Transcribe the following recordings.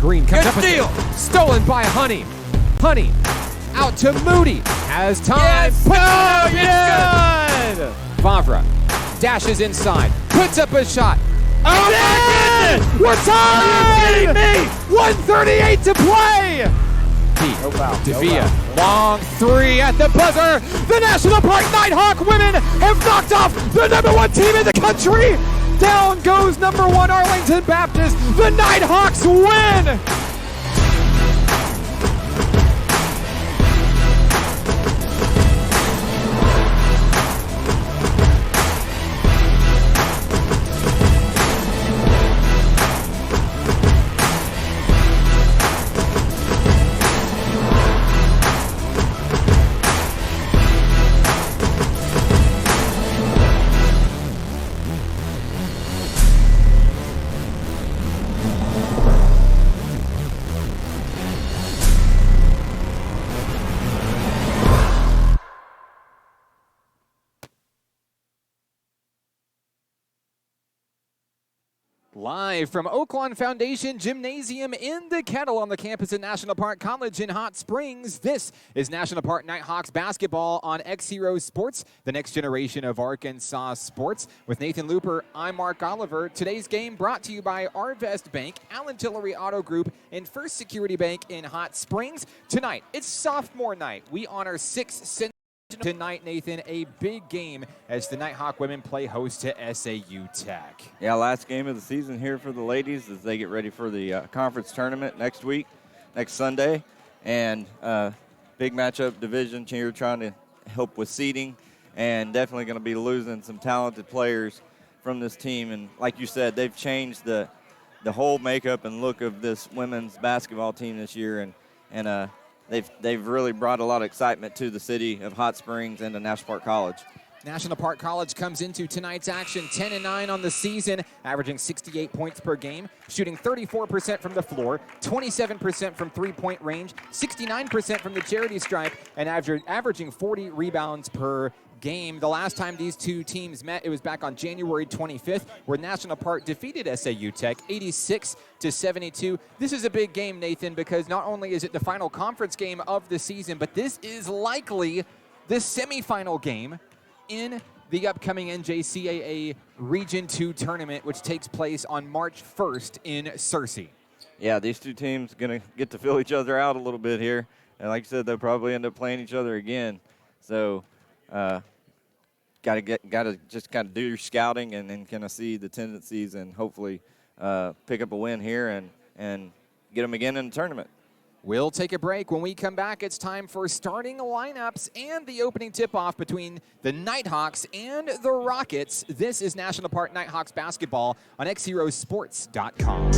Green comes up with steal. it. Stolen by Honey. Honey out to Moody. Has time. Yes. Puts it up. Good. Vavra dashes inside. Puts up a shot. Oh my goodness! We're tied! 1:38 to play. No foul. Devia, long three at the buzzer. The National Park Nighthawk women have knocked off the #1 team in the country. Down goes #1 Arlington Baptist. The Nighthawks win. Live from Oaklawn Foundation Gymnasium in the Kettle on the campus at National Park College in Hot Springs, this is National Park Nighthawks basketball on XZero Sports, the next generation of Arkansas sports. With Nathan Looper, I'm Mark Oliver. Today's game brought to you by Arvest Bank, Allen Tillery Auto Group, and First Security Bank in Hot Springs. Tonight, it's sophomore night. We honor 6 tonight, Nathan, a big game as the Nighthawk women play host to SAU Tech. Yeah, last game of the season here for the ladies as they get ready for the conference tournament next Sunday. And big matchup division here trying to help with seeding, and definitely going to be losing some talented players from this team. And like you said, they've changed the whole makeup and look of this women's basketball team this year, and They've really brought a lot of excitement to the city of Hot Springs and to National Park College. National Park College comes into tonight's action 10-9 on the season, averaging 68 points per game, shooting 34% from the floor, 27% from three-point range, 69% from the charity stripe, and averaging 40 rebounds per game. The last time these two teams met, it was back on January 25th, where National Park defeated SAU Tech 86-72. This is a big game, Nathan, because not only is it the final conference game of the season, but this is likely the semifinal game in the upcoming NJCAA Region 2 tournament, which takes place on March 1st in Searcy. Yeah, these two teams going to get to feel each other out a little bit here. And like I said, they'll probably end up playing each other again. So got to just kind of do your scouting and kind of see the tendencies and hopefully pick up a win here and get them again in the tournament. We'll take a break. When we come back, it's time for starting lineups and the opening tip-off between the Nighthawks and the Rockets. This is National Park Nighthawks basketball on XZeroSports.com.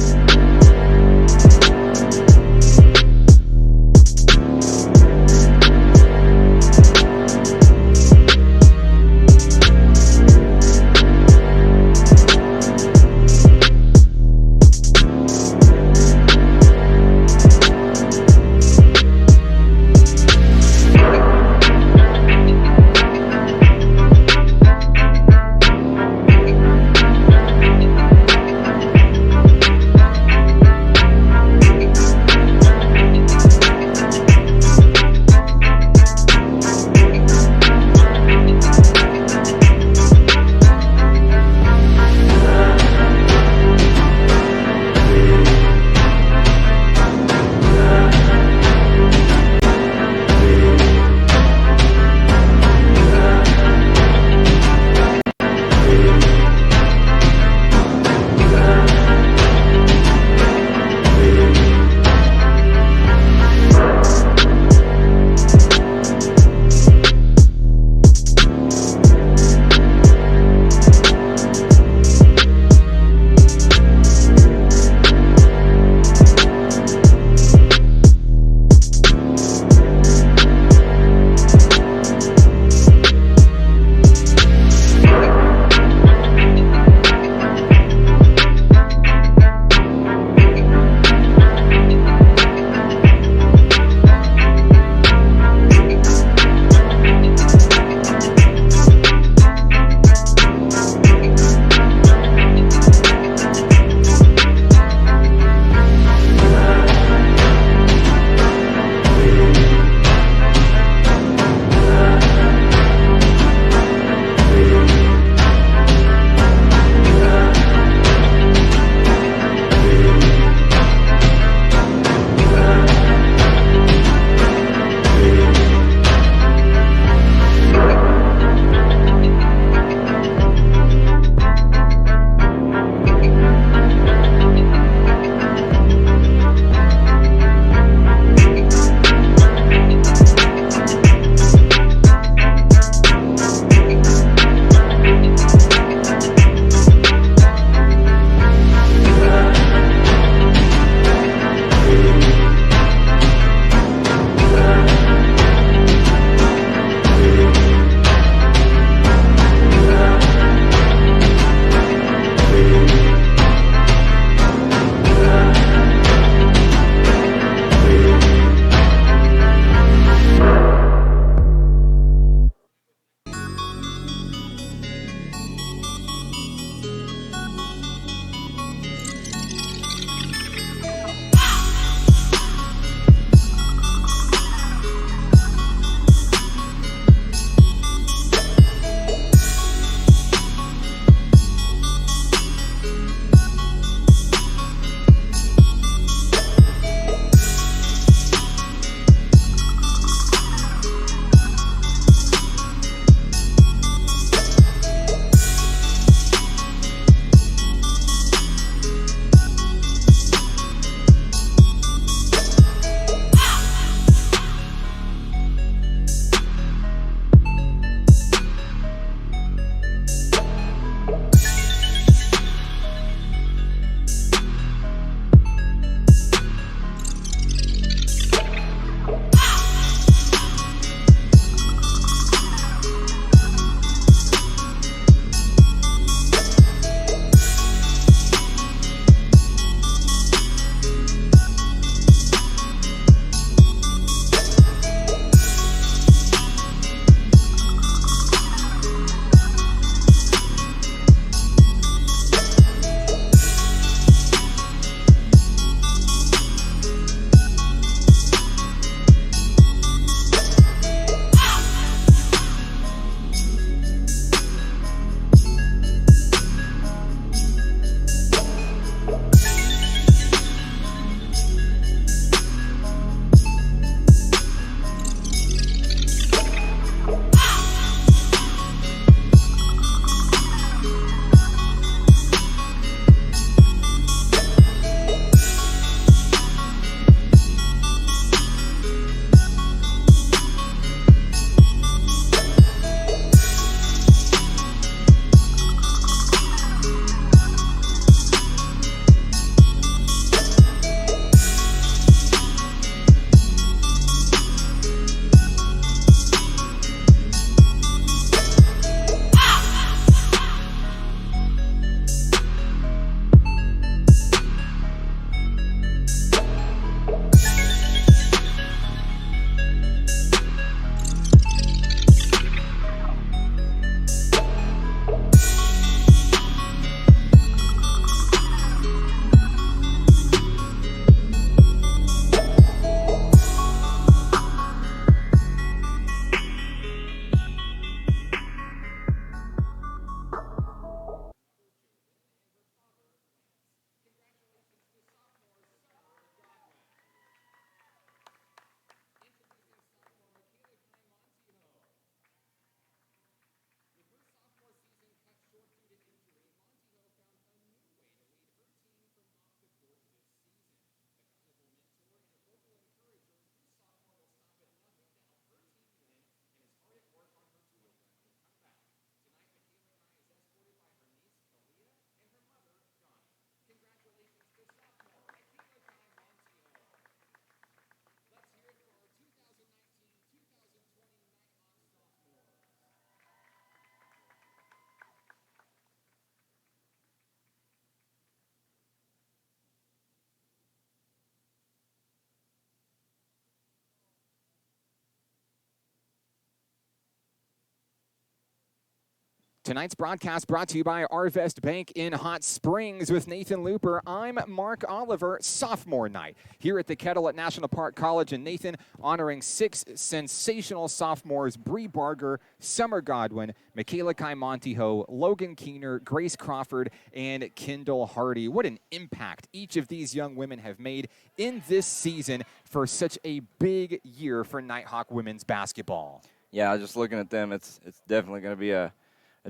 Tonight's broadcast brought to you by Arvest Bank in Hot Springs with Nathan Looper. I'm Mark Oliver, sophomore night here at the Kettle at National Park College. And Nathan honoring 6 sensational sophomores: Bree Barger, Summer Godwin, Michaela Kai-Montijo, Logan Keener, Grace Crawford, and Kendall Hardy. What an impact each of these young women have made in this season for such a big year for Nighthawk women's basketball. Yeah, just looking at them, it's definitely going to be a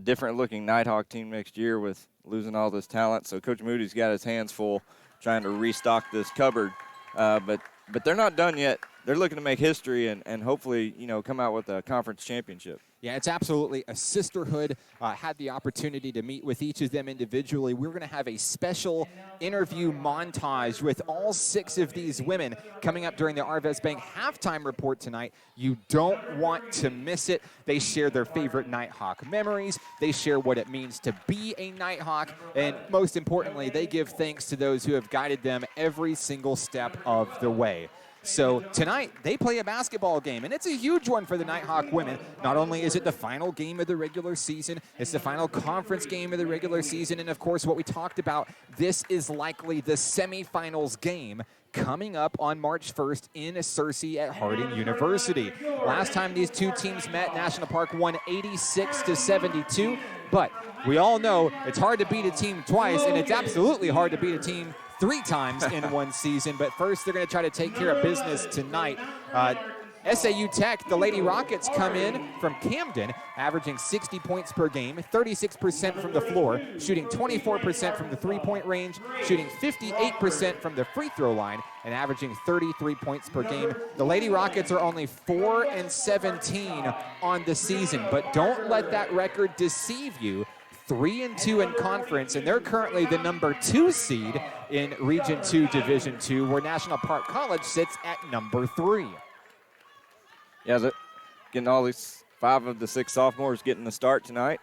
different-looking Nighthawk team next year with losing all this talent. So Coach Moody's got his hands full trying to restock this cupboard. But they're not done yet. They're looking to make history and hopefully, come out with a conference championship. Yeah, it's absolutely a sisterhood. Had the opportunity to meet with each of them individually. We're going to have a special interview montage with all 6 of these women coming up during the Arvest Bank halftime report tonight. You don't want to miss it. They share their favorite Nighthawk memories. They share what it means to be a Nighthawk. And most importantly, they give thanks to those who have guided them every single step of the way. So tonight, they play a basketball game, and it's a huge one for the Nighthawk women. Not only is it the final game of the regular season, it's the final conference game of the regular season, and of course, what we talked about, this is likely the semifinals game coming up on March 1st in Searcy at Harding University. Last time these two teams met, National Park won 86-72, but we all know it's hard to beat a team twice, and it's absolutely hard to beat a team 3 times in one season. But first, they're going to try to take care of business tonight. SAU Tech, the Lady Rockets, come in from Camden, averaging 60 points per game, 36% from the floor, shooting 24% from the three-point range, shooting 58% from the free throw line, and averaging 33 points per game. The Lady Rockets are only 4-17 on the season, but don't let that record deceive you. 3-2 in conference, and they're currently the number 2 seed in Region 2, Division 2, where National Park College sits at number 3. Yeah, getting all these 5 of the 6 sophomores getting the start tonight.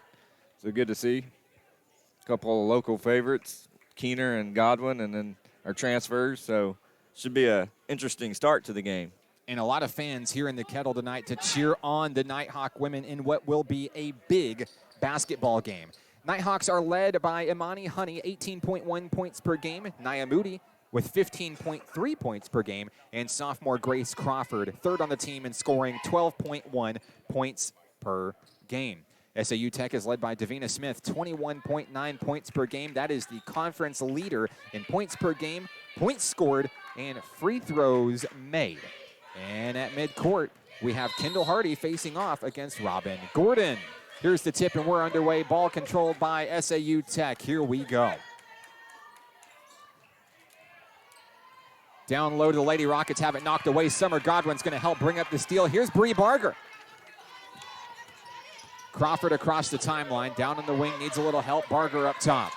So good to see. A couple of local favorites, Keener and Godwin, and then our transfers. So should be an interesting start to the game. And a lot of fans here in the Kettle tonight to cheer on the Nighthawk women in what will be a big basketball game. Nighthawks are led by Imani Honey, 18.1 points per game. Nia Moody with 15.3 points per game. And sophomore Grace Crawford, third on the team in scoring, 12.1 points per game. SAU Tech is led by Davina Smith, 21.9 points per game. That is the conference leader in points per game, points scored, and free throws made. And at midcourt, we have Kendall Hardy facing off against Robin Gordon. Here's the tip, and we're underway. Ball controlled by SAU Tech. Here we go. Down low to the Lady Rockets, have it knocked away. Summer Godwin's going to help bring up the steal. Here's Bree Barger. Crawford across the timeline. Down on the wing, needs a little help. Barger up top.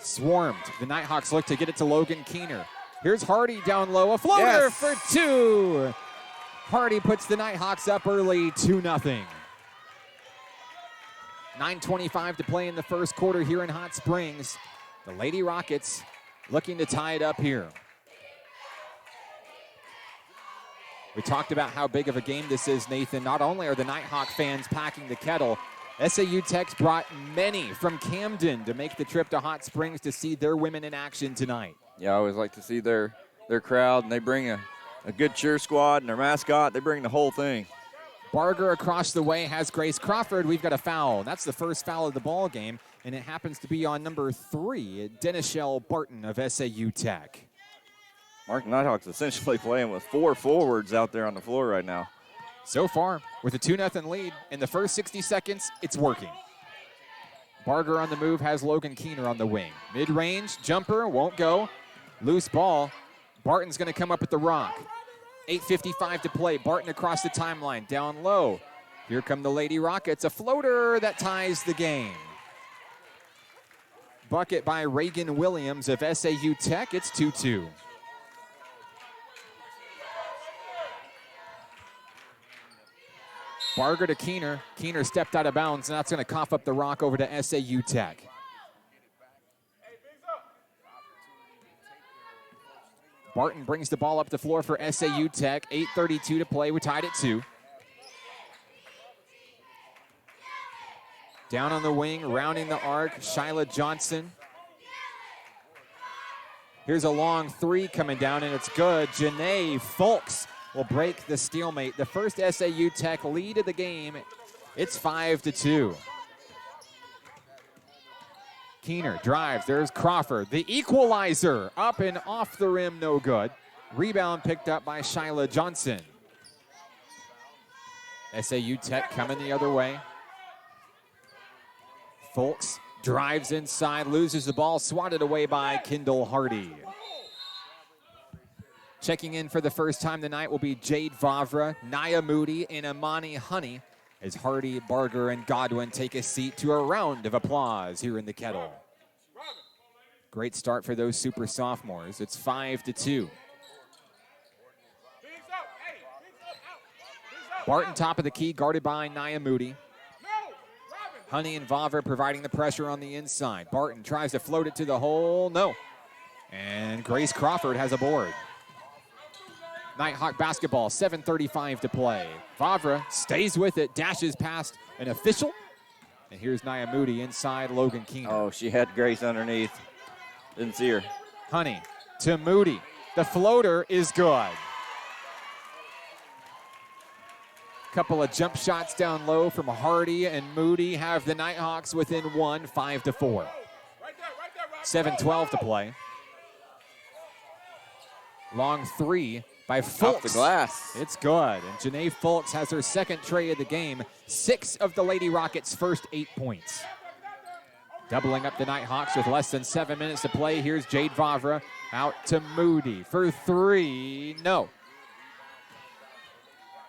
Swarmed. The Nighthawks look to get it to Logan Keener. Here's Hardy down low. A floater for 2. Hardy puts the Nighthawks up early, 2-0. 9:25 to play in the first quarter here in Hot Springs. The Lady Rockets looking to tie it up here. We talked about how big of a game this is, Nathan. Not only are the Nighthawk fans packing the Kettle, SAU Tech's brought many from Camden to make the trip to Hot Springs to see their women in action tonight. Yeah, I always like to see their crowd, and they bring a good cheer squad, and their mascot, they bring the whole thing. Barger across the way has Grace Crawford. We've got a foul. That's the first foul of the ball game, and it happens to be on number 3, Denishelle Barton of SAU Tech. Mark Nighthawks essentially playing with 4 forwards out there on the floor right now. So far, with a 2-0 lead, in the first 60 seconds, it's working. Barger on the move has Logan Keener on the wing. Mid-range, jumper, won't go. Loose ball. Barton's going to come up at the rock. 8:55 to play. Barton across the timeline, down low. Here come the Lady Rockets. A floater that ties the game. Bucket by Reagan Williams of SAU Tech. It's 2-2. Barger to Keener. Keener stepped out of bounds, and that's going to cough up the rock over to SAU Tech. Barton brings the ball up the floor for SAU Tech. 8:32 to play. We tied at 2. Down on the wing, rounding the arc, Shyla Johnson. Here's a long three coming down, and it's good. Janae Fulks will break the stalemate. The first SAU Tech lead of the game. It's 5-2. Keener drives. There's Crawford. The equalizer. Up and off the rim, no good. Rebound picked up by Shyla Johnson. SAU Tech coming the other way. Fulks drives inside, loses the ball, swatted away by Kendall Hardy. Checking in for the first time tonight will be Jade Vavra, Nia Moody, and Amani Honey as Hardy, Barger, and Godwin take a seat to a round of applause here in the Kettle. Great start for those super sophomores. It's 5-2. Barton top of the key, guarded by Nia Moody. Honey and Vavra providing the pressure on the inside. Barton tries to float it to the hole. No. And Grace Crawford has a board. Nighthawk basketball, 7:35 to play. Vavra stays with it, dashes past an official. And here's Nia Moody inside Logan Keener. Oh, she had Grace underneath. Didn't see her. Honey to Moody. The floater is good. Couple of jump shots down low from Hardy and Moody have the Nighthawks within one, 5-4. 7:12 to play. Long three by Fulks. Off the glass. It's good. And Janae Fulks has her second tray of the game. 6 of the Lady Rockets' first 8 points. Doubling up the Nighthawks with less than 7 minutes to play. Here's Jade Vavra out to Moody for three. No.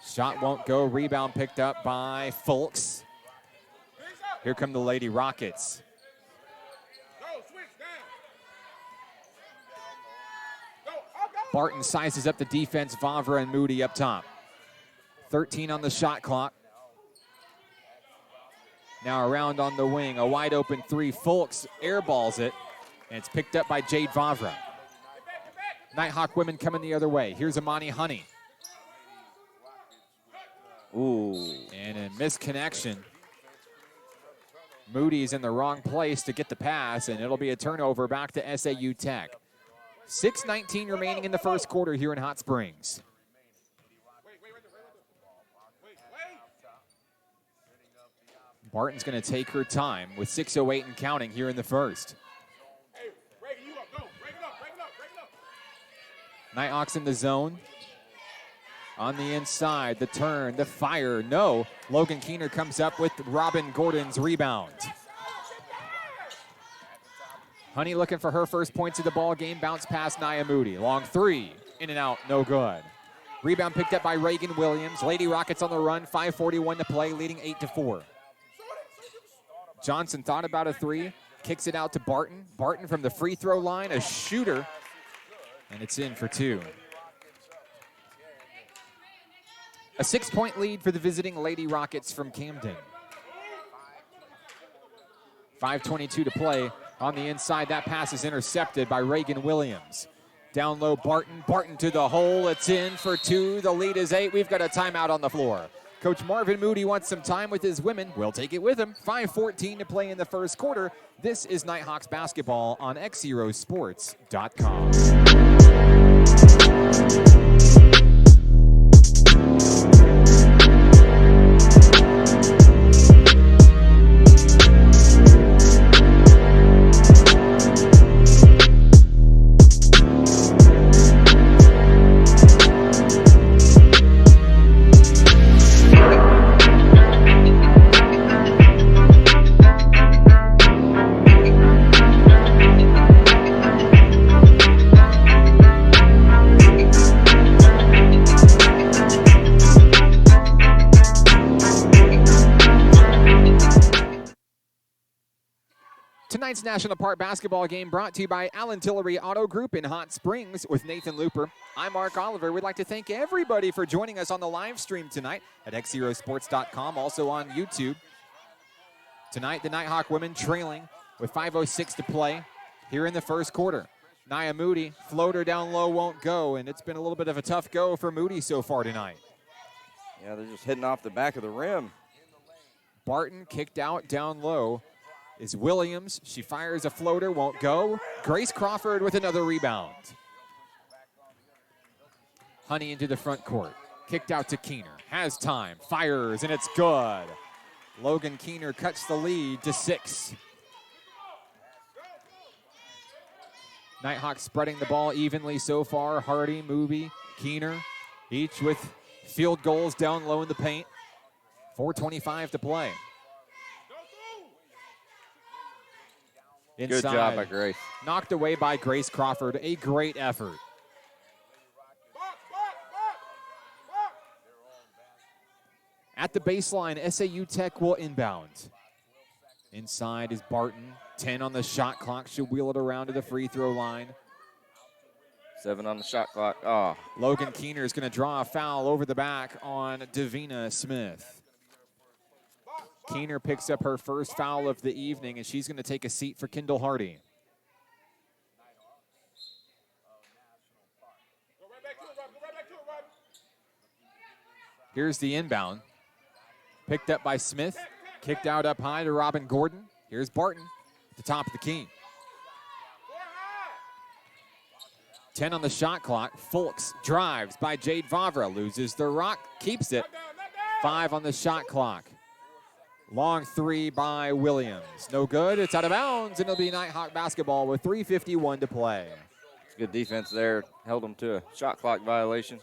Shot won't go. Rebound picked up by Fulks. Here come the Lady Rockets. Barton sizes up the defense. Vavra and Moody up top. 13 on the shot clock. Now around on the wing. A wide open three. Fulks airballs it. And it's picked up by Jade Vavra. Nighthawk women coming the other way. Here's Amani Honey. Ooh. And a misconnection. Moody's in the wrong place to get the pass, and it'll be a turnover back to SAU Tech. 6:19 remaining in the first quarter here in Hot Springs. Barton's going to take her time with 6:08 and counting here in the first. Nighthawks in the zone. On the inside, the turn, the fire, no. Logan Keener comes up with Robin Gordon's rebound. Honey looking for her first points of the ball game. Bounce past Nia Moody. Long three, in and out, no good. Rebound picked up by Reagan Williams. Lady Rockets on the run, 5:41 to play, leading 8-4. Johnson thought about a three, kicks it out to Barton. Barton from the free throw line, a shooter, and it's in for two. A 6-point lead for the visiting Lady Rockets from Camden. 5:22 to play. On the inside, that pass is intercepted by Reagan Williams. Down low, Barton. Barton to the hole. It's in for two. The lead is 8. We've got a timeout on the floor. Coach Marvin Moody wants some time with his women. We'll take it with him. 5:14 to play in the first quarter. This is Nighthawks basketball on XZeroSports.com. Tonight's National Park basketball game brought to you by Allen Tillery Auto Group in Hot Springs with Nathan Looper. I'm Mark Oliver. We'd like to thank everybody for joining us on the live stream tonight at XZeroSports.com, also on YouTube. Tonight, the Nighthawk women trailing with 5:06 to play here in the first quarter. Nia Moody, floater down low, won't go, and it's been a little bit of a tough go for Moody so far tonight. Yeah, they're just hitting off the back of the rim. Barton kicked out down low is Williams. She fires a floater, won't go. Grace Crawford with another rebound. Honey into the front court. Kicked out to Keener. Has time. Fires, and it's good. Logan Keener cuts the lead to 6. Nighthawks spreading the ball evenly so far. Hardy, Moody, Keener, each with field goals down low in the paint. 4:25 to play. Inside. Good job by Grace. Knocked away by Grace Crawford. A great effort. At the baseline, SAU Tech will inbound. Inside is Barton. 10 on the shot clock. She'll wheel it around to the free throw line. 7 on the shot clock. Oh. Logan Keener is going to draw a foul over the back on Davina Smith. Keener picks up her first foul of the evening, and she's going to take a seat for Kendall Hardy. Here's the inbound. Picked up by Smith. Kicked out up high to Robin Gordon. Here's Barton at the top of the key. 10 on the shot clock. Fulks drives by Jade Vavra. Loses the rock. Keeps it. 5 on the shot clock. Long 3 by Williams. No good. It's out of bounds, and it'll be Nighthawk basketball with 3:51 to play. It's good defense there. Held them to a shot clock violation.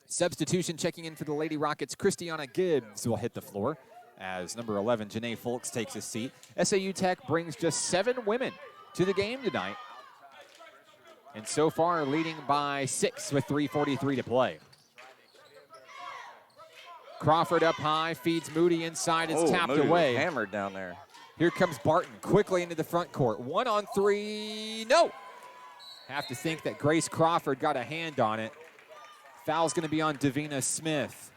Substitution checking in for the Lady Rockets. Christiana Gibbs will hit the floor as number 11, Janae Fulks, takes his seat. SAU Tech brings just 7 women to the game tonight. And so far leading by 6 with 3:43 to play. Crawford up high, feeds Moody inside, it's tapped Moody away. Was hammered down there. Here comes Barton quickly into the front court. 1 on 3, no! Have to think that Grace Crawford got a hand on it. Foul's going to be on Davina Smith.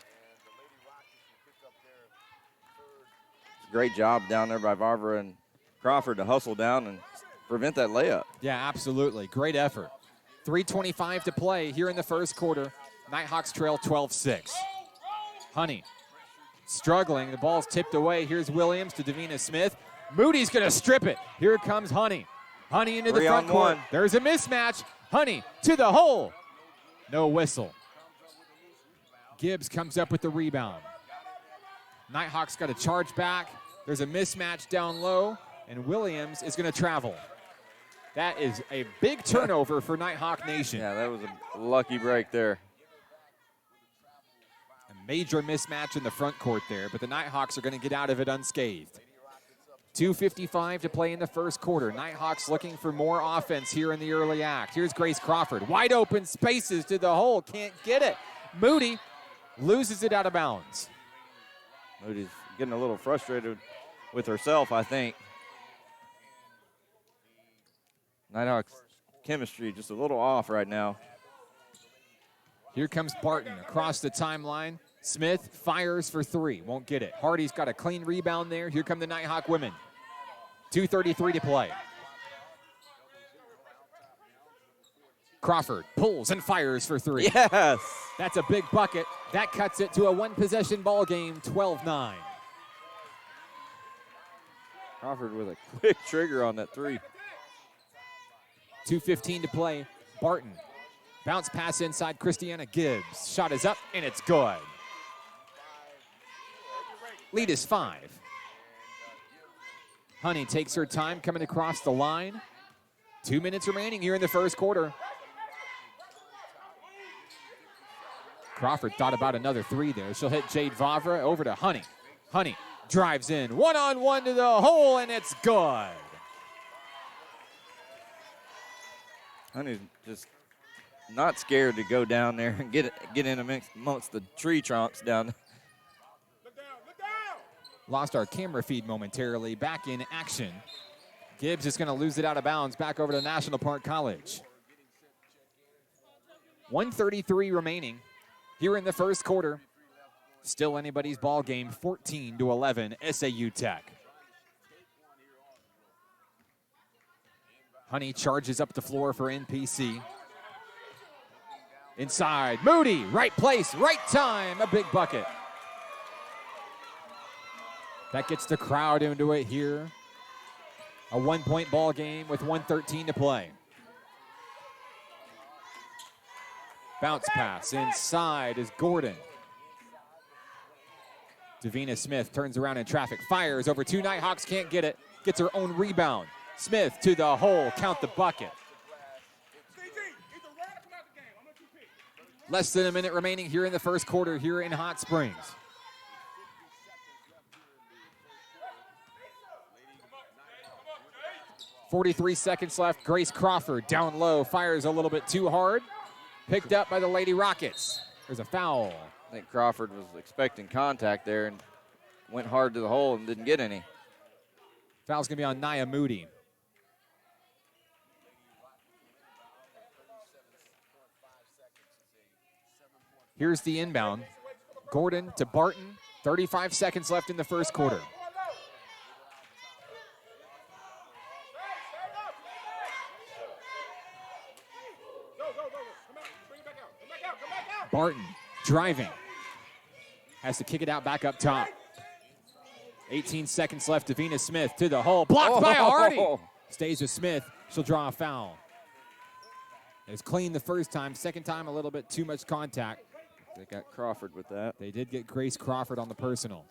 Great job down there by Vavra and Crawford to hustle down and prevent that layup. Yeah, absolutely. Great effort. 3:25 to play here in the first quarter. Nighthawks trail 12-6. Honey struggling. The ball's tipped away. Here's Williams to Davina Smith. Moody's going to strip it. Here comes Honey. Honey into the front court. There's a mismatch. Honey to the hole. No whistle. Gibbs comes up with the rebound. Nighthawks got to charge back. There's a mismatch down low, and Williams is going to travel. That is a big turnover for Nighthawk Nation. Yeah, that was a lucky break there. A major mismatch in the front court there, but the Nighthawks are going to get out of it unscathed. 2:55 to play in the first quarter. Nighthawks looking for more offense here in the early act. Here's Grace Crawford. Wide open spaces to the hole. Can't get it. Moody loses it out of bounds. Moody's getting a little frustrated with herself, I think. Nighthawks chemistry just a little off right now. Here comes Barton across the timeline. Smith fires for 3. Won't get it. Hardy's got a clean rebound there. Here come the Nighthawk women. 2:33 to play. Crawford pulls and fires for 3. Yes! That's a big bucket. That cuts it to a 1-possession ball game, 12-9. Crawford with a quick trigger on that 3. 2:15 to play. Barton. Bounce pass inside Christiana Gibbs. Shot is up, and it's good. Lead is 5. Honey takes her time coming across the line. 2 minutes remaining here in the first quarter. Crawford thought about another 3 there. She'll hit Jade Vavra over to Honey. Honey drives in. 1-on-1 to the hole, and it's good. Honey's just not scared to go down there and get in amongst the tree trunks down there. Lost our camera feed momentarily. Back in action. Gibbs is going to lose it out of bounds. Back over to National Park College. 1:33 remaining here in the first quarter. Still anybody's ball game. 14-11 SAU Tech. Honey charges up the floor for NPC. Inside, Moody, right place, right time, a big bucket. That gets the crowd into it here. A 1-point ball game with 1:13 to play. Bounce pass inside is Gordon. Davina Smith turns around in traffic, fires over two Nighthawks, can't get it. Gets her own rebound. Smith to the hole, count the bucket. Less than a minute remaining here in the first quarter here in Hot Springs. .43 seconds left. Grace Crawford down low, fires a little bit too hard. Picked up by the Lady Rockets. There's a foul. I think Crawford was expecting contact there and went hard to the hole and didn't get any. Foul's going to be on Nia Moody. Here's the inbound. Gordon to Barton. 35 seconds left in the first quarter. Barton driving. Has to kick it out back up top. 18 seconds left. Davina Smith to the hole. Blocked by Hardy. Stays with Smith. She'll draw a foul. It was clean the first time. Second time, a little bit too much contact. They got Crawford with that. They did get Grace Crawford on the personal.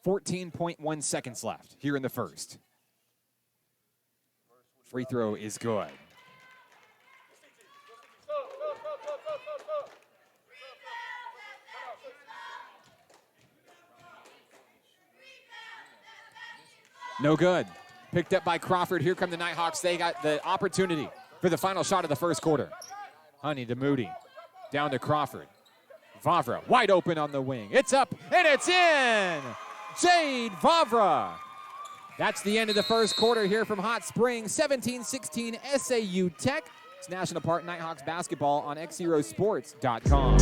.1 seconds left here in the first. Free throw is good. No good. Picked up by Crawford. Here come the Nighthawks. They got the opportunity for the final shot of the first quarter. Honey to Moody. Down to Crawford. Vavra wide open on the wing. It's up and it's in. Jade Vavra. That's the end of the first quarter here from Hot Springs. 17-16 SAU Tech. It's National Park Nighthawks basketball on XZerosports.com.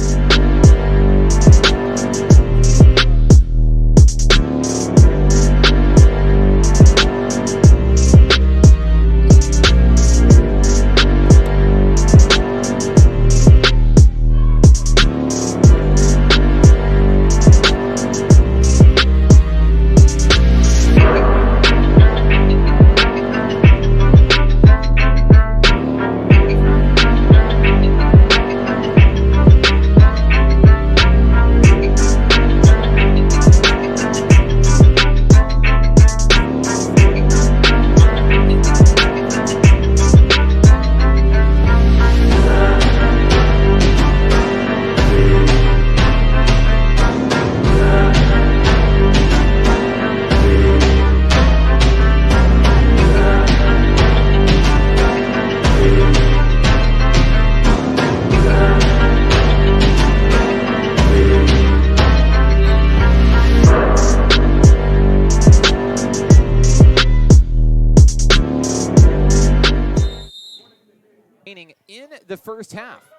In the first half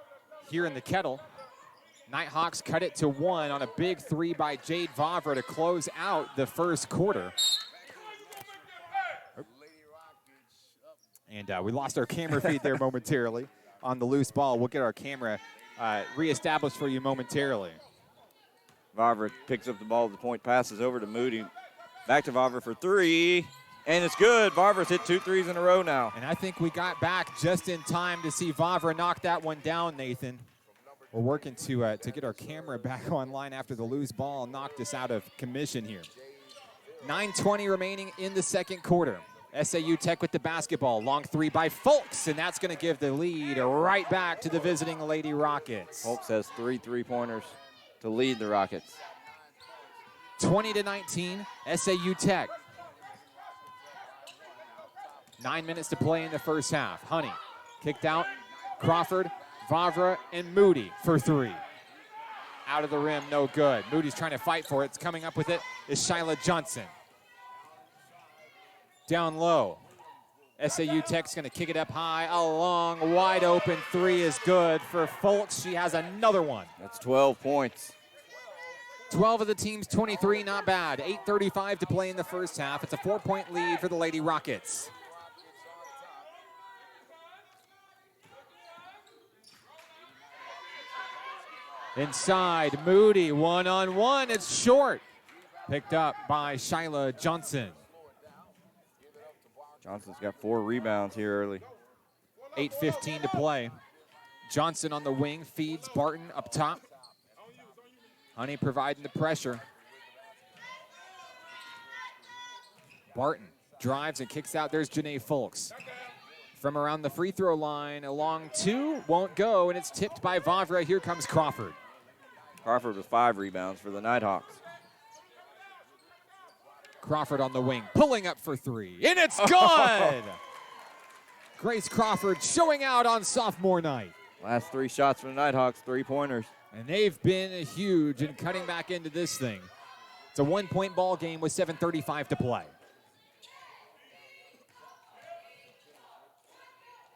here in the Kettle. Nighthawks cut it to 1 on a big 3 by Jade Vavra to close out the first quarter. And we lost our camera feed there momentarily on the loose ball. We'll get our camera reestablished for you momentarily. Vavra picks up the ball. The point passes over to Moody. Back to Vavra for 3. And it's good. Vavra's hit 2 threes in a row now. And I think we got back just in time to see Vavra knock that one down, Nathan. We're working to get our camera back online after the loose ball knocked us out of commission here. 9:20 remaining in the second quarter. SAU Tech with the basketball. Long 3 by Folks, and that's going to give the lead right back to the visiting Lady Rockets. Folks has 3 3-pointers to lead the Rockets. 20-19, SAU Tech. 9 minutes to play in the first half. Honey kicked out. Crawford, Vavra, and Moody for 3. Out of the rim, no good. Moody's trying to fight for it. It's coming up with it is Shyla Johnson. Down low. SAU Tech's going to kick it up high. A long, wide open 3 is good for Foltz. She has another one. That's 12 points. 12 of the team's 23, not bad. 8:35 to play in the first half. It's a 4-point lead for the Lady Rockets. Inside, Moody, one-on-one, it's short. Picked up by Shyla Johnson. Johnson's got 4 rebounds here early. 8:15 to play. Johnson on the wing, feeds Barton up top. Honey providing the pressure. Barton drives and kicks out. There's Janae Folks. From around the free throw line, along 2, won't go, and it's tipped by Vavra. Here comes Crawford. Crawford with 5 rebounds for the Nighthawks. Crawford on the wing, pulling up for 3, and it's good! Grace Crawford showing out on sophomore night. Last 3 shots for the Nighthawks, 3-pointers. And they've been huge in cutting back into this thing. It's a 1-point ball game with 7:35 to play.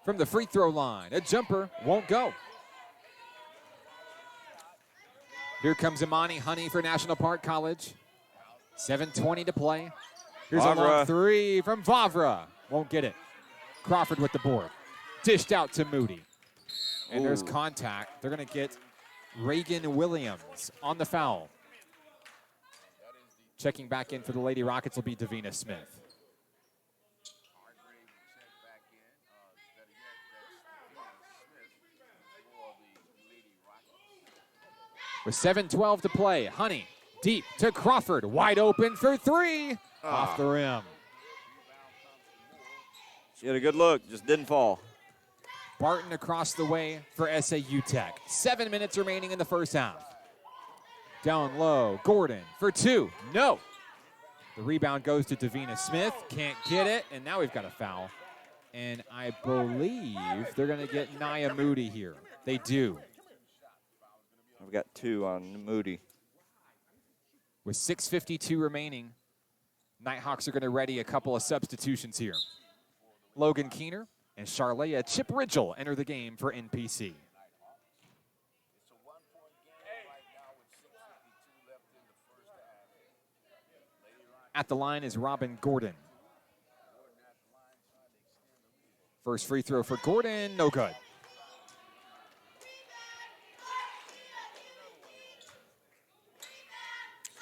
From the free throw line, a jumper won't go. Here comes Imani Honey for National Park College. 7:20 to play. Here's a long 3 from Vavra. Won't get it. Crawford with the board. Dished out to Moody. And there's contact. They're going to get Reagan Williams on the foul. Checking back in for the Lady Rockets will be Davina Smith. With 7:12 to play, Honey deep to Crawford, wide open for 3, off the rim. She had a good look, just didn't fall. Barton across the way for SAU Tech. 7 minutes remaining in the first half. Down low, Gordon for 2, no. The rebound goes to Davina Smith, can't get it, and now we've got a foul. And I believe they're gonna get Nia Moody here. They do. I've got 2 on Moody. With 6:52 remaining, Nighthawks are going to ready a couple of substitutions here. Logan Keener and Charlea Chip Ridgel enter the game for NPC. At the line is Robin Gordon. First free throw for Gordon, no good.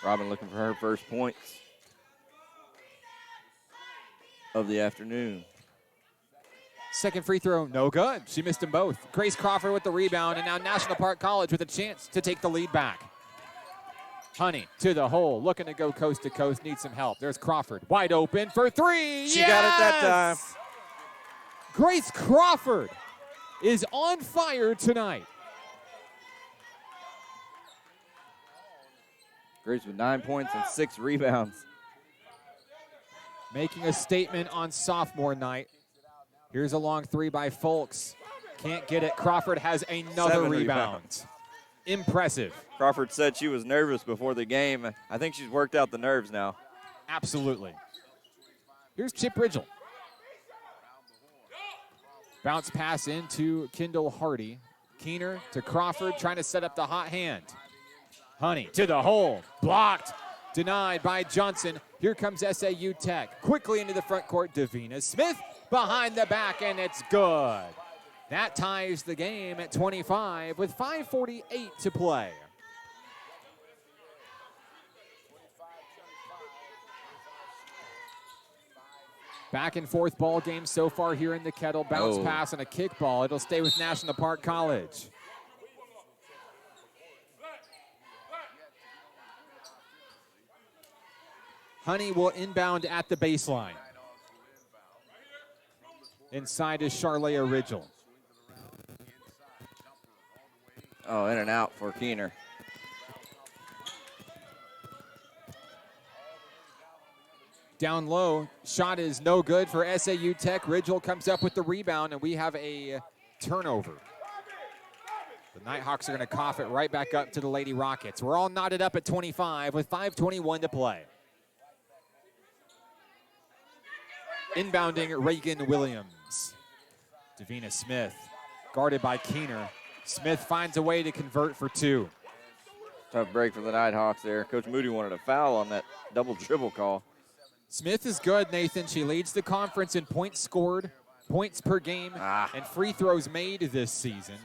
Robin looking for her first points of the afternoon. Second free throw, no good. She missed them both. Grace Crawford with the rebound, and now National Park College with a chance to take the lead back. Honey to the hole, looking to go coast to coast, needs some help. There's Crawford, wide open for 3. She got it that time. Grace Crawford is on fire tonight. Grace with 9 points and 6 rebounds. Making a statement on sophomore night. Here's a long 3 by Folks. Can't get it. Crawford has another 7 rebound. Impressive. Crawford said she was nervous before the game. I think she's worked out the nerves now. Absolutely. Here's Chip Ridgel. Bounce pass into Kendall Hardy. Keener to Crawford, trying to set up the hot hand. Honey to the hole, blocked, denied by Johnson. Here comes SAU Tech. Quickly into the front court, Davina Smith behind the back, and it's good. That ties the game at 25 with 5:48 to play. Back and forth ball game so far here in the Kettle. Bounce pass and a kickball. It'll stay with National Park College. Honey will inbound at the baseline. Inside is Charlea Ridgel. Oh, in and out for Keener. Down low, shot is no good for SAU Tech. Ridgel comes up with the rebound, and we have a turnover. The Nighthawks are going to cough it right back up to the Lady Rockets. We're all knotted up at 25 with 5:21 to play. Inbounding Reagan Williams. Davina Smith, guarded by Keener. Smith finds a way to convert for 2. Tough break for the Nighthawks there. Coach Moody wanted a foul on that double dribble call. Smith is good, Nathan. She leads the conference in points scored, points per game, and free throws made this season.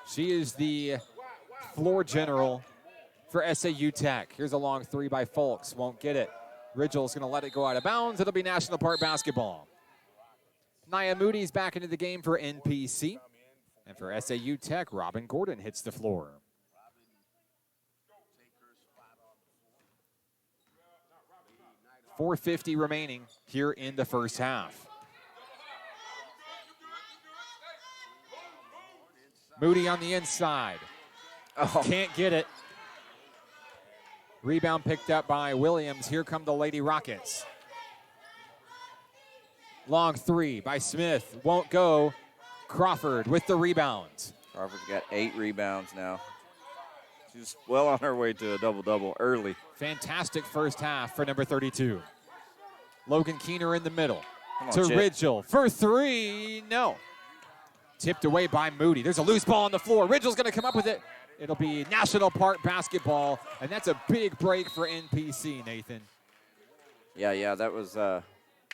She is the floor general for SAU Tech. Here's a long three by Folks. Won't get it. Ridgel's going to let it go out of bounds. It'll be National Park basketball. Nia Moody's back into the game for NPC. And for SAU Tech, Robin Gordon hits the floor. .450 remaining here in the first half. Moody on the inside. Oh. Can't get it. Rebound picked up by Williams. Here come the Lady Rockets. Long three by Smith. Won't go. Crawford with the rebound. Crawford's got 8 rebounds now. She's well on her way to a double-double early. Fantastic first half for number 32. Logan Keener in the middle. To Chip. Ridgel for three. No. Tipped away by Moody. There's a loose ball on the floor. Ridgel's going to come up with it. It'll be National Park basketball, and that's a big break for NPC, Nathan. Yeah, that was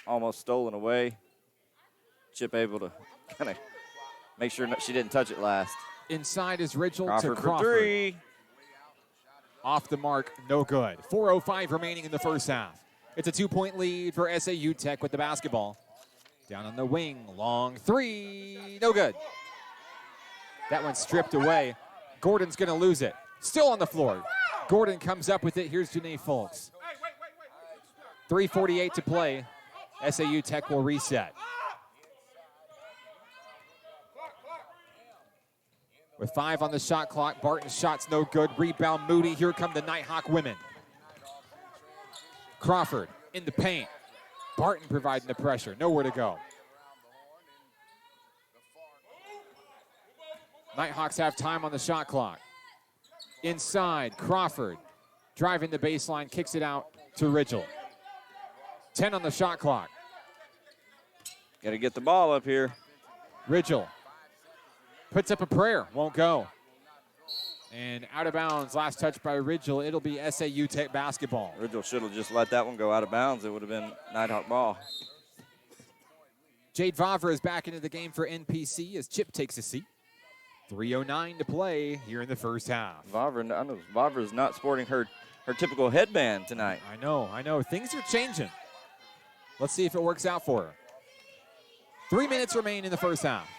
almost stolen away. Chip able to kind of make sure she didn't touch it last. Inside is Ridgel to Crawford Crawford. for 3. Off the mark, no good. 4:05 remaining in the first half. It's a 2-point lead for SAU Tech with the basketball. Down on the wing, long three, no good. That one stripped away. Gordon's going to lose it. Still on the floor. Gordon comes up with it. Here's Janae Folks. 3:48 to play. SAU Tech will reset. With 5 on the shot clock, Barton's shot's no good. Rebound Moody. Here come the Nighthawk women. Crawford in the paint. Barton providing the pressure. Nowhere to go. Nighthawks have time on the shot clock. Inside, Crawford driving the baseline, kicks it out to Ridgel. 10 on the shot clock. Got to get the ball up here. Ridgel puts up a prayer, won't go. And out of bounds, last touch by Ridgel. It'll be SAU Tech basketball. Ridgel should have just let that one go out of bounds. It would have been Nighthawk ball. Jade Vavra is back into the game for NPC as Chip takes a seat. 3:09 to play here in the first half. Vavra's not sporting her typical headband tonight. I know. Things are changing. Let's see if it works out for her. 3 minutes remain in the first half.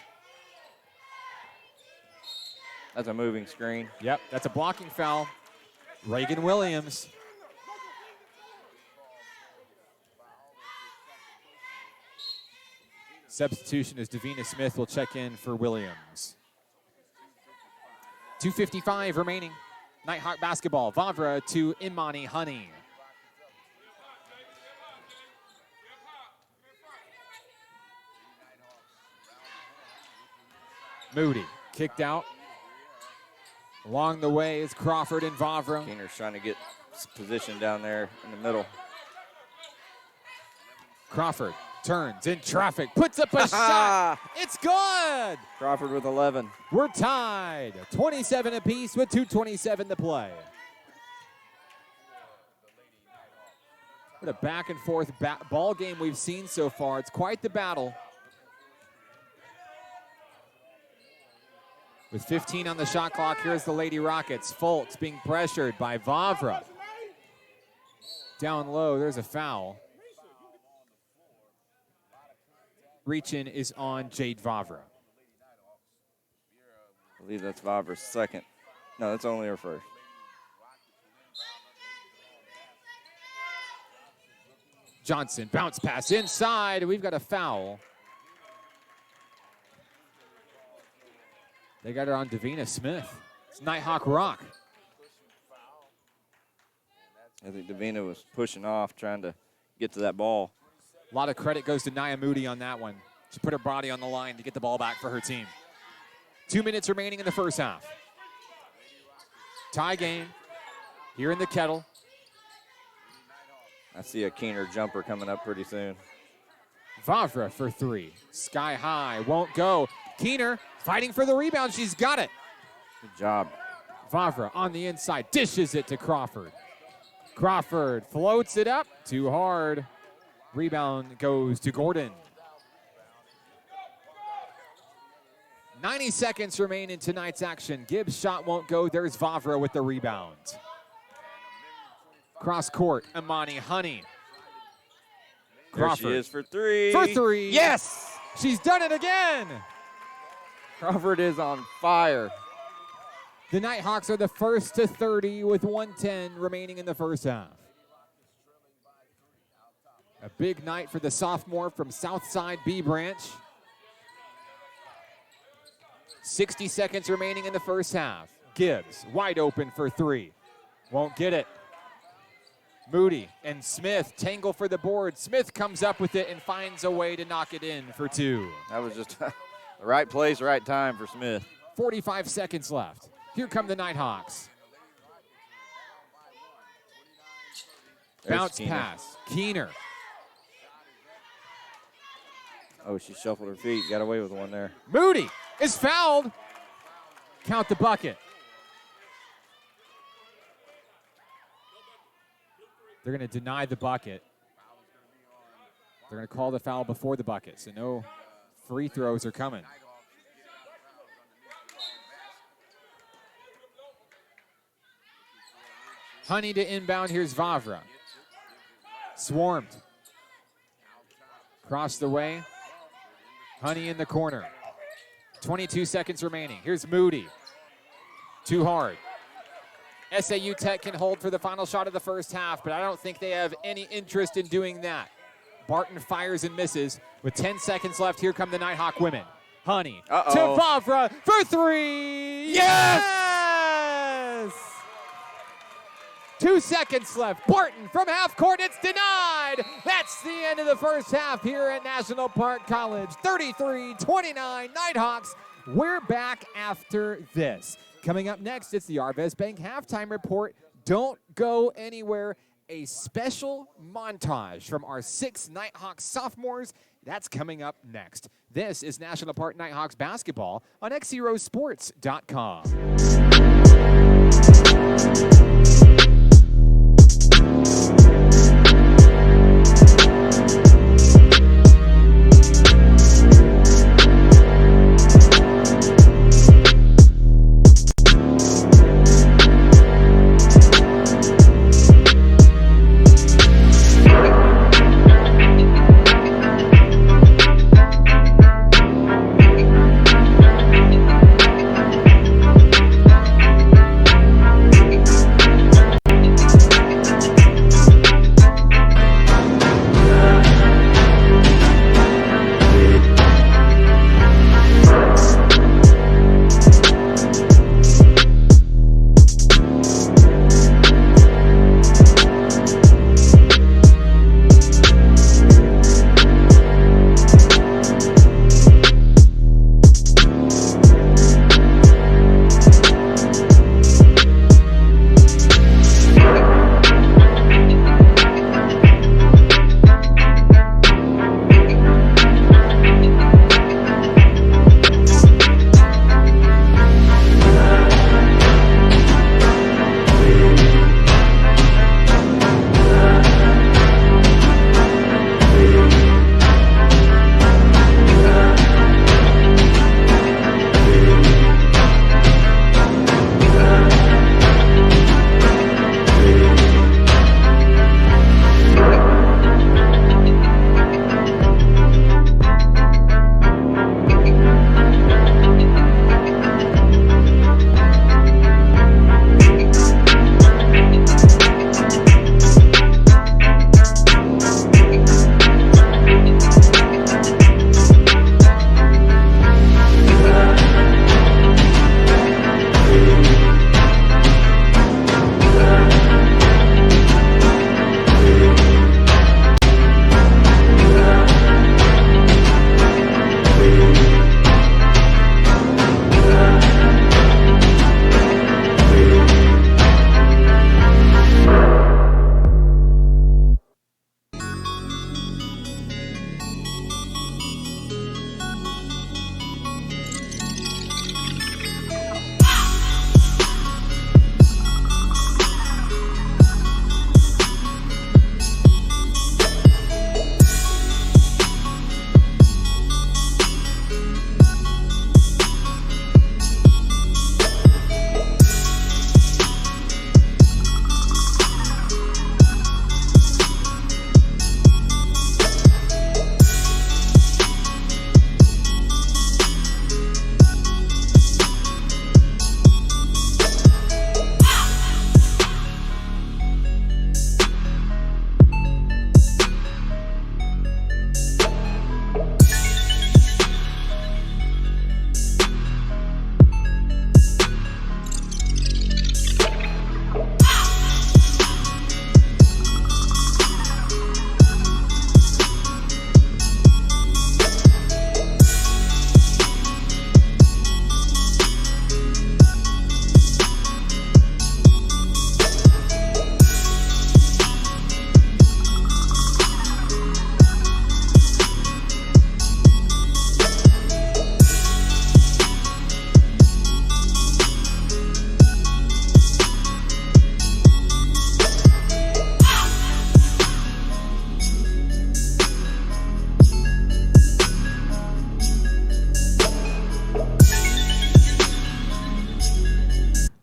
That's a moving screen. Yep, that's a blocking foul. Reagan Williams. Substitution as Davina Smith will check in for Williams. 2:55 remaining. Nighthawk basketball. Vavra to Imani Honey. Moody kicked out. Along the way is Crawford and Vavra. Keener's trying to get position down there in the middle. Crawford turns in traffic, puts up a shot. It's good. Crawford with 11. We're tied. 27 apiece with 2:27 to play. What a back and forth ball game we've seen so far. It's quite the battle. With 15 on the shot clock, here's the Lady Rockets. Foltz being pressured by Vavra. Down low, there's a foul. Reach-in is on Jade Vavra. I believe that's Vavra's second. No, that's only her first. Johnson, bounce pass inside. We've got a foul. They got her on Davina Smith. It's Nighthawk Rock. I think Davina was pushing off, trying to get to that ball. A lot of credit goes to Nia Moody on that one. She put her body on the line to get the ball back for her team. 2 minutes remaining in the first half. Tie game here in the Kettle. I see a Keener jumper coming up pretty soon. Vavra for three. Sky high, won't go. Keener fighting for the rebound. She's got it. Good job. Vavra on the inside, dishes it to Crawford. Crawford floats it up, too hard. Rebound goes to Gordon. 90 seconds remain in tonight's action. Gibbs' shot won't go. There's Vavra with the rebound. Cross court, Imani Honey. Crawford. There she is for three. For three. Yes! She's done it again. Crawford is on fire. The Nighthawks are the first to 30 with 1:10 remaining in the first half. A big night for the sophomore from Southside B Branch. 60 seconds remaining in the first half. Gibbs wide open for three. Won't get it. Moody and Smith tangle for the board. Smith comes up with it and finds a way to knock it in for two. That was just the right place, right time for Smith. 45 seconds left. Here come the Nighthawks. Bounce Keener. pass. Keener. Oh, she shuffled her feet. Got away with one there. Moody is fouled. Count the bucket. They're going to deny the bucket. They're going to call the foul before the bucket, so no free throws are coming. Honey to inbound. Here's Vavra. Swarmed. Across the way. Honey in the corner. 22 seconds remaining. Here's Moody. Too hard. SAU Tech can hold for the final shot of the first half, but I don't think they have any interest in doing that. Barton fires and misses. With 10 seconds left, here come the Nighthawk women. Honey to Vavra for three. Yes! 2 seconds left. Barton from half court. It's denied. That's the end of the first half here at National Park College. 33-29 Nighthawks. We're back after this. Coming up next, it's the Arvez Bank halftime report. Don't go anywhere. A special montage from our 6 Nighthawks sophomores. That's coming up next. This is National Park Nighthawks basketball on XZeroSports.com.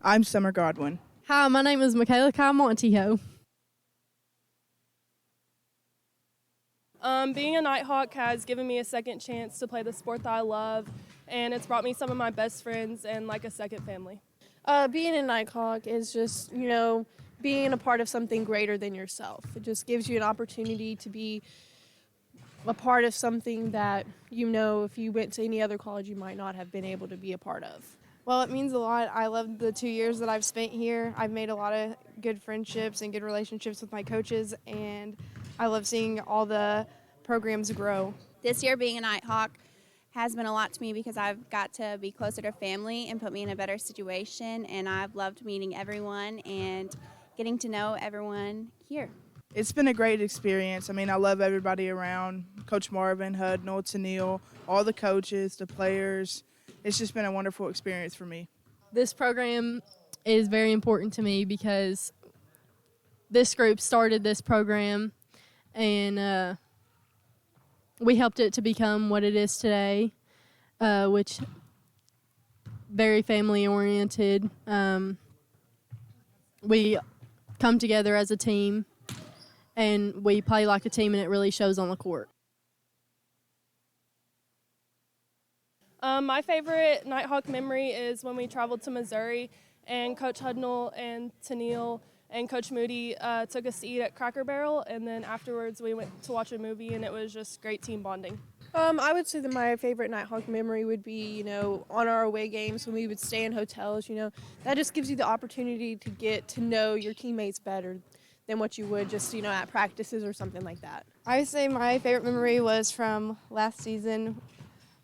I'm Summer Godwin. Hi, my name is Michaela Kyle Montijo. Being a Nighthawk has given me a second chance to play the sport that I love, and it's brought me some of my best friends and like a second family. Being a Nighthawk is just, being a part of something greater than yourself. It just gives you an opportunity to be a part of something that, if you went to any other college, you might not have been able to be a part of. Well, it means a lot. I love the 2 years that I've spent here. I've made a lot of good friendships and good relationships with my coaches, and I love seeing all the programs grow. This year being a Nighthawk has been a lot to me because I've got to be closer to family and put me in a better situation, and I've loved meeting everyone and getting to know everyone here. It's been a great experience. I love everybody around, Coach Marvin, Hudnall, Tennille, all the coaches, the players. It's just been a wonderful experience for me. This program is very important to me because this group started this program, and we helped it to become what it is today, which very family-oriented. We come together as a team, and we play like a team, and it really shows on the court. My favorite Nighthawk memory is when we traveled to Missouri, and Coach Hudnall and Tennille and Coach Moody took us to eat at Cracker Barrel, and then afterwards we went to watch a movie, and it was just great team bonding. I would say that my favorite Nighthawk memory would be, on our away games when we would stay in hotels, that just gives you the opportunity to get to know your teammates better than what you would just, at practices or something like that. I would say my favorite memory was from last season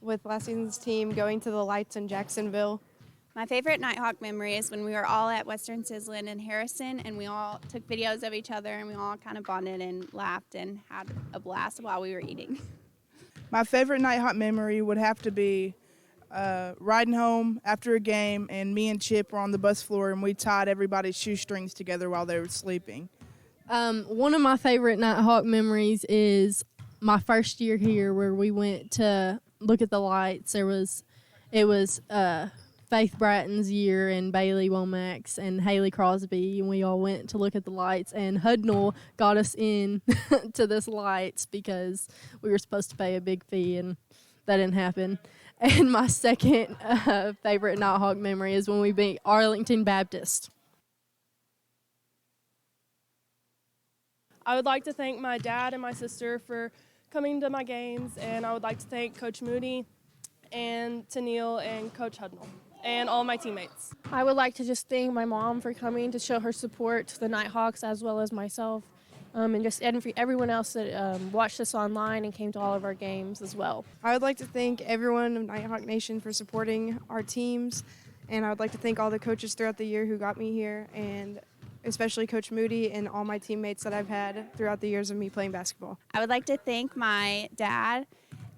with last season's team going to the Lights in Jacksonville. My favorite Nighthawk memory is when we were all at Western Sizzlin in Harrison, and we all took videos of each other, and we all kind of bonded and laughed and had a blast while we were eating. My favorite Nighthawk memory would have to be riding home after a game, and me and Chip were on the bus floor, and we tied everybody's shoestrings together while they were sleeping. One of my favorite Nighthawk memories is my first year here, where we went to look at the lights. It was Faith Bratton's year, and Bailey Womack's and Haley Crosby, and we all went to look at the lights, and Hudnall got us in to this lights because we were supposed to pay a big fee, and that didn't happen. And my second favorite Nighthawk memory is when we beat Arlington Baptist. I would like to thank my dad and my sister for coming to my games, and I would like to thank Coach Moody and Tennille and Coach Hudnall and all my teammates. I would like to just thank my mom for coming to show her support to the Nighthawks as well as myself, and just everyone else that watched us online and came to all of our games as well. I would like to thank everyone of Nighthawk Nation for supporting our teams, and I would like to thank all the coaches throughout the year who got me here, and especially Coach Moody and all my teammates that I've had throughout the years of me playing basketball. I would like to thank my dad,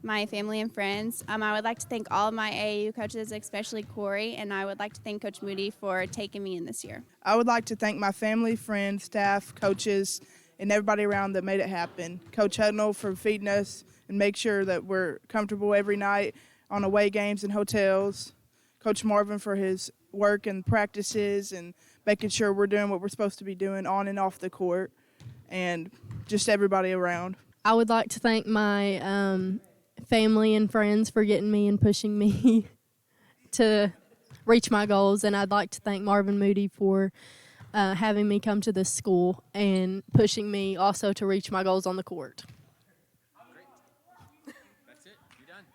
my family and friends. I would like to thank all of my AAU coaches, especially Corey, and I would like to thank Coach Moody for taking me in this year. I would like to thank my family, friends, staff, coaches, and everybody around that made it happen. Coach Hudnall for feeding us and make sure that we're comfortable every night on away games and hotels. Coach Marvin for his work and practices and making sure we're doing what we're supposed to be doing on and off the court, and just everybody around. I would like to thank my family and friends for getting me and pushing me to reach my goals, and I'd like to thank Marvin Moody for having me come to this school and pushing me also to reach my goals on the court. Great. That's it. You're done.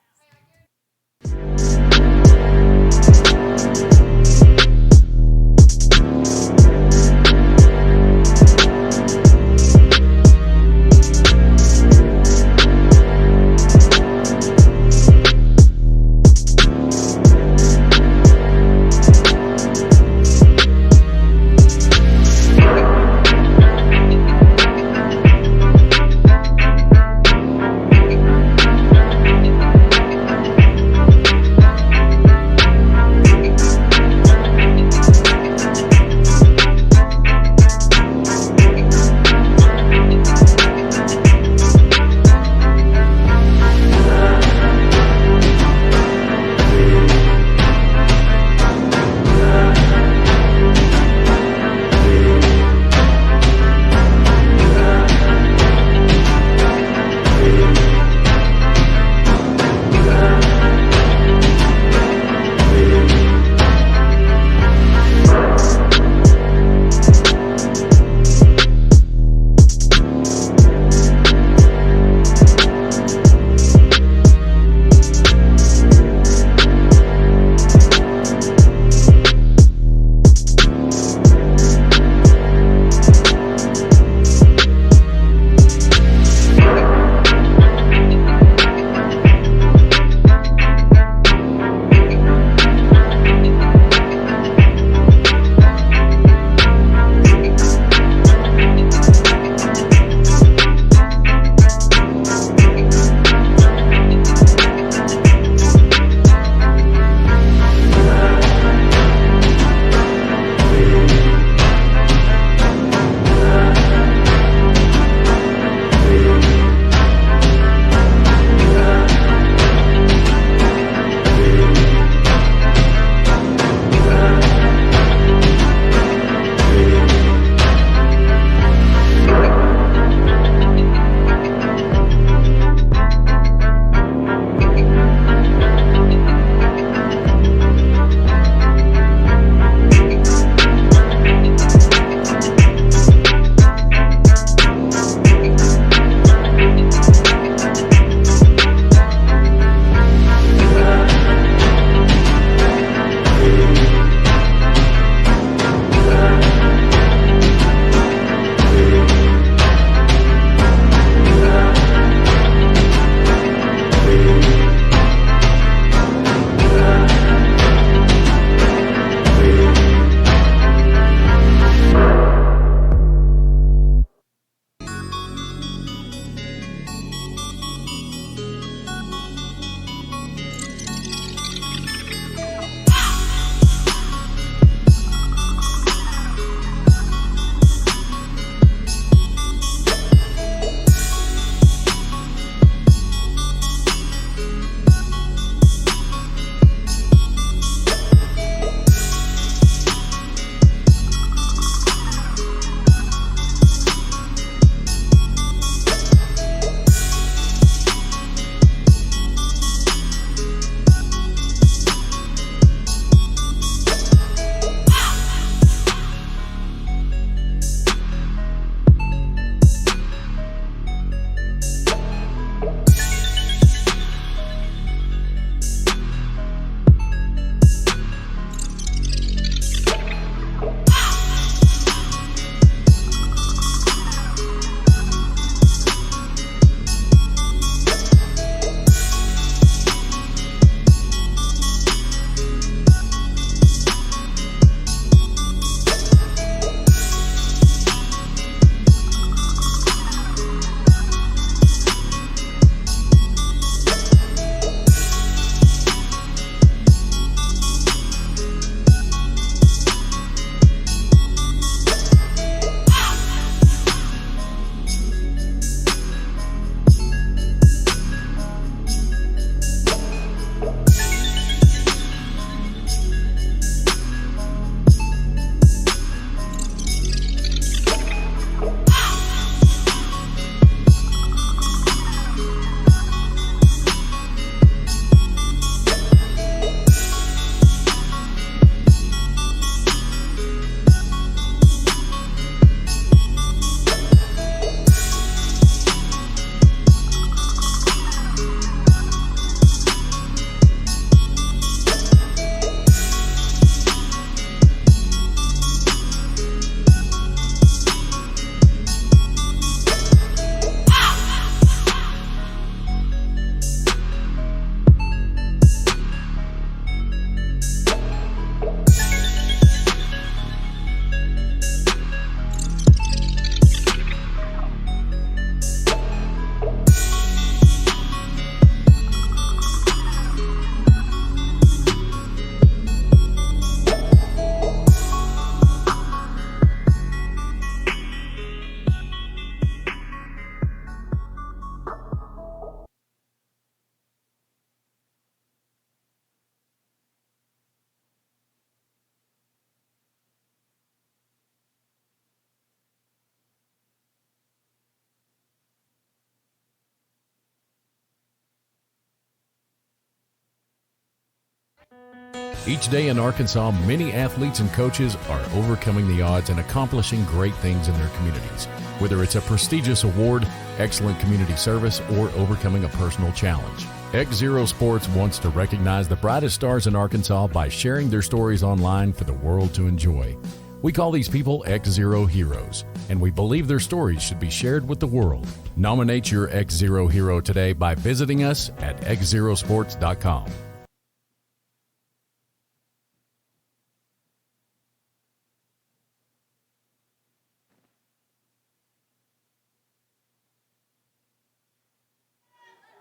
Each day in Arkansas, many athletes and coaches are overcoming the odds and accomplishing great things in their communities. Whether it's a prestigious award, excellent community service, or overcoming a personal challenge. XZero Sports wants to recognize the brightest stars in Arkansas by sharing their stories online for the world to enjoy. We call these people XZero Heroes, and we believe their stories should be shared with the world. Nominate your XZero hero today by visiting us at xzerosports.com.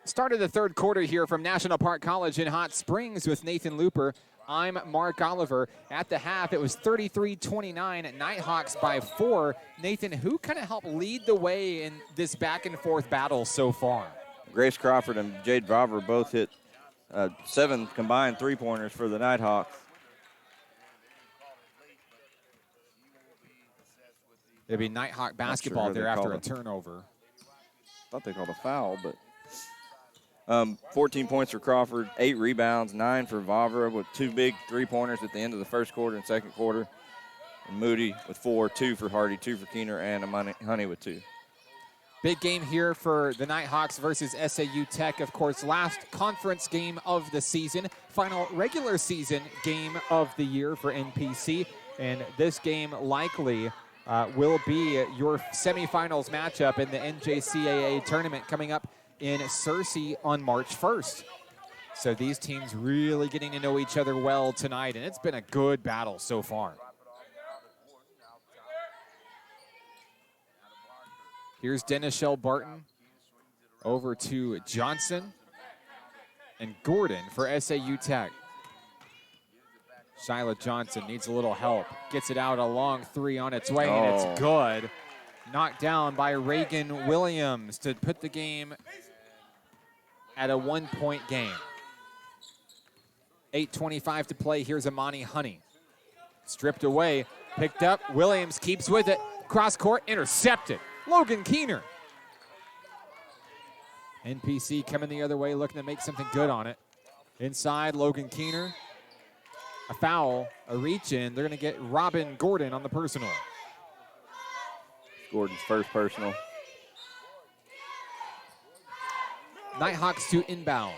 Start of the third quarter here from National Park College in Hot Springs with Nathan Looper. I'm Mark Oliver. At the half, it was 33-29, Nighthawks by 4. Nathan, who kind of helped lead the way in this back-and-forth battle so far? Grace Crawford and Jade Vavra both hit 7 combined three-pointers for the Nighthawks. It'll be Nighthawk basketball there after a turnover. I thought they called a foul, but 14 points for Crawford, 8 rebounds, 9 for Vavra with 2 big three-pointers at the end of the first quarter and second quarter. And Moody with 4, 2 for Hardy, 2 for Keener, and Honey with 2. Big game here for the Nighthawks versus SAU Tech. Of course, last conference game of the season, final regular season game of the year for NPC. And this game likely will be your semifinals matchup in the NJCAA tournament coming up in Searcy on March 1st. So these teams really getting to know each other well tonight, and it's been a good battle so far. Here's Denishelle Barton over to Johnson and Gordon for SAU Tech. Shyla Johnson needs a little help. Gets it out, a long 3 on its way, and it's good. Knocked down by Reagan Williams to put the game at a 1-point game. 8:25 to play. Here's Amani Honey. Stripped away, picked up. Williams keeps with it. Cross court, intercepted. Logan Keener. NPC coming the other way, looking to make something good on it. Inside, Logan Keener. A foul, a reach in. They're going to get Robin Gordon on the personal. Gordon's first personal. Nighthawks to inbound.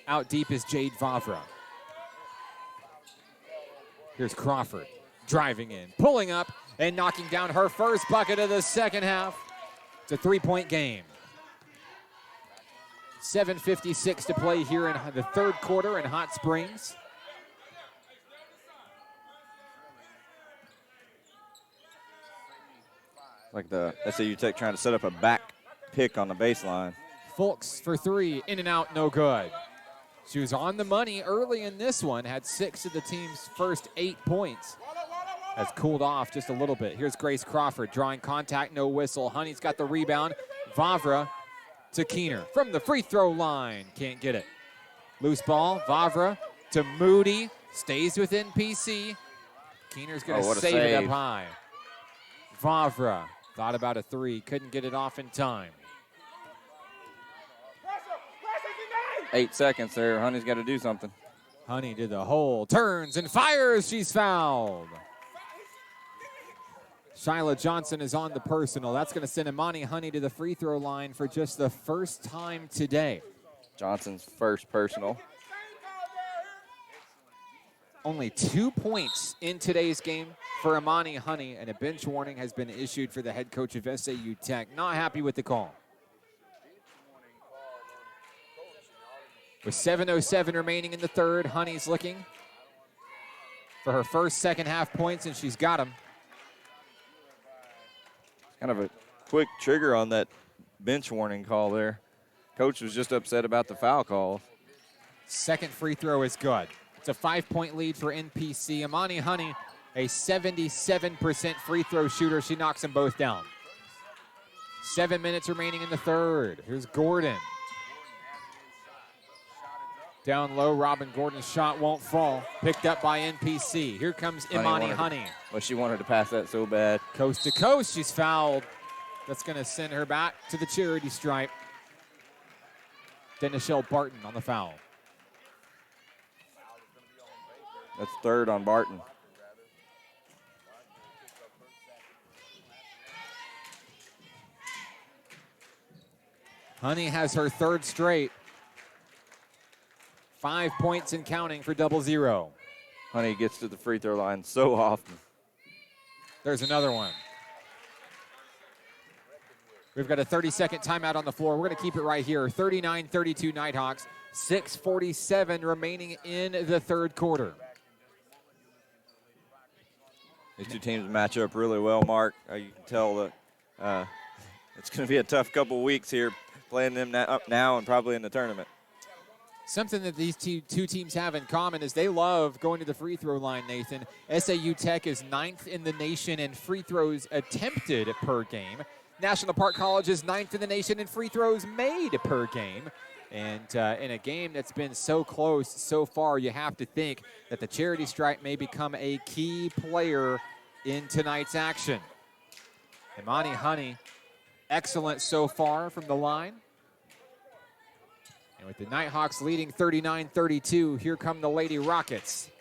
Out deep is Jade Vavra. Here's Crawford driving in, pulling up, and knocking down her first bucket of the second half. It's a 3-point game. 7:56 to play here in the third quarter in Hot Springs. Like the SAU Tech trying to set up a back pick on the baseline. Fulks for 3, in and out, no good. She was on the money early in this one, had 6 of the team's first 8 points. Has cooled off just a little bit. Here's Grace Crawford drawing contact, no whistle. Honey's got the rebound. Vavra to Keener from the free throw line. Can't get it. Loose ball, Vavra to Moody. Stays with NPC. Keener's going to save it up high. Vavra thought about a 3, couldn't get it off in time. 8 seconds there. Honey's got to do something. Honey did the hole, turns and fires. She's fouled. Shyla Johnson is on the personal. That's going to send Imani Honey to the free throw line for just the first time today. Johnson's first personal. Only 2 points in today's game for Imani Honey, and a bench warning has been issued for the head coach of SAU Tech. Not happy with the call. With 7:07 remaining in the third, Honey's looking for her first second half points, and she's got them. Kind of a quick trigger on that bench warning call there. Coach was just upset about the foul call. Second free throw is good. It's a 5-point lead for NPC. Imani Honey, a 77% free throw shooter. She knocks them both down. 7 minutes remaining in the third. Here's Gordon. Down low, Robin Gordon's shot won't fall. Picked up by NPC. Here comes Imani Honey. Well, she wanted to pass that so bad. Coast to coast, she's fouled. That's going to send her back to the charity stripe. Denishelle Barton on the foul. That's third on Barton. Honey has her third straight. 5 points and counting for XZero. Honey gets to the free throw line so often. There's another one. We've got a 30-second timeout on the floor. We're going to keep it right here. 39-32 Nighthawks. 6:47 remaining in the third quarter. These two teams match up really well, Mark. You can tell that it's going to be a tough couple of weeks here playing them up now and probably in the tournament. Something that these two teams have in common is they love going to the free throw line, Nathan. SAU Tech is 9th in the nation in free throws attempted per game. National Park College is 9th in the nation in free throws made per game. And in a game that's been so close so far, you have to think that the charity stripe may become a key player in tonight's action. Imani Honey, excellent so far from the line. And with the Nighthawks leading 39-32, here come the Lady Rockets.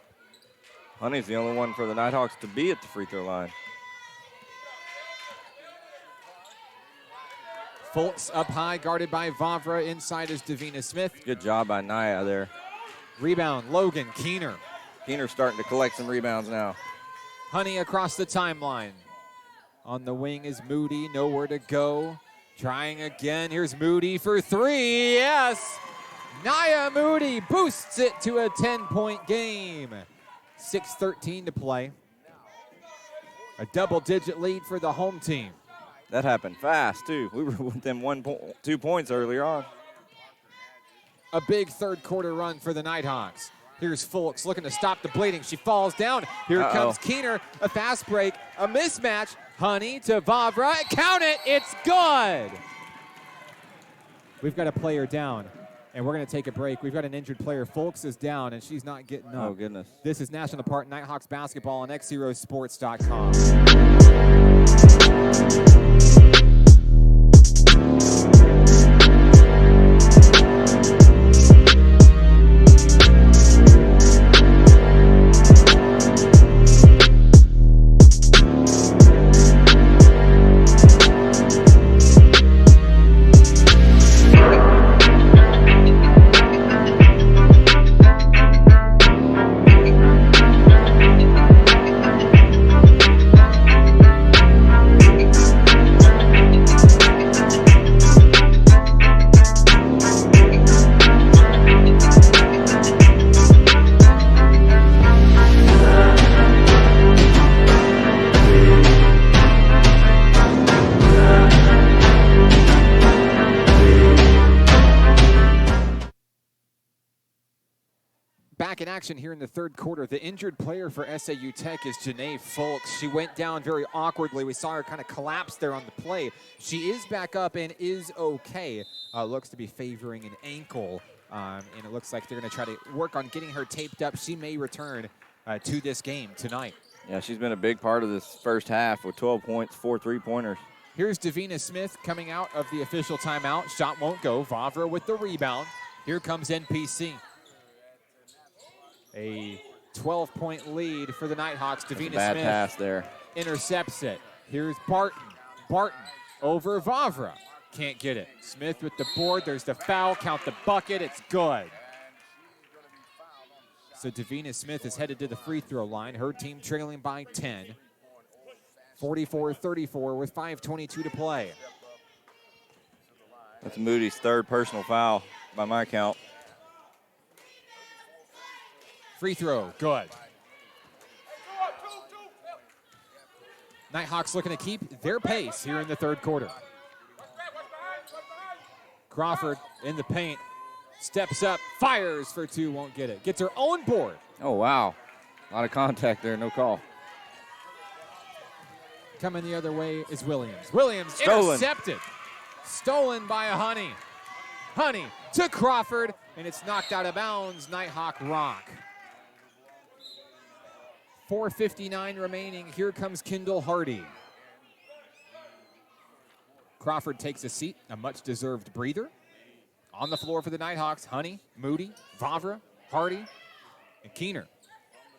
Honey's the only one for the Nighthawks to be at the free throw line. Fultz up high, guarded by Vavra. Inside is Davina Smith. Good job by Naya there. Rebound, Logan Keener. Keener's starting to collect some rebounds now. Honey across the timeline. On the wing is Moody, nowhere to go. Trying again, here's Moody for three, yes! Naya Moody boosts it to a 10-point game. 6:13 to play. A double-digit lead for the home team. That happened fast, too. We were within 2 points earlier on. A big third quarter run for the Nighthawks. Here's Fultz looking to stop the bleeding. She falls down. Here comes Keener. A fast break. A mismatch. Honey to Vavra. Count it. It's good. We've got a player down, and we're going to take a break. We've got an injured player. Fultz is down, and she's not getting up. Oh, goodness. This is National Park Nighthawks basketball on XZeroSports.com. Back in action here in the third quarter. The injured player for SAU Tech is Janae Fultz. She went down very awkwardly. We saw her kind of collapse there on the play. She is back up and is okay. Looks to be favoring an ankle, and it looks like they're going to try to work on getting her taped up. She may return to this game tonight. Yeah, she's been a big part of this first half with 12 points, 4 3-pointers. Here's Davina Smith coming out of the official timeout. Shot won't go. Vavra with the rebound. Here comes NPC. A 12-point lead for the Nighthawks. Davina Bad Smith pass there. Intercepts it. Here's Barton. Barton over Vavra. Can't get it. Smith with the board. There's the foul. Count the bucket. It's good. So Davina Smith is headed to the free throw line. Her team trailing by 10. 44-34 with 5:22 to play. That's Moody's third personal foul by my count. Free throw, good. Nighthawks looking to keep their pace here in the third quarter. Crawford in the paint, steps up, fires for two, won't get it. Gets her own board. Oh, wow. A lot of contact there, no call. Coming the other way is Williams. Williams Stolen. Intercepted. Stolen by Honey. Honey to Crawford, and it's knocked out of bounds. Nighthawk rock. 4:59 remaining. Here comes Kendall Hardy. Crawford takes a seat, a much-deserved breather. On the floor for the Nighthawks, Honey, Moody, Vavra, Hardy, and Keener.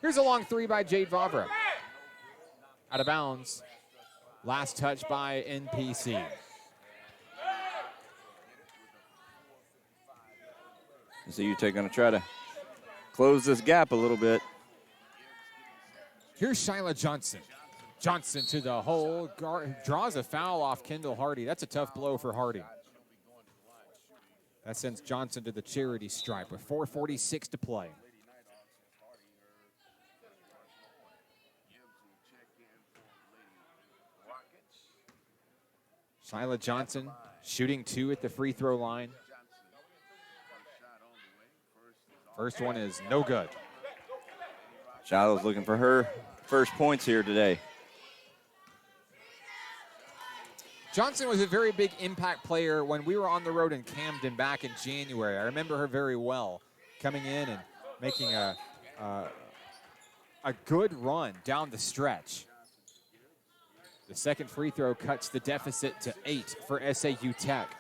Here's a long three by Jade Vavra. Out of bounds. Last touch by NPC. SAU Tech going to try to close this gap a little bit. Here's Shyla Johnson. Johnson to the hole, draws a foul off Kendall Hardy. That's a tough blow for Hardy. That sends Johnson to the charity stripe with 4:46 to play. Shyla Johnson shooting 2 at the free throw line. First one is no good. Shyla's looking for her first points here today. Johnson was a very big impact player when we were on the road in Camden back in January. I remember her very well coming in and making a good run down the stretch. The second free throw cuts the deficit to 8 for SAU Tech.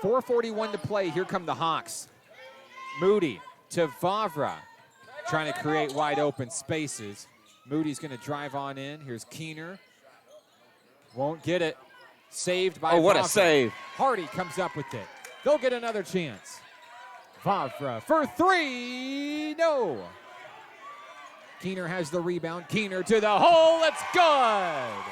4:41 to play. Here come the Hawks. Moody to Vavra, trying to create wide open spaces. Moody's going to drive on in. Here's Keener. Won't get it. Saved by what Vavra. a save. Hardy comes up with it. They'll get another chance. Vavra for 3. No. Keener has the rebound. Keener to the hole. It's good.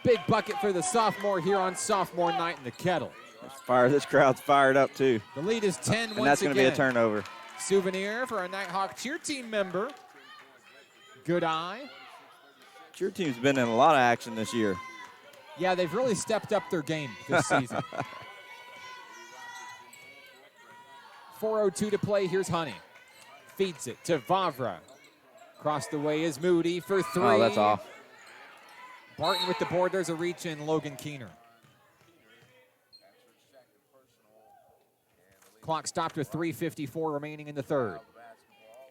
Big bucket for the sophomore here on sophomore night in the Kettle. This crowd's fired up, too. The lead is 10 and that's going to be a turnover. Souvenir for a Nighthawk cheer team member. Good eye. Cheer team's been in a lot of action this year. Yeah, they've really stepped up their game this season. 4:02 to play. Here's Honey. Feeds it to Vavra. Across the way is Moody for 3. Oh, that's off. Barton with the board. There's a reach in Logan Keener. Clock stopped with 3:54 remaining in the third.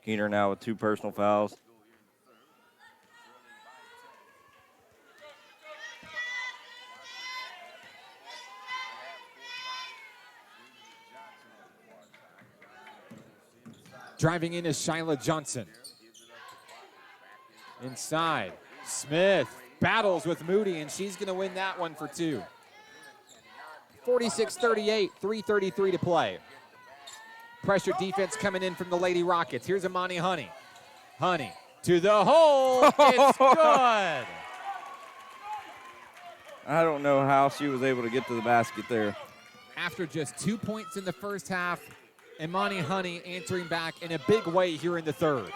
Keener now with 2 personal fouls. Driving in is Shyla Johnson. Inside, Smith battles with Moody, and she's going to win that one for 2. 46-38, 3:33 to play. Pressure defense coming in from the Lady Rockets. Here's Amani Honey. Honey to the hole. It's good. I don't know how she was able to get to the basket there. After just 2 points in the first half, Imani Honey answering back in a big way here in the third.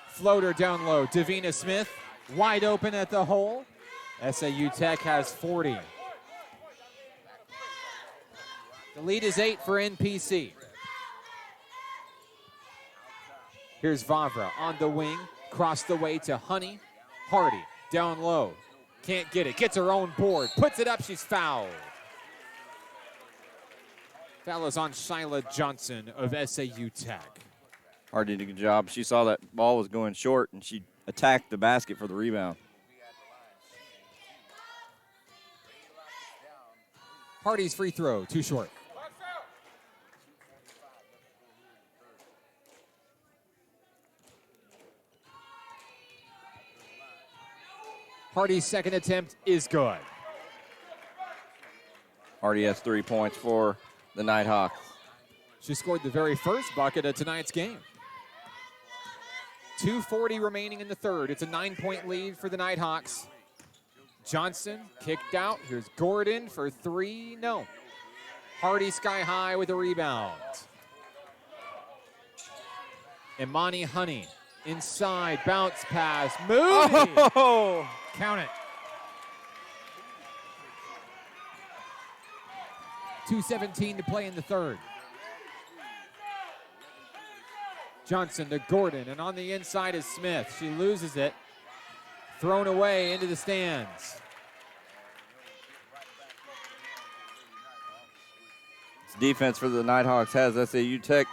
Floater down low. Davina Smith wide open at the hole. SAU Tech has 40. The lead is 8 for NPC. Here's Vavra on the wing. Cross the way to Honey. Hardy down low. Can't get it. Gets her own board. Puts it up. She's fouled. Foul is on Shyla Johnson of SAU Tech. Hardy did a good job. She saw that ball was going short, and she attacked the basket for the rebound. Hardy's free throw, too short. Hardy's second attempt is good. Hardy has 3 points for the Nighthawks. She scored the very first bucket of tonight's game. 2:40 remaining in the third. It's a 9-point lead for the Nighthawks. Johnson kicked out. Here's Gordon for 3. No. Hardy sky high with a rebound. Imani Honey inside. Bounce pass. Moody. Oh! Count it. 2:17 to play in the third. Johnson to Gordon, and on the inside is Smith. She loses it. Thrown away into the stands. Defense for the Nighthawks has SAU Tech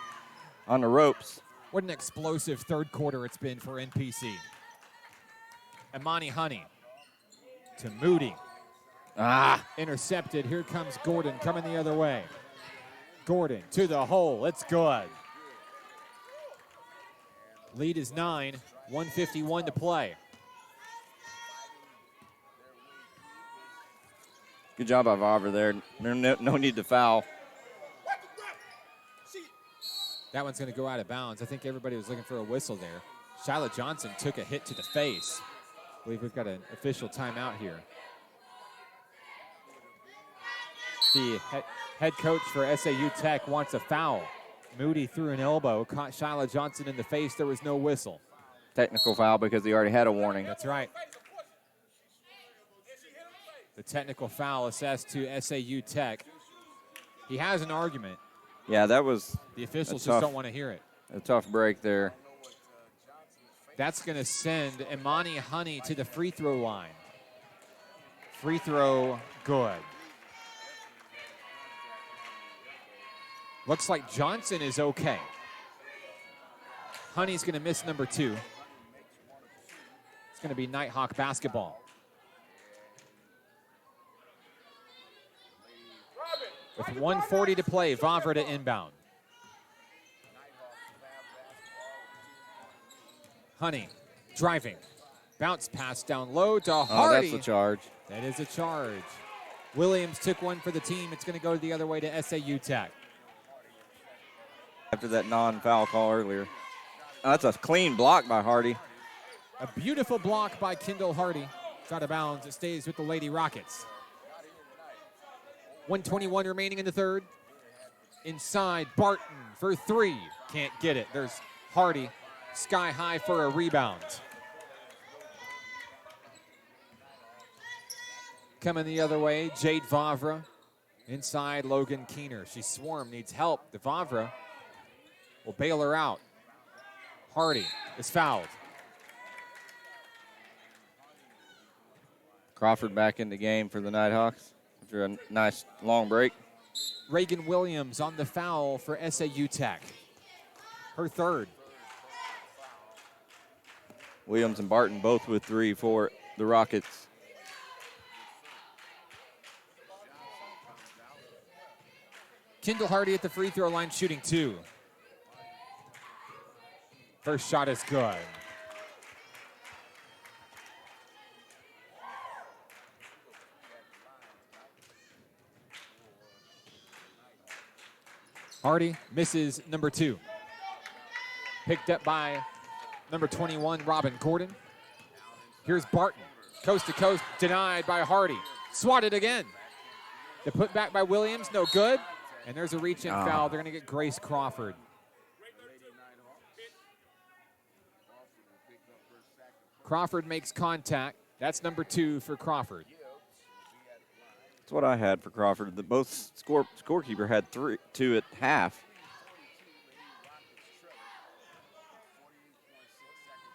on the ropes. What an explosive third quarter it's been for NPC. Imani Honey to Moody. Intercepted. Here comes Gordon coming the other way. Gordon to the hole. It's good. Lead is 9, 1:51 to play. Good job by Vavra there. No need to foul. That one's going to go out of bounds. I think everybody was looking for a whistle there. Shyla Johnson took a hit to the face. I believe we've got an official timeout here. The head coach for SAU Tech wants a foul. Moody threw an elbow, caught Shyla Johnson in the face. There was no whistle. Technical foul because he already had a warning. That's right. The technical foul assessed to SAU Tech. He has an argument. Yeah, that was the officials just don't want to hear it. A tough break there. That's going to send Imani Honey to the free throw line. Free throw, good. Looks like Johnson is okay. Honey's going to miss number 2. It's going to be Nighthawk basketball. With 1:40 to play, Vavra to inbound. Honey driving. Bounce pass down low to Hardy. Oh, that's a charge. That is a charge. Williams took one for the team. It's going to go the other way to SAU Tech. After that non-foul call earlier. Oh, that's a clean block by Hardy. A beautiful block by Kendall Hardy. It's out of bounds. It stays with the Lady Rockets. 1:21 remaining in the third. Inside, Barton for 3. Can't get it. There's Hardy, sky high for a rebound. Coming the other way, Jade Vavra. Inside, Logan Keener. She swarmed, needs help. The Vavra will bail her out. Hardy is fouled. Crawford back in the game for the Nighthawks after a nice long break. Reagan Williams on the foul for SAU Tech. Her third. Williams and Barton both with 3 for the Rockets. Kendall Hardy at the free throw line shooting 2. First shot is good. Hardy misses number 2. Picked up by number 21, Robin Gordon. Here's Barton, coast to coast, denied by Hardy. Swatted again. The putback by Williams, no good. And there's a reach-in foul. They're going to get Grace Crawford. Crawford makes contact. That's number 2 for Crawford. That's what I had for Crawford. Both scorekeeper had 2 at half.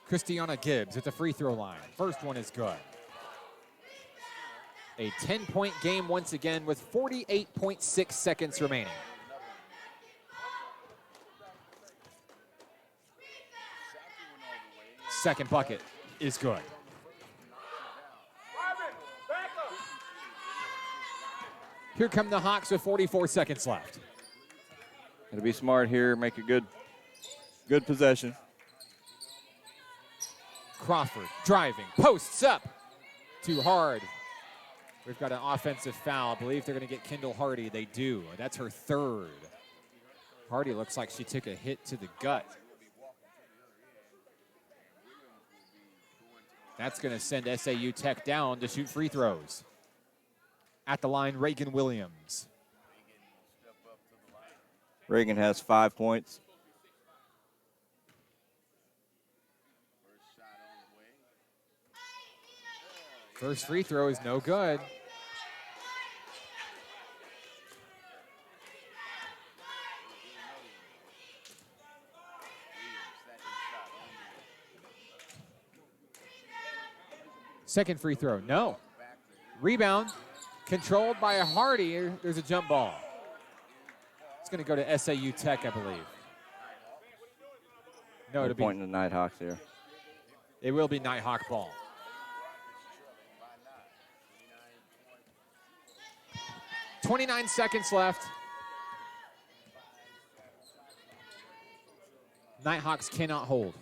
Christiana Gibbs at the free throw line. First one is good. A 10-point game once again with 48.6 seconds remaining. Second bucket is good. Here come the Hawks with 44 seconds left. Got to be smart here, make a good possession. Crawford driving, posts up, too hard. We've got an offensive foul. I believe they're going to get Kendall Hardy. They do. That's her third. Hardy looks like she took a hit to the gut. That's going to send SAU Tech down to shoot free throws. At the line, Reagan Williams. Reagan has 5 points. First free throw is no good. Second free throw, no. Rebound, controlled by a Hardy. There's a jump ball. It's going to go to SAU Tech, I believe. No, it'll be pointing to Nighthawks here. It will be Nighthawk ball. 29 seconds left. Nighthawks cannot hold.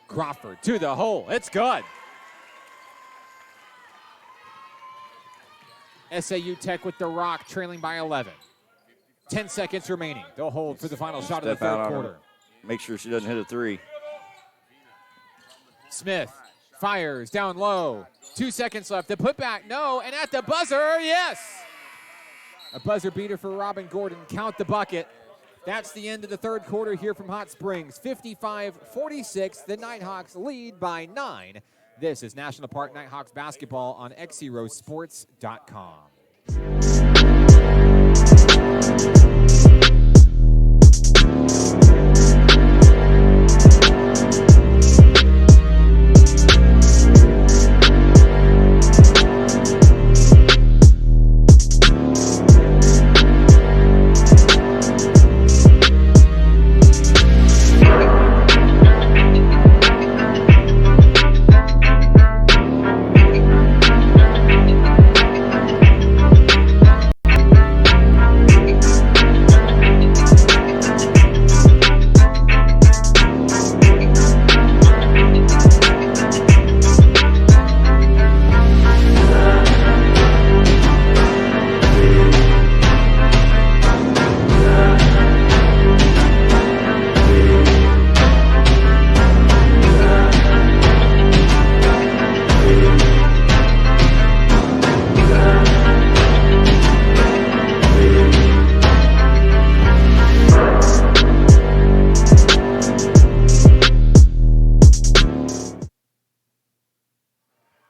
Crawford to the hole. It's good. SAU Tech with the rock, trailing by 11. 10 seconds remaining. They'll hold for the final shot of the third quarter. Make sure she doesn't hit a three. Smith fires down low. 2 seconds left. The putback, no. And at the buzzer, yes. A buzzer beater for Robin Gordon. Count the bucket. That's the end of the third quarter here from Hot Springs. 55-46. The Nighthawks lead by 9. This is National Park Nighthawks basketball on XZero Sports.com.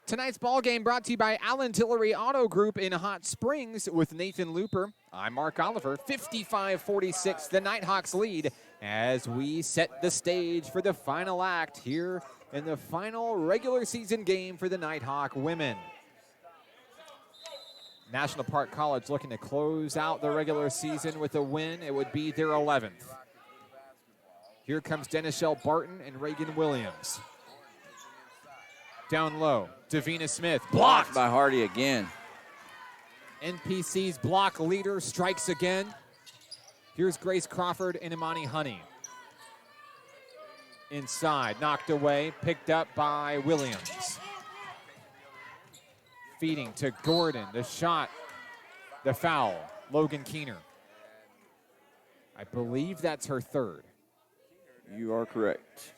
Tonight's ball game brought to you by Allen Tillery Auto Group in Hot Springs with Nathan Looper. I'm Mark Oliver. 55-46, the Nighthawks lead as we set the stage for the final act here in the final regular season game for the Nighthawk women. National Park College looking to close out the regular season with a win. It would be their 11th. Here comes Denishelle Barton and Reagan Williams. Down low, Davina Smith, blocked by Hardy again. NPC's block leader strikes again. Here's Grace Crawford and Imani Honey. Inside, knocked away, picked up by Williams. Feeding to Gordon, the shot, the foul, Logan Keener. I believe that's her third. You are correct.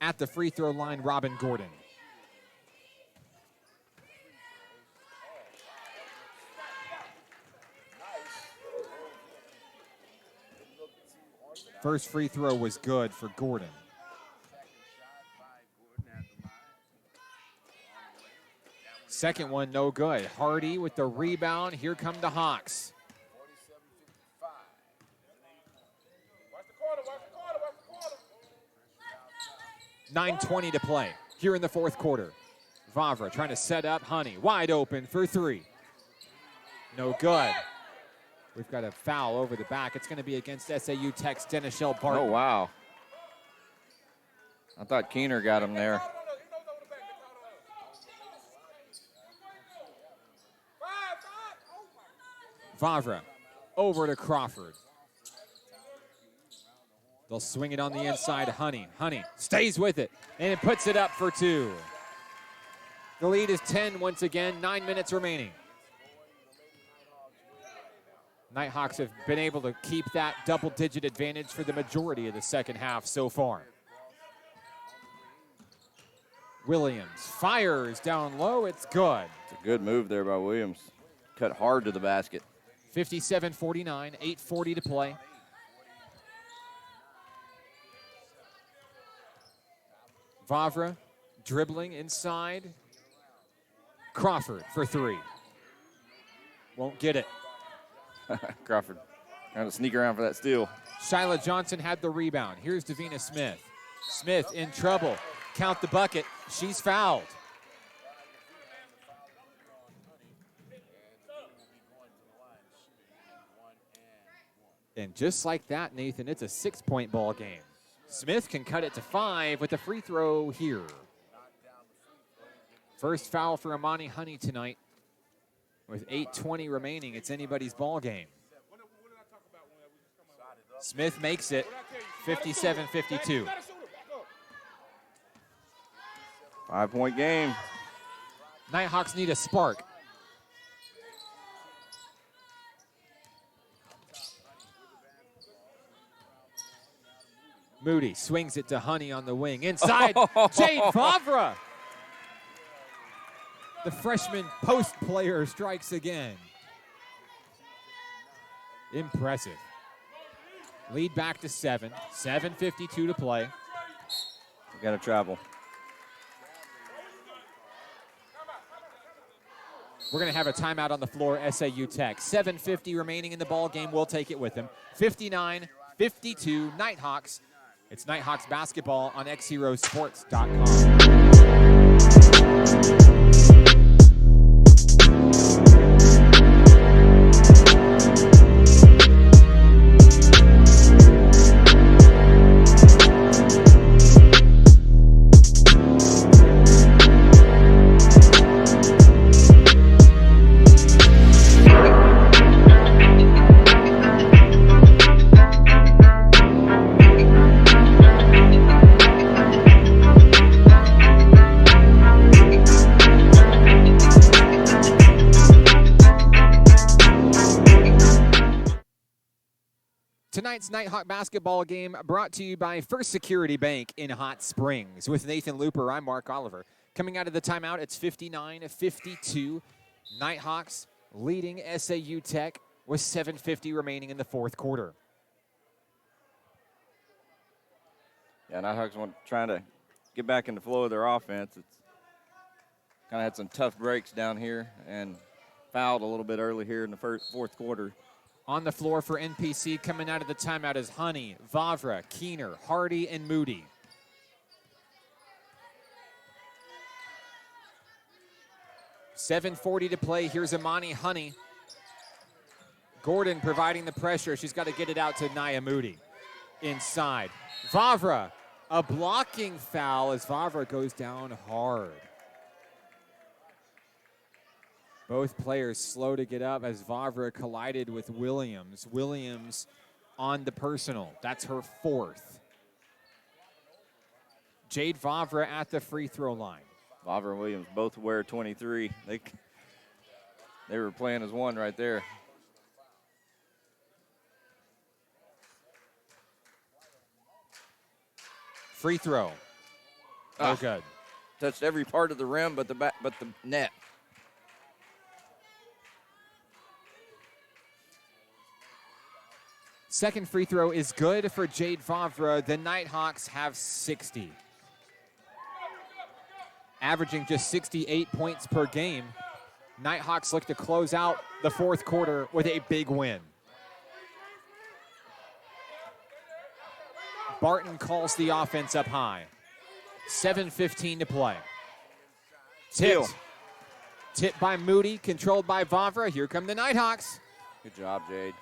At the free throw line, Robin Gordon. First free throw was good for Gordon. Second one, no good. Hardy with the rebound. Here come the Hawks. 9:20 to play here in the fourth quarter. Vavra trying to set up Honey. Wide open for three. No good. We've got a foul over the back. It's going to be against SAU Tech's Denishelle Barton. Oh, wow. I thought Keener got him there. Vavra over to Crawford. They'll swing it on the inside. Honey stays with it, and it puts it up for two. The lead is 10 once again, 9 minutes remaining. Nighthawks have been able to keep that double-digit advantage for the majority of the second half so far. Williams fires down low. It's good. It's a good move there by Williams. Cut hard to the basket. 57-49, 8:40 to play. Vavra dribbling inside. Crawford for three. Won't get it. Crawford trying to sneak around for that steal. Shyla Johnson had the rebound. Here's Davina Smith. Smith in trouble. Count the bucket. She's fouled. And just like that, Nathan, it's a 6-point ball game. Smith can cut it to 5 with a free throw here. First foul for Imani Honey tonight. With 8:20 remaining, it's anybody's ball game. Smith makes it 57-52. 5-point game. Nighthawks need a spark. Moody swings it to Honey on the wing. Inside, Jade Favre. The freshman post player strikes again. Impressive. Lead back to 7. 7:52 to play. We got to travel. We're going to have a timeout on the floor, SAU Tech. 7:50 remaining in the ball game. We'll take it with them. 59-52 Nighthawks. It's Nighthawks basketball on XZeroSports.com. Tonight's Nighthawk basketball game brought to you by First Security Bank in Hot Springs. With Nathan Looper, I'm Mark Oliver. Coming out of the timeout, it's 59-52. Nighthawks leading SAU Tech with 7:50 remaining in the fourth quarter. Yeah, Nighthawks trying to get back in the flow of their offense. It's kind of had some tough breaks down here and fouled a little bit early here in the fourth quarter. On the floor for NPC coming out of the timeout is Honey, Vavra, Keener, Hardy, and Moody. $7:40 to play. Here's Imani Honey. Gordon providing the pressure. She's got to get it out to Nia Moody. Inside. Vavra, a blocking foul as Vavra goes down hard. Both players slow to get up as Vavra collided with Williams. Williams on the personal. That's her 4th. Jade Vavra at the free throw line. Vavra and Williams both wear 23. They were playing as one right there. Free throw. Oh, good. Touched every part of the rim but the net. Second free throw is good for Jade Vavra. The Nighthawks have 60. Averaging just 68 points per game. Nighthawks look to close out the fourth quarter with a big win. Barton calls the offense up high. 7:15 to play. Tipped by Moody, controlled by Vavra. Here come the Nighthawks. Good job, Jade.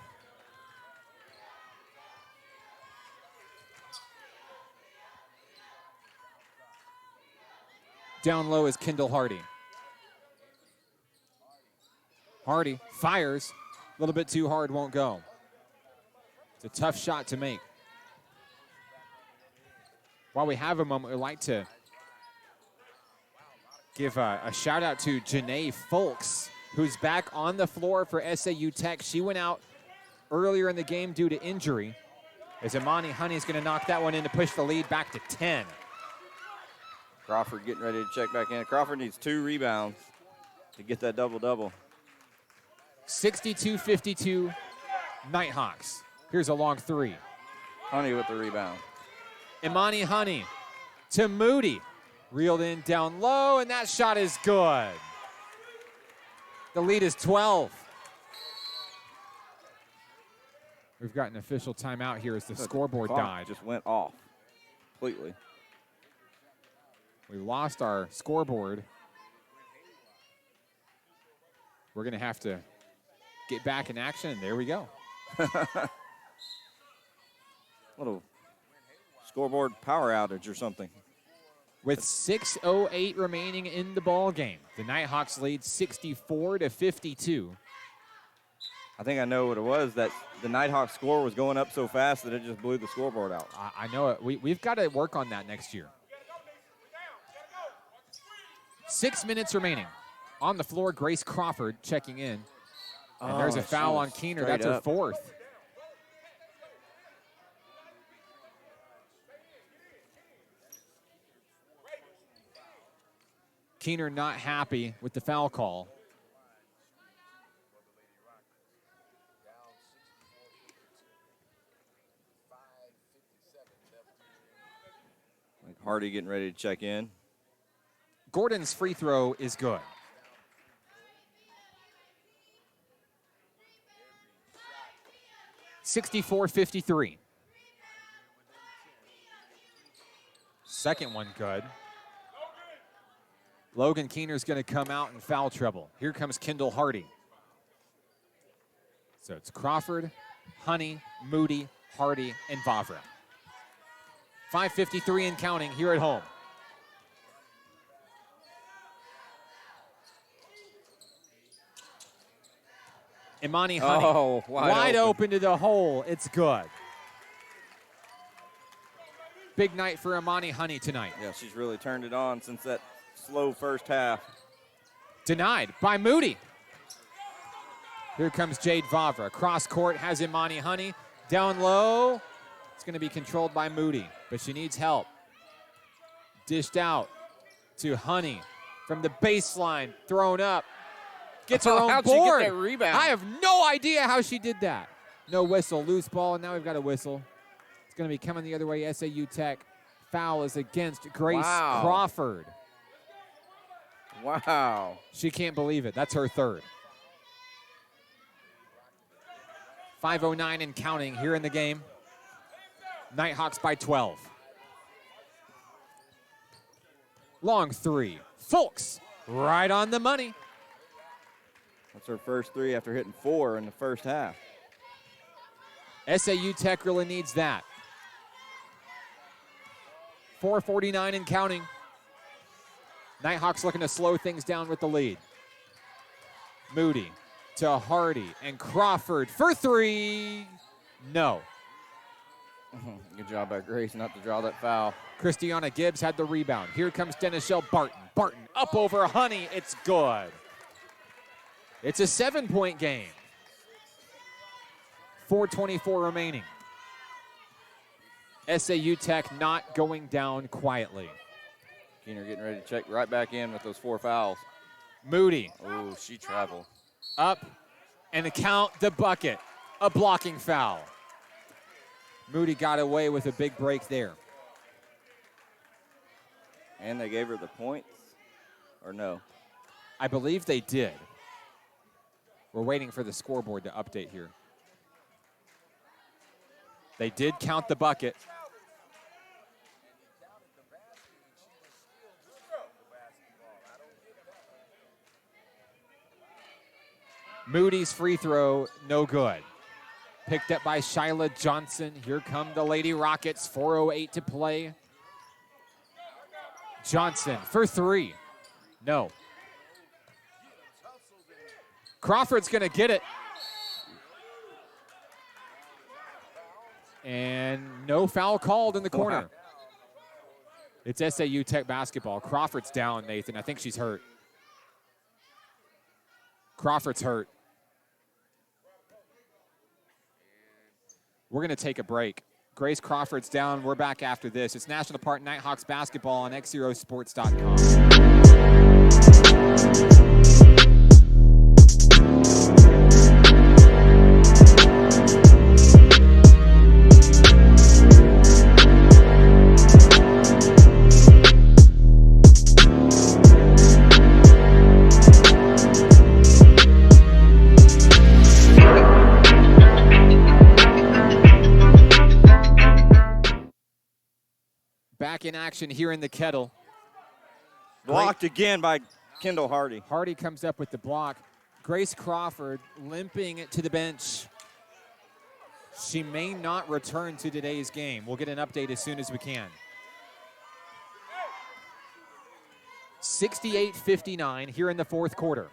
Down low is Kendall Hardy. Hardy fires. A little bit too hard, won't go. It's a tough shot to make. While we have a moment, we'd like to give a shout out to Janae Folks, who's back on the floor for SAU Tech. She went out earlier in the game due to injury. As Imani Honey's going to knock that one in to push the lead back to 10. Crawford getting ready to check back in. Crawford needs 2 rebounds to get that double-double. 62-52 Nighthawks. Here's a long 3. Honey with the rebound. Imani Honey to Moody. Reeled in down low, and that shot is good. The lead is 12. We've got an official timeout here as the scoreboard died. Just went off completely. We lost our scoreboard. We're going to have to get back in action, and there we go. Little scoreboard power outage or something. With 6:08 remaining in the ball game, the Nighthawks lead 64-52. I think I know what it was, that the Nighthawks score was going up so fast that it just blew the scoreboard out. I know it. We've got to work on that next year. 6 minutes remaining. On the floor, Grace Crawford checking in. And there's a foul on Keener. That's her fourth. Keener not happy with the foul call. Hardy getting ready to check in. Gordon's free throw is good. (64-53). Second one good. Logan Keener's going to come out in foul trouble. Here comes Kendall Hardy. So it's Crawford, Honey, Moody, Hardy, and Vavra. 5:53 and counting here at home. Imani Honey, wide open to the hole. It's good. Big night for Imani Honey tonight. Yeah, she's really turned it on since that slow first half. Denied by Moody. Here comes Jade Vavra. Cross court has Imani Honey. Down low. It's going to be controlled by Moody, but she needs help. Dished out to Honey from the baseline. Thrown up. Gets her own How'd board. She get that rebound? I have no idea how she did that. No whistle. Loose ball, and now we've got a whistle. It's going to be coming the other way. SAU Tech. Foul is against Grace Crawford. Wow. She can't believe it. That's her third. 5:09 and counting here in the game. Nighthawks by 12. Long three. Folks, right on the money. That's her first three after hitting 4 in the first half. SAU Tech really needs that. 4:49 and counting. Nighthawks looking to slow things down with the lead. Moody to Hardy and Crawford for three. No. Good job by Grace not to draw that foul. Christiana Gibbs had the rebound. Here comes Denishelle Barton. Barton up over Honey. It's good. It's a 7-point game. 4:24 remaining. SAU Tech not going down quietly. Keener getting ready to check right back in with those 4 fouls. Moody. Oh, she traveled. Up and count the bucket. A blocking foul. Moody got away with a big break there. And they gave her the points? Or no? I believe they did. We're waiting for the scoreboard to update here. They did count the bucket. Moody's free throw, no good. Picked up by Shyla Johnson. Here come the Lady Rockets, 4:08 to play. Johnson for three, no. Crawford's gonna get it. And no foul called in the corner. It's SAU Tech basketball. Crawford's down, Nathan. I think she's hurt. Crawford's hurt. We're going to take a break. Grace Crawford's down. We're back after this. It's National Park Nighthawks basketball on XZeroSports.com. Back in action here in the Kettle. Blocked again by Kendall Hardy. Hardy comes up with the block. Grace Crawford limping it to the bench. She may not return to today's game. We'll get an update as soon as we can. 68-59 here in the fourth quarter.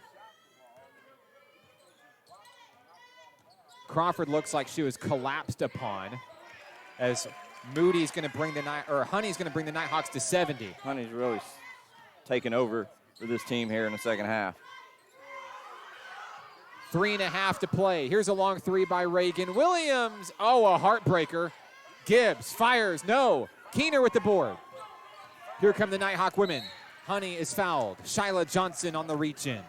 Crawford looks like she was collapsed upon as Moody's going to bring Honey's going to bring the Nighthawks to 70. Honey's really taken over for this team here in the second half. 3.5 to play. Here's a long three by Reagan Williams. Oh, a heartbreaker. Gibbs fires. No. Keener with the board. Here come the Nighthawk women. Honey is fouled. Shyla Johnson on the reach in.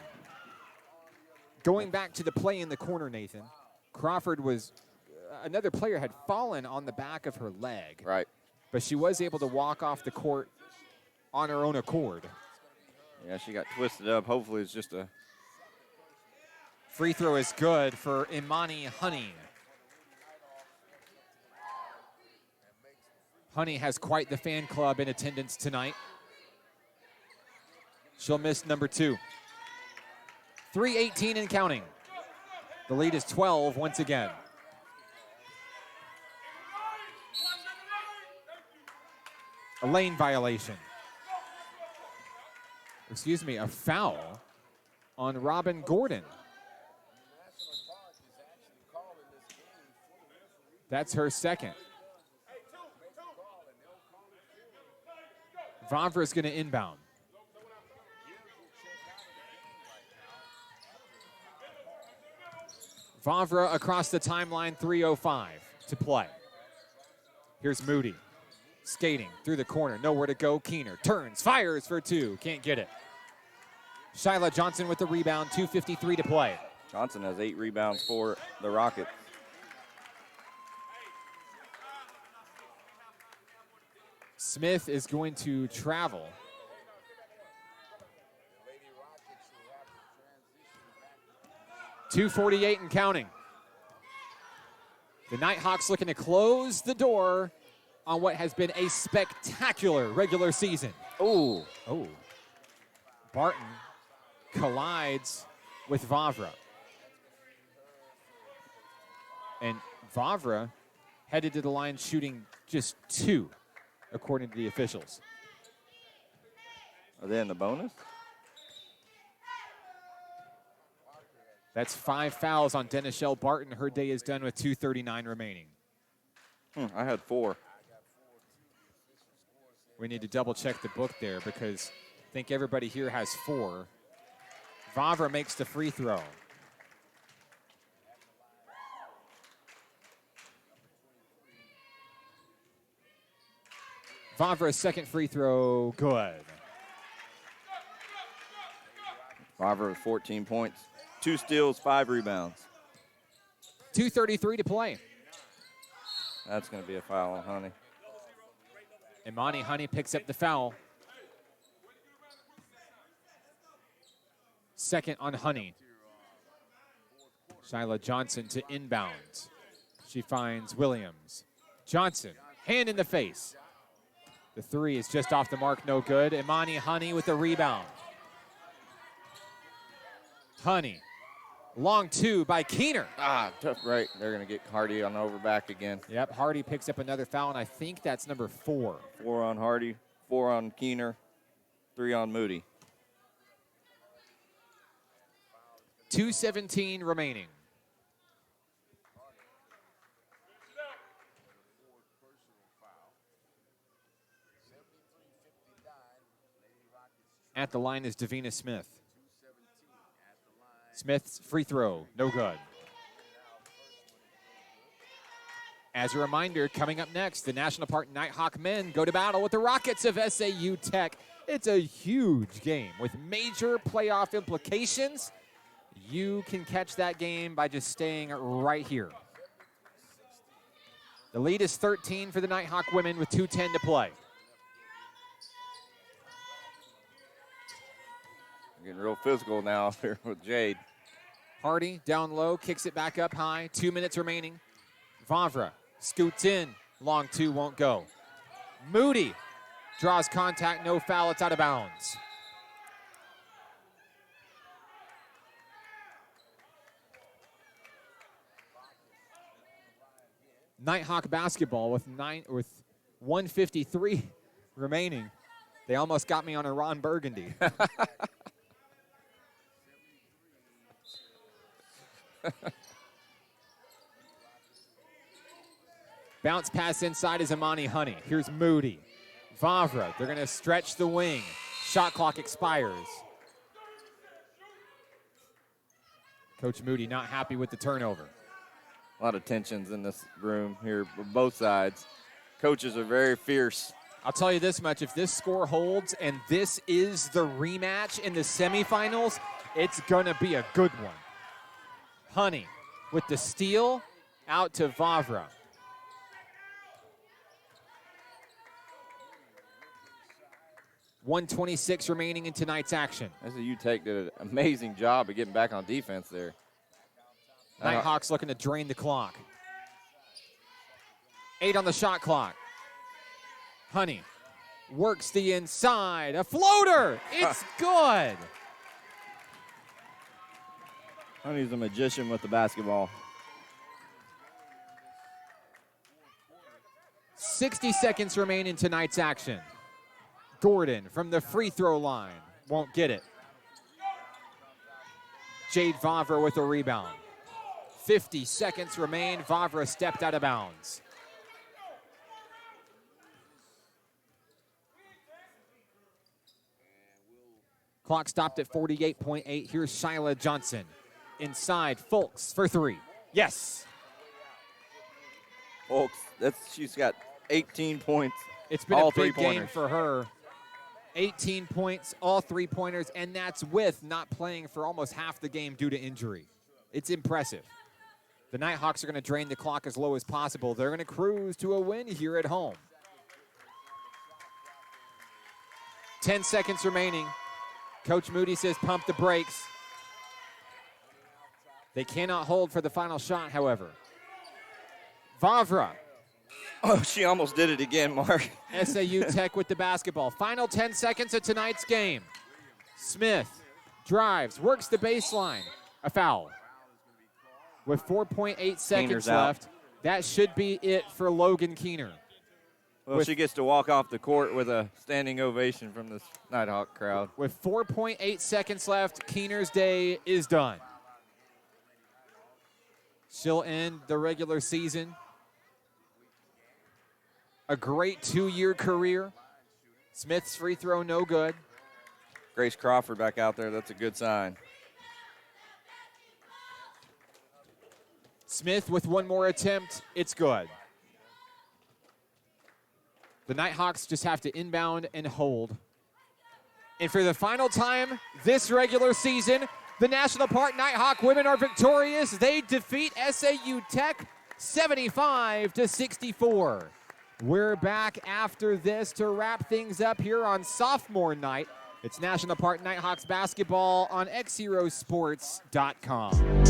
Going back to the play in the corner, Nathan. Crawford was, another player had fallen on the back of her leg. Right. But she was able to walk off the court on her own accord. Yeah, she got twisted up. Hopefully it's just a... Free throw is good for Imani Honey. Honey has quite the fan club in attendance tonight. She'll miss number 2. 3:18 and counting. The lead is 12 once again. A lane violation. Excuse me, a foul on Robin Gordon. That's her second. Vavra's going to inbound. Vavra across the timeline, 3:05 to play. Here's Moody. Skating through the corner, nowhere to go. Keener turns, fires for 2, can't get it. Shyla Johnson with the rebound, 2:53 to play. Johnson has 8 rebounds for the Rockets. Smith is going to travel. .248 and counting. The Nighthawks looking to close the door on what has been a spectacular regular season. Oh. Barton collides with Vavra. And Vavra headed to the line shooting just 2, according to the officials. Are they in the bonus? That's 5 fouls on Denishelle Barton. Her day is done with 2:39 remaining. I had 4. We need to double check the book there because I think everybody here has 4. Vavra makes the free throw. Vavra's second free throw, good. Vavra with 14 points, 2 steals, 5 rebounds. 2:33 to play. That's going to be a foul on Honey. Imani Honey picks up the foul. Second on Honey. Shyla Johnson to inbound. She finds Williams. Johnson, hand in the face. The 3 is just off the mark, no good. Imani Honey with the rebound. Honey, long 2 by Keener. Tough break. They're going to get Hardy on over back again. Yep, Hardy picks up another foul, and I think that's number 4. 4 on Hardy, 4 on Keener, 3 on Moody. 2:17 remaining. At the line is Davina Smith. Smith's free throw, no good. As a reminder, coming up next, the National Park Nighthawk men go to battle with the Rockets of SAU Tech. It's a huge game with major playoff implications. You can catch that game by just staying right here. The lead is 13 for the Nighthawk women with 2:10 to play. Getting real physical now here with Jade. Hardy down low, kicks it back up high. 2 minutes remaining. Vavra scoots in. Long 2 won't go. Moody draws contact, no foul, it's out of bounds. Nighthawk basketball with 1:53 remaining. They almost got me on a Ron Burgundy. Bounce pass inside is Amani Honey. Here's Moody. Vavra, they're going to stretch the wing. Shot clock expires. Coach Moody not happy with the turnover. A lot of tensions in this room here for both sides. Coaches are very fierce. I'll tell you this much, if this score holds and this is the rematch in the semifinals, it's going to be a good one. Honey with the steal out to Vavra. .126 remaining in tonight's action. SAU Tech did an amazing job of getting back on defense there. Nighthawks looking to drain the clock. 8 on the shot clock. Honey works the inside. A floater. It's good. Honey's a magician with the basketball. 60 seconds remain in tonight's action. Gordon from the free throw line. Won't get it. Jade Vavra with a rebound. 50 seconds remain. Vavra stepped out of bounds. Clock stopped at 48.8. Here's Shyla Johnson. Inside, Folks for 3. Yes. Folks, she's got 18 points. It's been a big game for her. 18 points, all 3-pointers, and that's with not playing for almost half the game due to injury. It's impressive. The Nighthawks are going to drain the clock as low as possible. They're going to cruise to a win here at home. 10 seconds remaining. Coach Moody says pump the brakes. They cannot hold for the final shot, however. Vavra. Oh, she almost did it again, Mark. SAU Tech with the basketball. Final 10 seconds of tonight's game. Smith drives, works the baseline. A foul. With 4.8 seconds left, that should be it for Logan Keener. Well, she gets to walk off the court with a standing ovation from this Nighthawk crowd. With 4.8 seconds left, Keener's day is done. She'll end the regular season. A great 2-year career. Smith's free throw, no good. Grace Crawford back out there. That's a good sign. Smith with one more attempt. It's good. The Nighthawks just have to inbound and hold. And for the final time this regular season, the National Park Nighthawk women are victorious. They defeat SAU Tech 75-64. We're back after this to wrap things up here on sophomore night. It's National Park Nighthawks basketball on XZeroSports.com.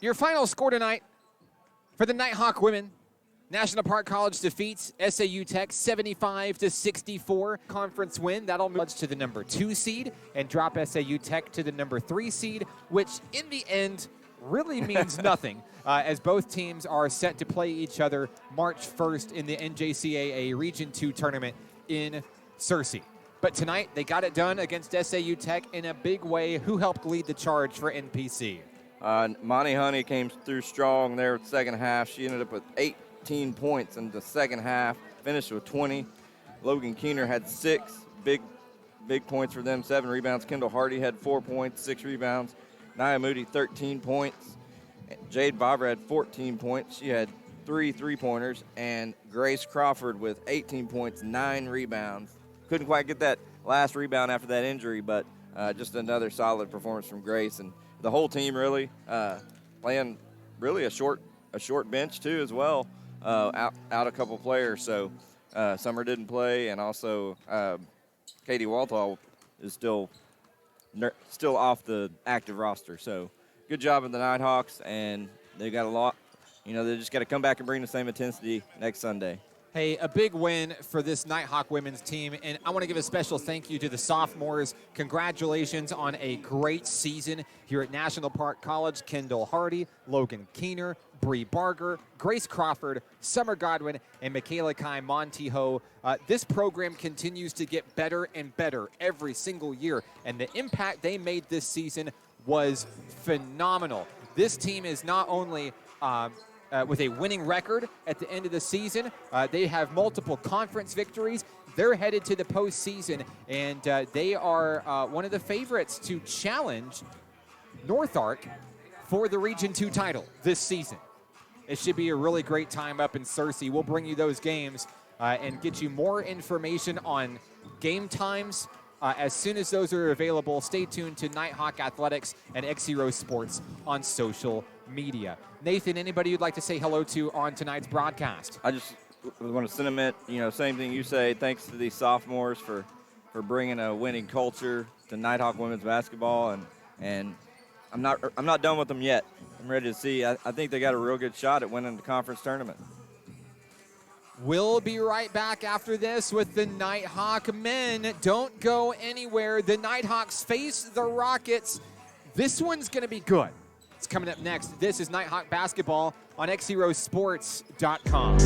Your final score tonight for the Nighthawk women. National Park College defeats SAU Tech 75-64. Conference win. That'll move to the number 2 seed and drop SAU Tech to the number 3 seed, which in the end really means nothing, as both teams are set to play each other March 1st in the NJCAA Region 2 tournament in Searcy. But tonight, they got it done against SAU Tech in a big way. Who helped lead the charge for NPC? Monty Honey came through strong there in the second half. She ended up with 18 points in the second half, finished with 20. Logan Keener had 6 big points for them, 7 rebounds. Kendall Hardy had 4 points, 6 rebounds. Nia Moody, 13 points. Jade Bobber had 14 points. She had 3 3-pointers. And Grace Crawford with 18 points, 9 rebounds. Couldn't quite get that last rebound after that injury, but just another solid performance from Grace. And the whole team really playing really a short bench too as well, out a couple players. So Summer didn't play, and also Katie Walthall is still off the active roster. So good job of the Nighthawks, and they got a lot. They just got to come back and bring the same intensity next Sunday. Hey, a big win for this Nighthawk women's team, and I want to give a special thank you to the sophomores. Congratulations on a great season here at National Park College. Kendall Hardy, Logan Keener, Bree Barger, Grace Crawford, Summer Godwin, and Michaela Kai Montijo. This program continues to get better and better every single year, and the impact they made this season was phenomenal. This team is not only with a winning record at the end of the season. They have multiple conference victories. They're headed to the postseason, and they are one of the favorites to challenge North Ark for the Region 2 title this season. It should be a really great time up in Searcy. We'll bring you those games and get you more information on game times as soon as those are available. Stay tuned to Nighthawk Athletics and XZero Sports on social media. Nathan, anybody you'd like to say hello to on tonight's broadcast? I just want to sentiment, same thing you say. Thanks to these sophomores for bringing a winning culture to Nighthawk women's basketball, and I'm not done with them yet. I'm ready to see. I think they got a real good shot at winning the conference tournament. We'll be right back after this with the Nighthawk men. Don't go anywhere. The Nighthawks face the Rockets. This one's going to be good. It's coming up next. This is Nighthawk Basketball on XZeroSports.com.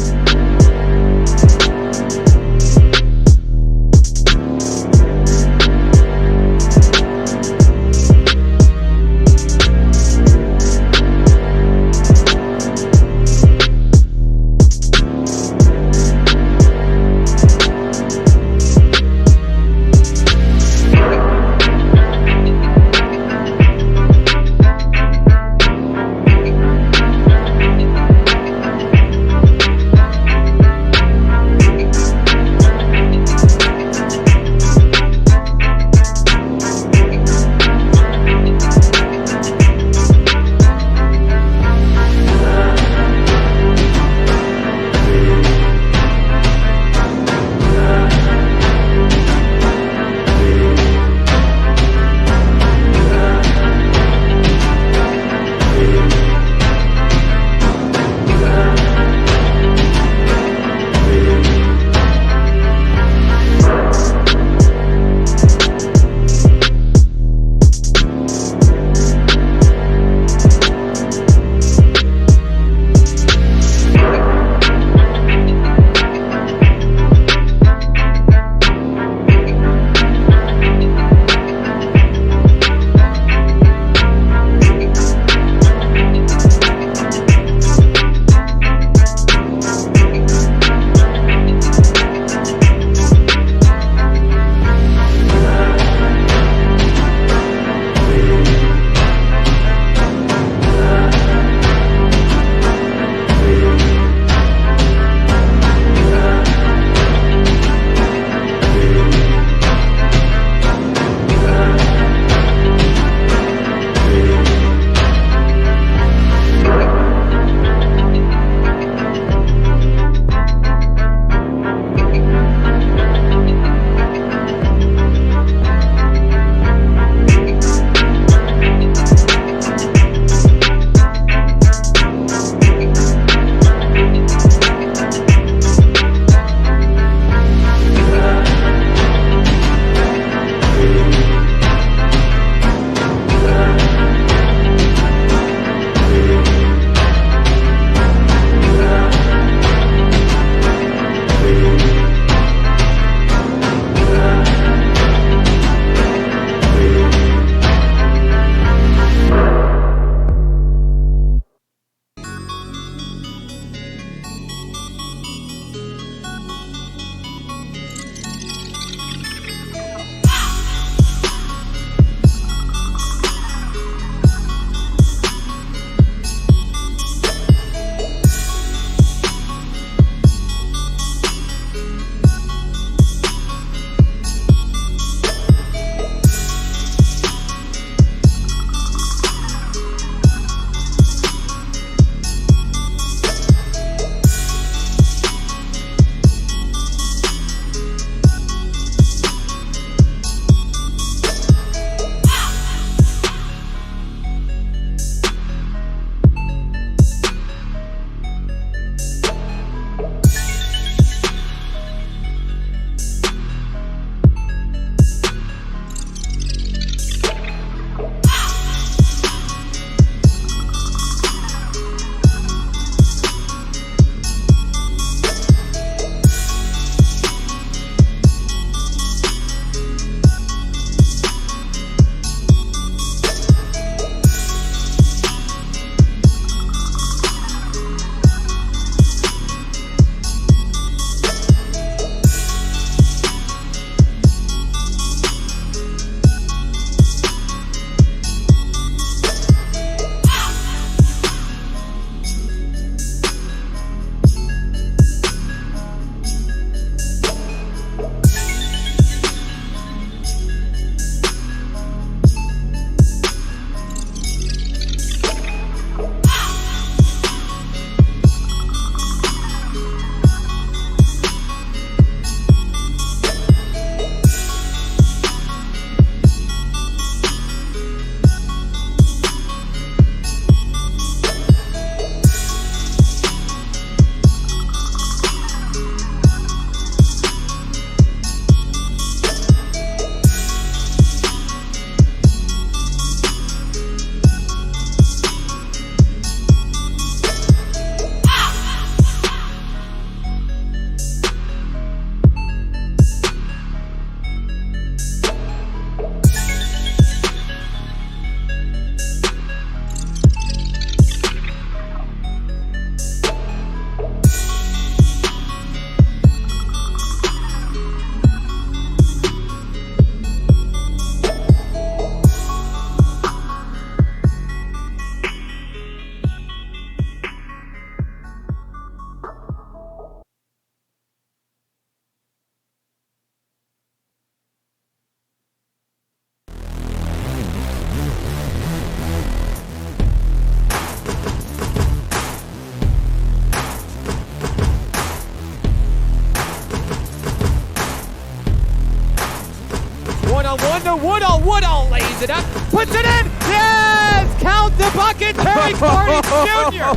one to Woodall. Woodall lays it up, puts it in. Yes! Count the bucket, Terry Carney Jr.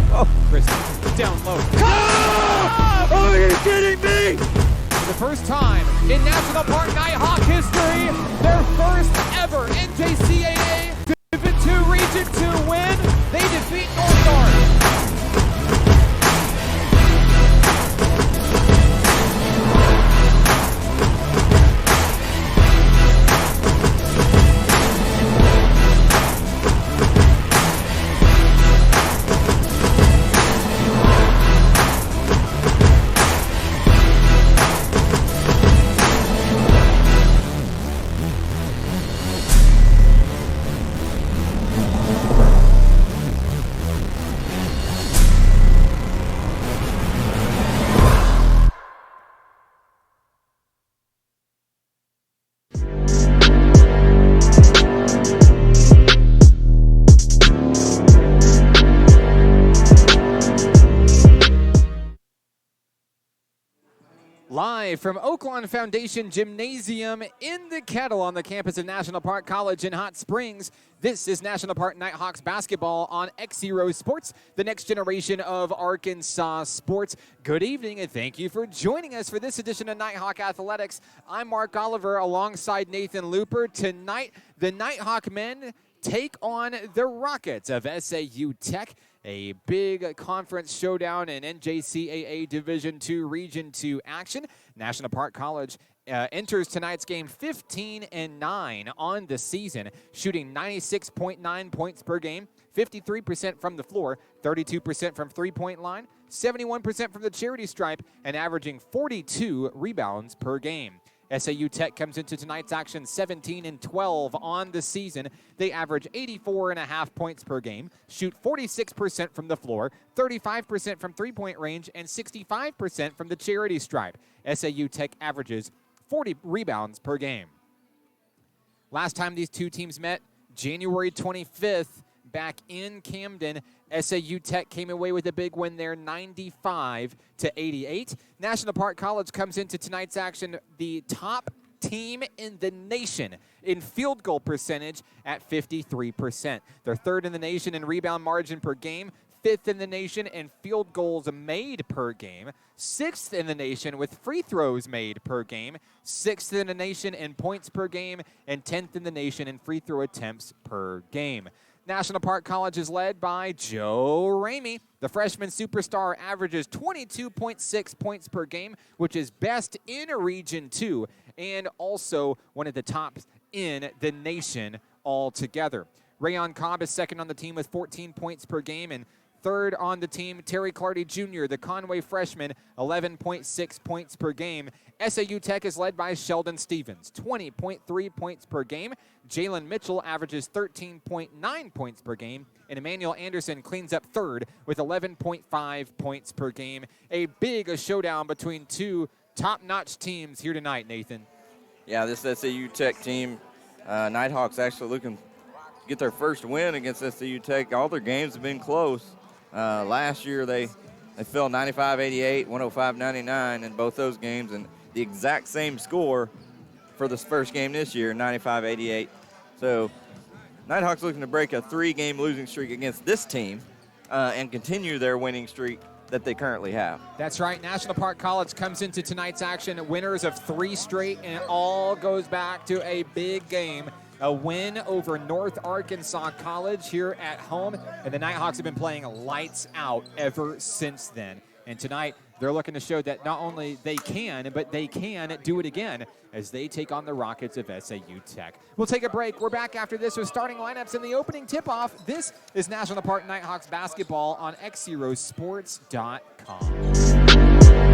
Chris down low. Are you kidding me? The first time in National Park Nighthawk history, their first ever NJCAA Division II Region 2 win. They defeat North Star. Live from Oaklawn Foundation Gymnasium in the Kettle on the campus of National Park College in Hot Springs, this is National Park Nighthawks basketball on XZero Sports, the next generation of Arkansas sports. Good evening and thank you for joining us for this edition of Nighthawk Athletics. I'm Mark Oliver alongside Nathan Looper. Tonight, the Nighthawk men take on the Rockets of SAU Tech. A big conference showdown in NJCAA Division II Region 2 action. National Park College enters tonight's game 15-9 on the season, shooting 96.9 points per game, 53% from the floor, 32% from three-point line, 71% from the charity stripe, and averaging 42 rebounds per game. SAU Tech comes into tonight's action 17-12 on the season. They average 84.5 points per game, shoot 46% from the floor, 35% from three-point range, and 65% from the charity stripe. SAU Tech averages 40 rebounds per game. Last time these two teams met, January 25th, back in Camden. SAU Tech came away with a big win there, 95-88. National Park College comes into tonight's action the top team in the nation in field goal percentage at 53%. They're third in the nation in rebound margin per game, fifth in the nation in field goals made per game, sixth in the nation with free throws made per game, sixth in the nation in points per game, and 10th in the nation in free throw attempts per game. National Park College is led by Joe Ramey. The freshman superstar averages 22.6 points per game, which is best in Region 2 and also one of the tops in the nation altogether. Rayon Cobb is second on the team with 14 points per game, and third on the team, Terry Clardy Jr., the Conway freshman, 11.6 points per game. SAU Tech is led by Sheldon Stevens, 20.3 points per game. Jalen Mitchell averages 13.9 points per game. And Emmanuel Anderson cleans up third with 11.5 points per game. A big showdown between two top-notch teams here tonight, Nathan. Yeah, this SAU Tech team, Nighthawks actually looking to get their first win against SAU Tech. All their games have been close. Last year they fell 95-88, 105-99 in both those games, and the exact same score for this first game this year, 95-88. So Nighthawks looking to break a 3-game losing streak against this team and continue their winning streak that they currently have. That's right. National Park College comes into tonight's action winners of 3 straight, and it all goes back to a big game. A win over North Arkansas College here at home, and the Nighthawks have been playing lights out ever since then. And tonight, they're looking to show that not only they can, but they can do it again as they take on the Rockets of SAU Tech. We'll take a break. We're back after this with starting lineups and the opening tip-off. This is National Park Nighthawks basketball on XZeroSports.com.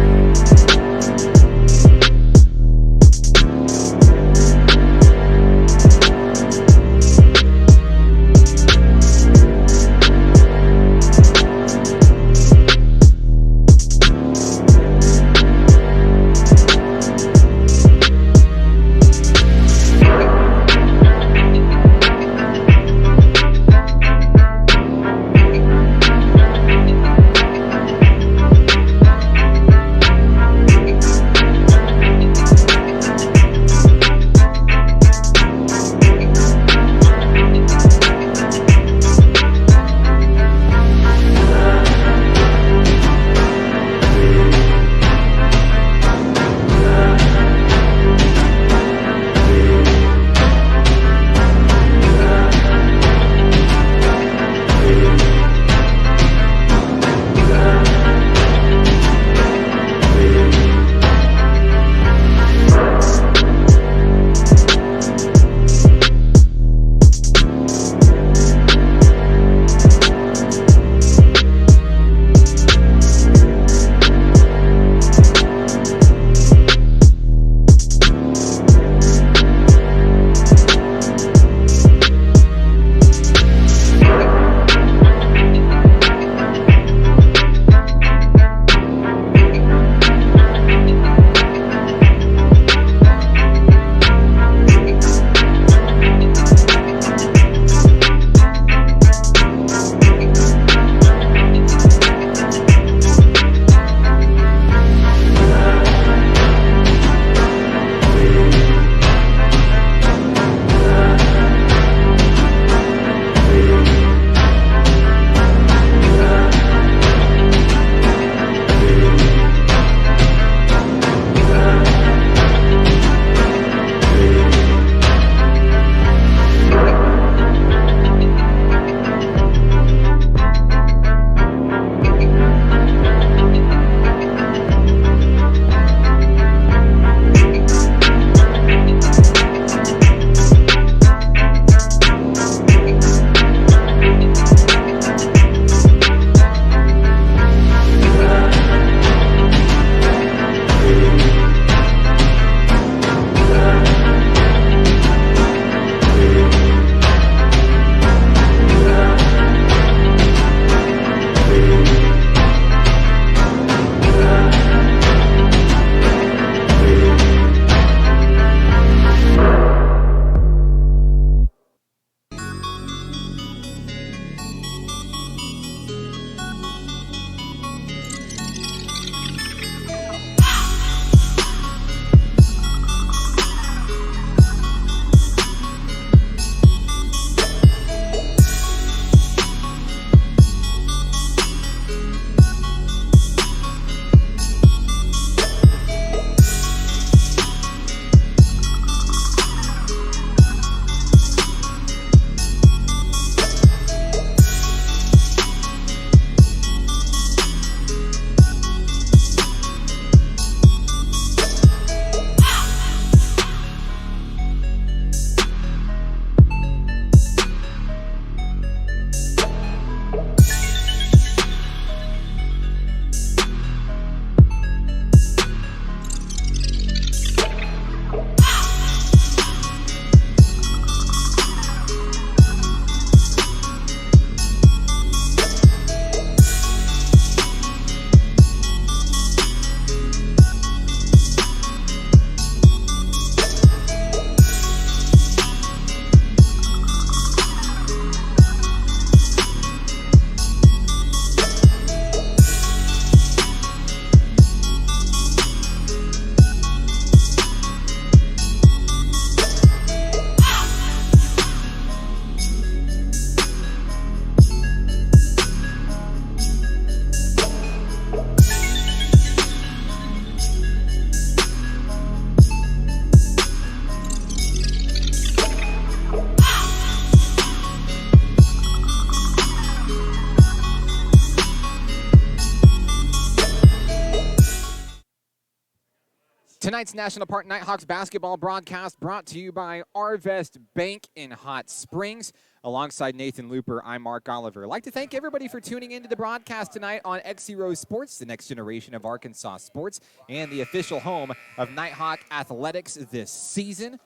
Tonight's National Park Nighthawks basketball broadcast brought to you by Arvest Bank in Hot Springs. Alongside Nathan Looper, I'm Mark Oliver. I'd like to thank everybody for tuning into the broadcast tonight on XZero Sports, the next generation of Arkansas sports, and the official home of Nighthawk athletics this season.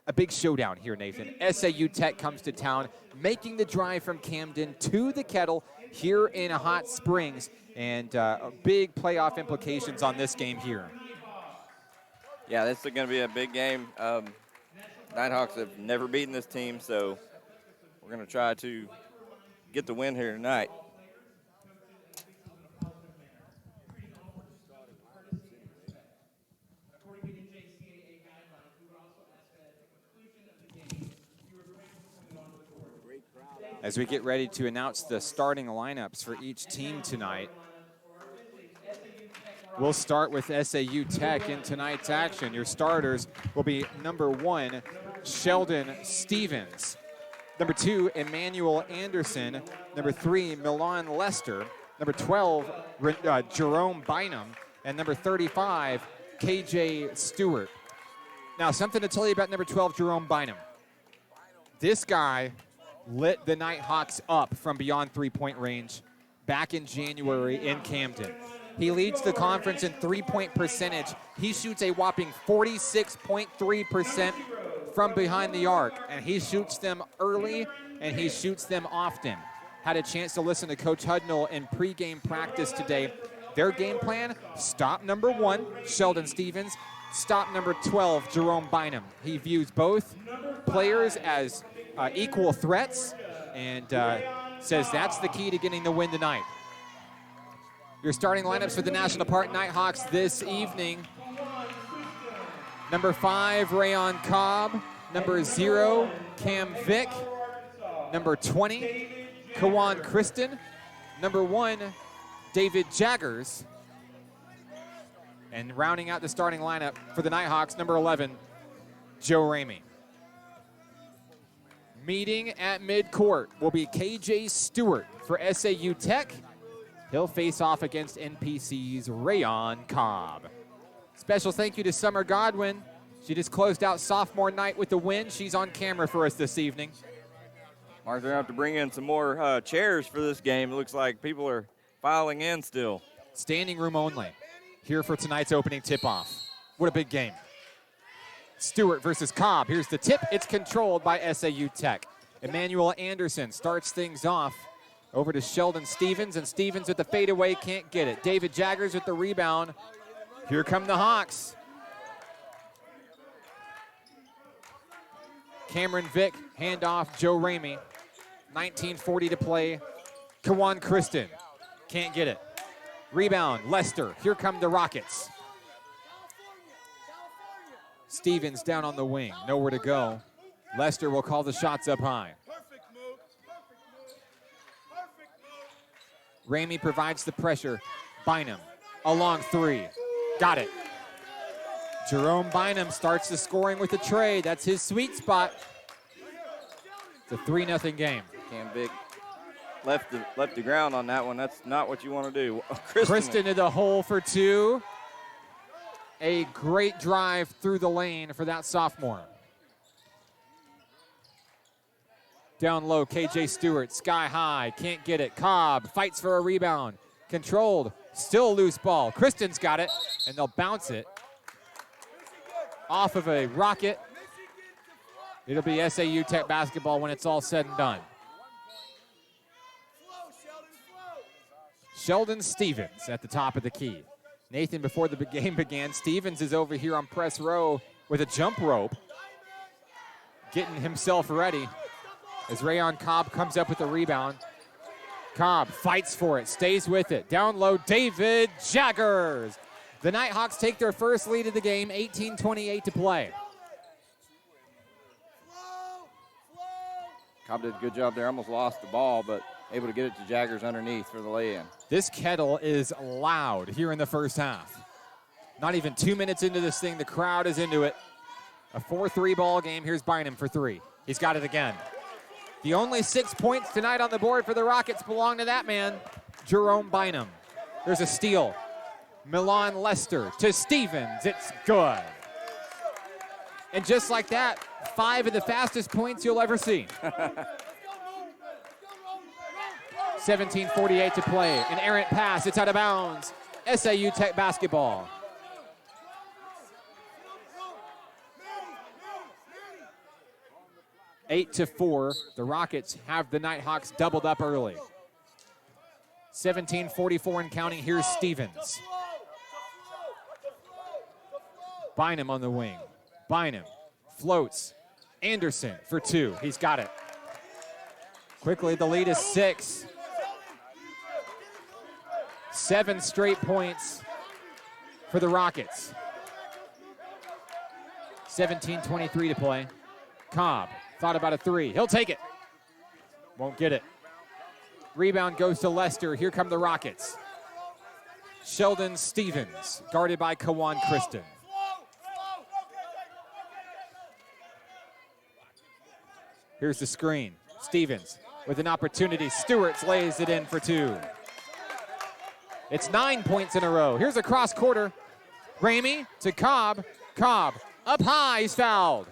A big showdown here, Nathan. SAU Tech comes to town, making the drive from Camden to the Kettle here in Hot Springs, and big playoff implications on this game here. Yeah, this is going to be a big game. Nighthawks have never beaten this team, so we're going to try to get the win here tonight. As we get ready to announce the starting lineups for each team tonight, we'll start with SAU Tech in tonight's action. Your starters will be number 1, Sheldon Stevens. Number 2, Emmanuel Anderson. Number 3, Milan Lester. Number 12, Jerome Bynum. And number 35, KJ Stewart. Now, something to tell you about number 12, Jerome Bynum. This guy lit the Nighthawks up from beyond three-point range back in January in Camden. He leads the conference in three-point percentage. He shoots a whopping 46.3% from behind the arc, and he shoots them early, and he shoots them often. Had a chance to listen to Coach Hudnall in pregame practice today. Their game plan, stop number 1, Sheldon Stevens, stop number 12, Jerome Bynum. He views both players as equal threats and says that's the key to getting the win tonight. Your starting lineups for the National Park Nighthawks this evening. Number 5, Rayon Cobb. Number 0, Cam Vick. Number 20, Kawan Kristen. Number 1, David Jaggers. And rounding out the starting lineup for the Nighthawks, number 11, Joe Ramey. Meeting at midcourt will be KJ Stewart for SAU Tech. He'll face off against NPC's Rayon Cobb. Special thank you to Summer Godwin. She just closed out sophomore night with the win. She's on camera for us this evening. Mark, they're going to have to bring in some more chairs for this game. It looks like people are filing in still. Standing room only here for tonight's opening tip-off. What a big game. Stewart versus Cobb. Here's the tip. It's controlled by SAU Tech. Emmanuel Anderson starts things off. Over to Sheldon Stevens, and Stevens with the fadeaway can't get it. David Jaggers with the rebound. Here come the Hawks. Cameron Vick, handoff, Joe Ramey. 19:40 to play. Kawan Kristen, can't get it. Rebound, Lester. Here come the Rockets. Stevens down on the wing, nowhere to go. Lester will call the shots up high. Ramey provides the pressure. Bynum, a long 3. Got it. Jerome Bynum starts the scoring with a tray. That's his sweet spot. It's a 3-0 game. Cam Vick left the ground on that one. That's not what you want to do. Kristen to the hole for 2. A great drive through the lane for that sophomore. Down low, KJ Stewart, sky high, can't get it. Cobb fights for a rebound. Controlled, still loose ball. Kristen's got it, and they'll bounce it off of a rocket. It'll be SAU Tech basketball when it's all said and done. Sheldon Stevens at the top of the key. Nathan, before the game began, Stevens is over here on press row with a jump rope, getting himself ready. As Rayon Cobb comes up with the rebound. Cobb fights for it, stays with it. Down low, David Jaggers. The Nighthawks take their first lead of the game, 18:28 to play. Cobb did a good job there, almost lost the ball, but able to get it to Jaggers underneath for the lay-in. This Kettle is loud here in the first half. Not even 2 minutes into this thing, the crowd is into it. A 4-3 ball game. Here's Bynum for 3. He's got it again. The only 6 points tonight on the board for the Rockets belong to that man, Jerome Bynum. There's a steal. Milan Lester to Stevens. It's good. And just like that, 5 of the fastest points you'll ever see. 17:48 to play. An errant pass. It's out of bounds. SAU Tech basketball. Eight to 4. The Rockets have the Nighthawks doubled up early. 17:44 and counting. Here's Stevens. Bynum on the wing. Bynum floats. Anderson for 2. He's got it. Quickly, the lead is 6. 7 straight points for the Rockets. 17:23 to play. Cobb thought about a 3. He'll take it. Won't get it. Rebound goes to Lester. Here come the Rockets. Sheldon Stevens, guarded by Kawan Kristen. Here's the screen. Stevens with an opportunity. Stewarts lays it in for 2. It's 9 points in a row. Here's a cross quarter. Ramey to Cobb. Cobb up high. He's fouled.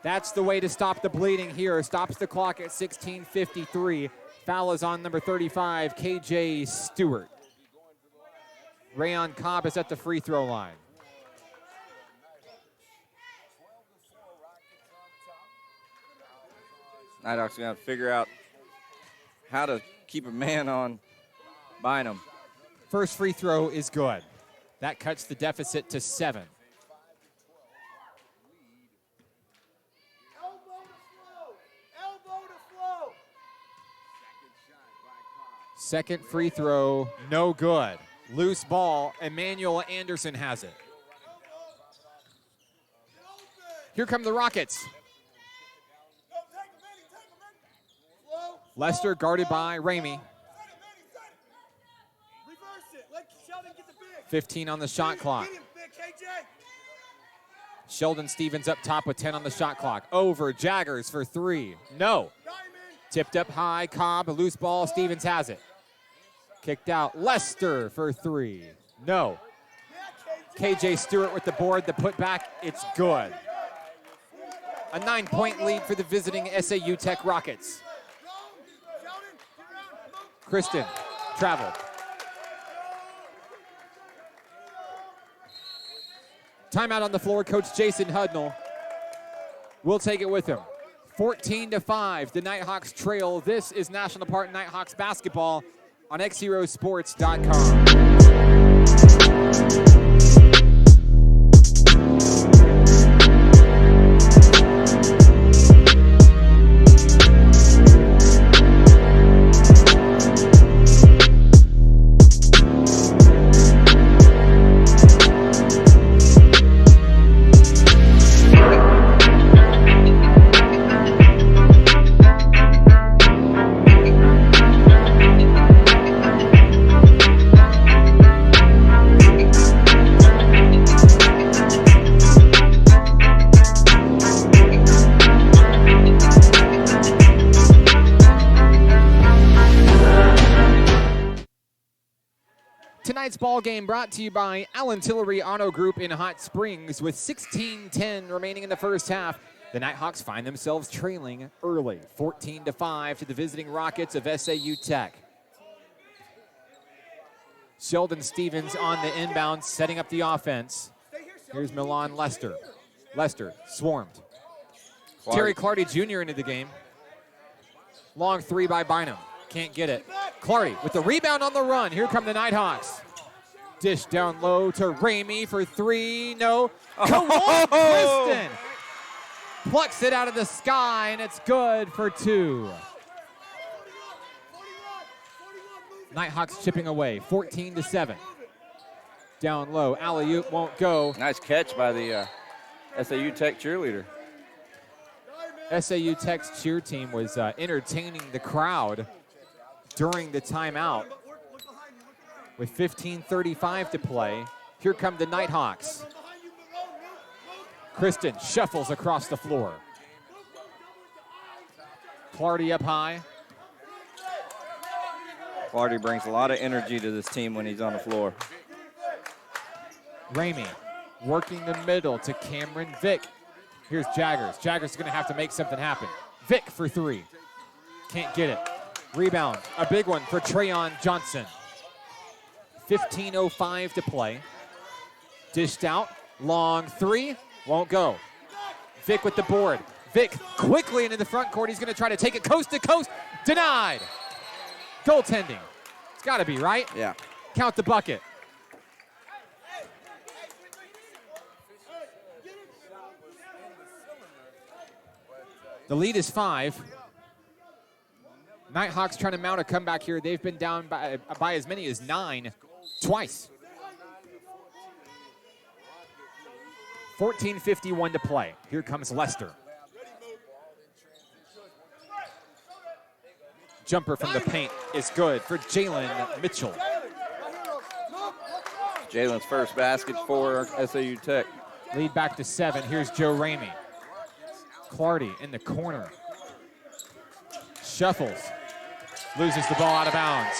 That's the way to stop the bleeding here. Stops the clock at 16:53. Foul is on number 35, KJ Stewart. Rayon Cobb is at the free throw line. Nighthawks going to figure out how to keep a man on Bynum. First free throw is good. That cuts the deficit to 7. Second free throw, no good. Loose ball, Emmanuel Anderson has it. Here come the Rockets. Lester guarded by Ramey. 15 on the shot clock. Sheldon Stevens up top with 10 on the shot clock. Over Jaggers for 3. No. Tipped up high, Cobb, a loose ball, Stevens has it. Kicked out, Lester for 3. No. KJ Stewart with the board, the putback, it's good. A 9-point lead for the visiting SAU Tech Rockets. Kristen traveled. Timeout on the floor, Coach Jason Hudnall will take it with him. 14-5, the Nighthawks trail. This is National Park Nighthawks basketball on XZeroSports.com. Tonight's ball game brought to you by Allen Tillery Auto Group in Hot Springs. With 16:10 remaining in the first half, the Nighthawks find themselves trailing early, 14-5 to the visiting Rockets of SAU Tech. Sheldon Stevens on the inbound, setting up the offense. Here's Milan Lester. Lester swarmed. Terry Clardy Jr. into the game. Long 3 by Bynum. Can't get it. Clardy with the rebound on the run. Here come the Nighthawks. Dish down low to Ramey for 3. No. Kawan Kristen plucks it out of the sky, and it's good for 2. Nighthawks chipping away, 14-7. Down low, alley-oop won't go. Nice catch by the SAU Tech cheerleader. SAU Tech's cheer team was entertaining the crowd during the timeout. With 15:35 to play, here come the Nighthawks. Kristen shuffles across the floor. Clardy up high. Clardy brings a lot of energy to this team when he's on the floor. Ramey working the middle to Cameron Vick. Here's Jaggers. Jaggers is going to have to make something happen. Vick for three. Can't get it. Rebound. A big one for Trayon Johnson. 15:05 to play. Dished out. Long three. Won't go. Vick with the board. Vick quickly into the front court. He's going to try to take it coast to coast. Denied. Goaltending. It's got to be, right? Yeah. Count the bucket. The lead is 5. Nighthawks trying to mount a comeback here. They've been down by as many as 9 twice. 14:51 to play. Here comes Lester. Jumper from the paint is good for Jalen Mitchell. Jalen's first basket for SAU Tech. Lead back to 7. Here's Joe Ramey. Clardy in the corner. Shuffles. Loses the ball out of bounds.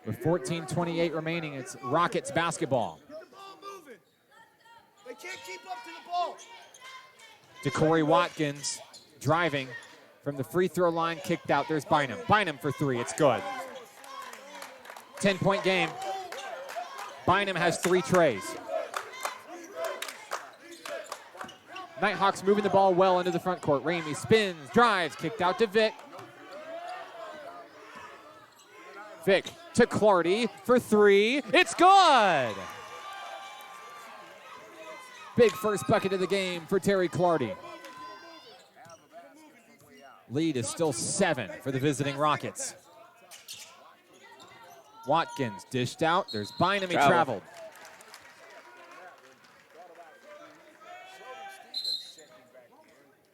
With 14:28 remaining, it's Rockets basketball. They can't keep up to the ball. DeCorey Watkins driving from the free throw line, kicked out. There's Bynum. Bynum for 3. It's good. 10-point game. Bynum has 3 trays. Nighthawks moving the ball well into the front court. Ramey spins, drives, kicked out to Vick. Vick to Clardy for 3. It's good! Big first bucket of the game for Terry Clardy. Lead is still 7 for the visiting Rockets. Watkins dished out. There's Bynum. He traveled.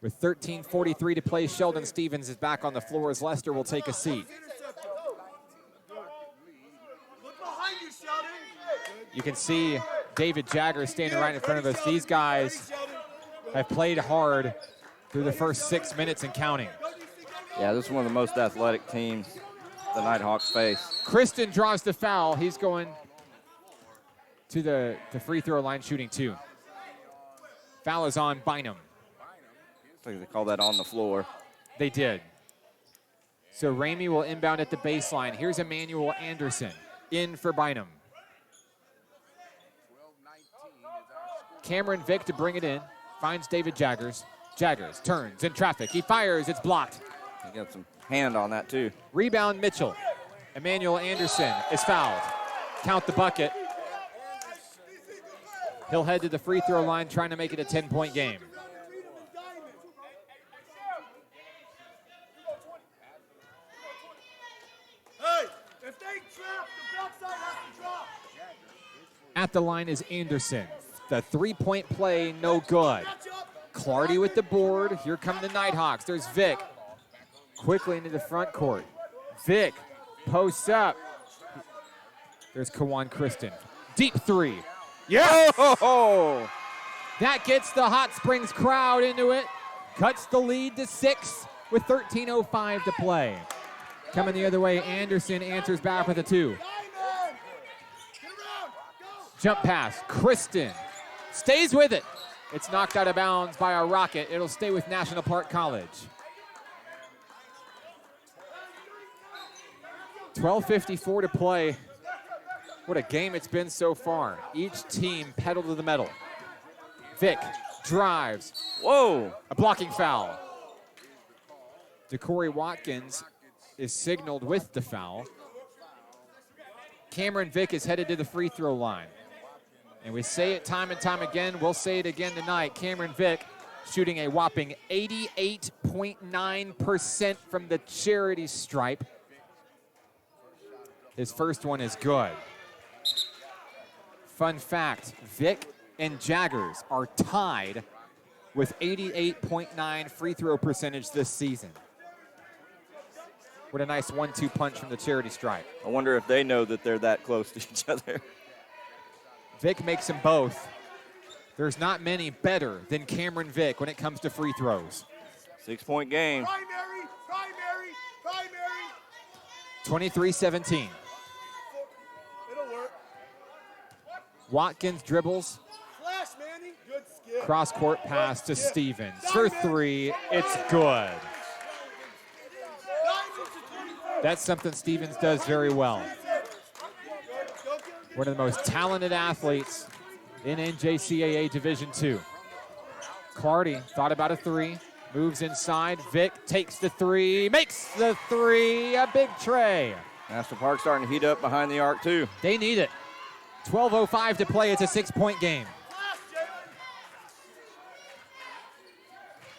With 13:43 to play, Sheldon Stevens is back on the floor as Lester will take a seat. You can see David Jagger standing right in front of us. These guys have played hard through the first 6 minutes and counting. Yeah, this is one of the most athletic teams the Nighthawks face. Kristen draws the foul. He's going to the free throw line shooting 2. Foul is on Bynum. I think they call that on the floor. They did. So Ramey will inbound at the baseline. Here's Emmanuel Anderson in for Bynum. Cameron Vick to bring it in. Finds David Jaggers. Jaggers turns in traffic. He fires. It's blocked. He got some hand on that, too. Rebound Mitchell. Emmanuel Anderson is fouled. Count the bucket. He'll head to the free throw line trying to make it a 10-point game. At the line is Anderson. The three-point play, no good. Clardy with the board. Here come the Nighthawks. There's Vick. Quickly into the front court. Vick posts up. There's Kawan Kristen. Deep 3. Yeah! Oh! That gets the Hot Springs crowd into it. Cuts the lead to 6 with 13:05 to play. Coming the other way, Anderson answers back with a 2. Jump pass, Kristen stays with it. It's knocked out of bounds by a Rocket. It'll stay with National Park College. 12:54 to play. What a game it's been so far. Each team pedal to the metal. Vick drives. Whoa! A blocking foul. DeCorey Watkins is signaled with the foul. Cameron Vick is headed to the free throw line. And we say it time and time again. We'll say it again tonight. Cameron Vick shooting a whopping 88.9% from the charity stripe. His first one is good. Fun fact, Vick and Jaggers are tied with 88.9 free throw percentage this season. What a nice 1-2 punch from the charity stripe. I wonder if they know that they're that close to each other. Vick makes them both. There's not many better than Cameron Vick when it comes to free throws. 6-point game. Primary. 23-17. Watkins dribbles. Flash, Manny. Good skill. Cross-court pass to Stevens. For three, it's good. That's something Stevens does very well. One of the most talented athletes in NJCAA Division II. Clardy thought about a three, moves inside. Vic takes the three, makes the three, a big tray. National Park starting to heat up behind the arc, too. They need it. 12:05 to play. It's a 6-point game.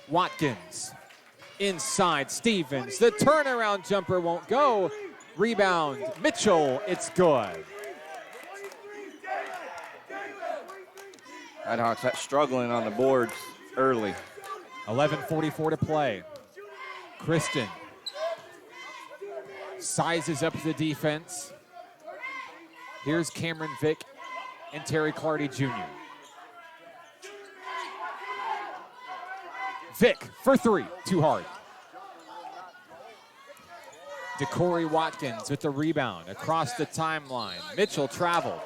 Watkins inside. Stevens. The turnaround jumper won't go. Rebound. Mitchell. It's good. Nighthawks struggling on the boards early. 11:44 to play. Kristen sizes up the defense. Here's Cameron Vick and Terry Clardy Jr. Vick for three, too hard. DeCorey Watkins with the rebound across the timeline. Mitchell traveled.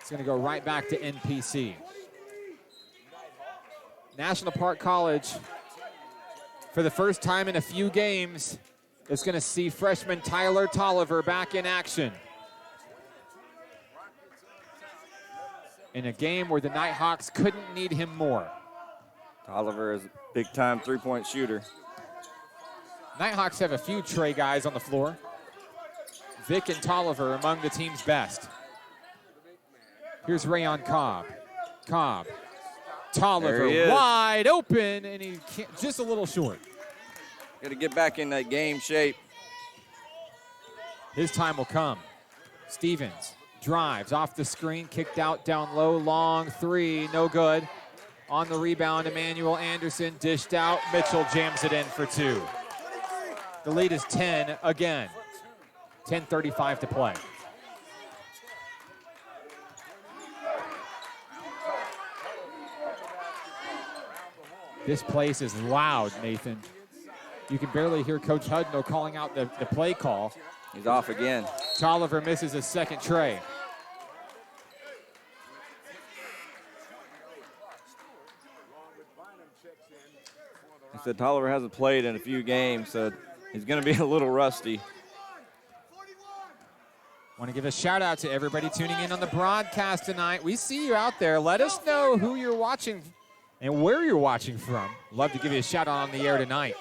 It's going to go right back to NPC. National Park College, for the first time in a few games, is going to see freshman Tyler Tolliver back in action. In a game where the Nighthawks couldn't need him more. Tolliver is a big-time three-point shooter. Nighthawks have a few tray guys on the floor. Vic and Tolliver among the team's best. Here's Rayon Cobb. Cobb. Tolliver wide open, and he can't, just a little short. Got to get back in that game shape. His time will come. Stevens drives off the screen, kicked out down low, long three, no good. On the rebound, Emmanuel Anderson dished out. Mitchell jams it in for two. The lead is 10 again. 10:35 to play. This place is loud, Nathan. You can barely hear Coach Hudno calling out the play call. He's off again. Tolliver misses a second tray. I said Tolliver hasn't played in a few games, so he's going to be a little rusty. Want to give a shout out to everybody tuning in on the broadcast tonight. We see you out there. Let us know who you're watching and where you're watching from. Love to give you a shout out on the air tonight.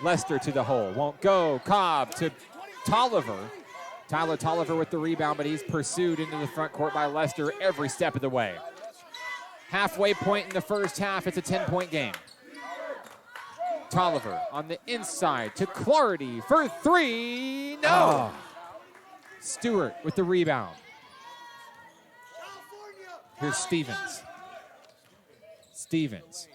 Lester to the hole. Won't go. Cobb to Tolliver. Tyler Tolliver with the rebound, but he's pursued into the front court by Lester every step of the way. Halfway point in the first half. It's a 10-point game. Tolliver on the inside to Clardy for three. No. Oh. Stewart with the rebound. Here's Stevens. Stevens.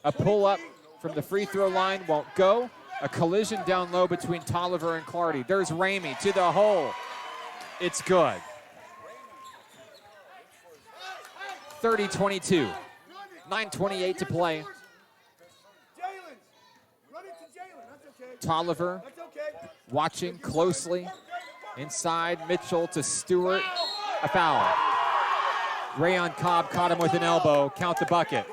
A pull-up from the free throw line won't go. A collision down low between Tolliver and Clardy. There's Ramey to the hole. It's good. 30-22. 9:28 to play. Tolliver watching closely. Inside, Mitchell to Stewart. A foul. Rayon Cobb caught him with an elbow. Count the bucket.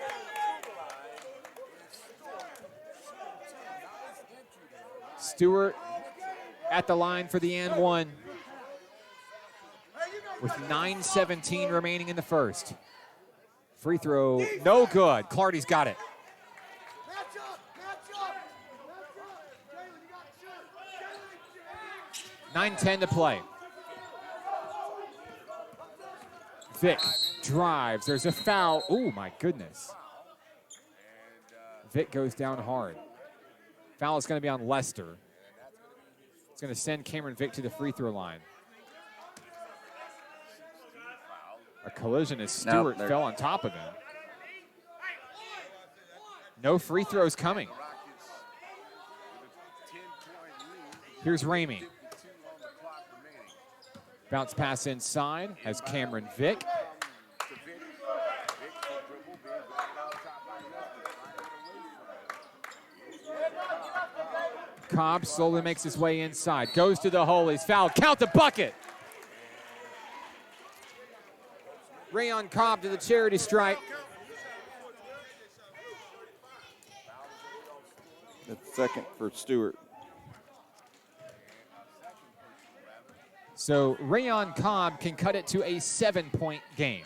Stewart at the line for the and one. With 9:17 remaining in the first. Free throw, no good. Clardy's got it. 9:10 to play. Vic drives. There's a foul. Oh, my goodness. Vic goes down hard. Foul is going to be on Lester. It's going to send Cameron Vic to the free throw line. A collision as Stewart fell on top of him. No free throws coming. Here's Ramey. Bounce pass inside, has Cameron Vick. Cobb slowly makes his way inside. Goes to the hole. He's fouled. Count the bucket. Rayon Cobb to the charity stripe. That's second for Stewart. So Rayon Cobb can cut it to a 7-point game.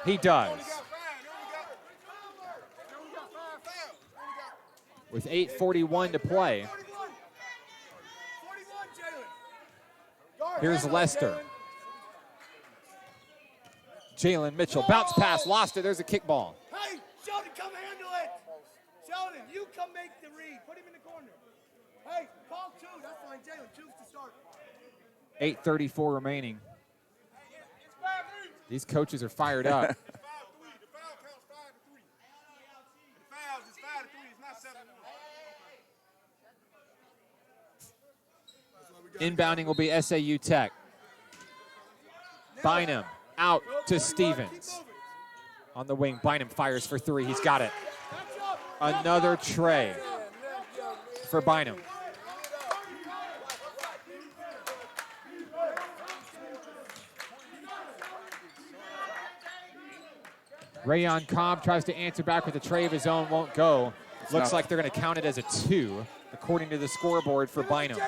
He does. With 8:41 to play. Here's Lester. Jalen Mitchell, bounce pass, lost it. There's a kickball. Hey, Sheldon, come handle it. Sheldon, you come make the read. Put him in the corner. Hey, call two. That's fine. Jalen, choose to start. 8:34 remaining. These coaches are fired up. The foul counts 5 to 3. The fouls is 5 to 3. It's not 7 to 3. Inbounding will be SAU Tech. Bynum out to Stevens. On the wing, Bynum fires for 3. He's got it. Another tray for Bynum. Rayon Cobb tries to answer back with a tray of his own, won't go. Looks like they're going to count it as a 2, according to the scoreboard for Bynum.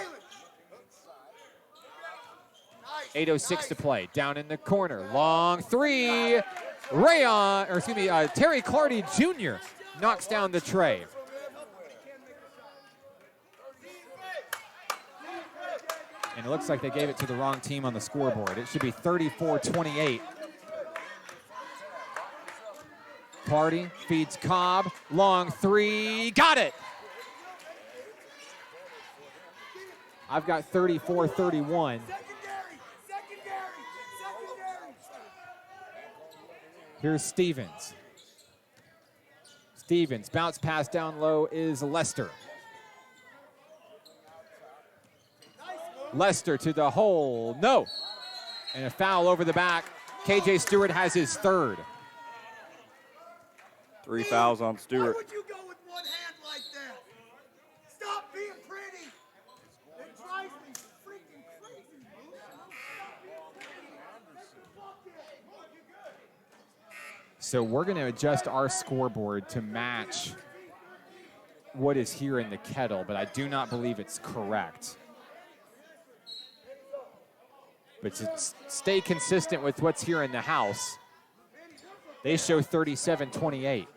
8:06 to play. Down in the corner. Long 3. Terry Clardy Jr. knocks down the tray. And it looks like they gave it to the wrong team on the scoreboard. It should be 34-28. Clardy feeds Cobb. Long 3. Got it! I've got 34-31. Here's Stevens. Stevens, bounce pass down low is Lester. Lester to the hole, no. And a foul over the back. KJ Stewart has his 3rd. 3 fouls on Stewart. Why would you go with one hand like that? Stop being pretty. It drives me freaking crazy. So we're going to adjust our scoreboard to match what is here in the Kettle, but I do not believe it's correct. But to stay consistent with what's here in the house, they show 37-28.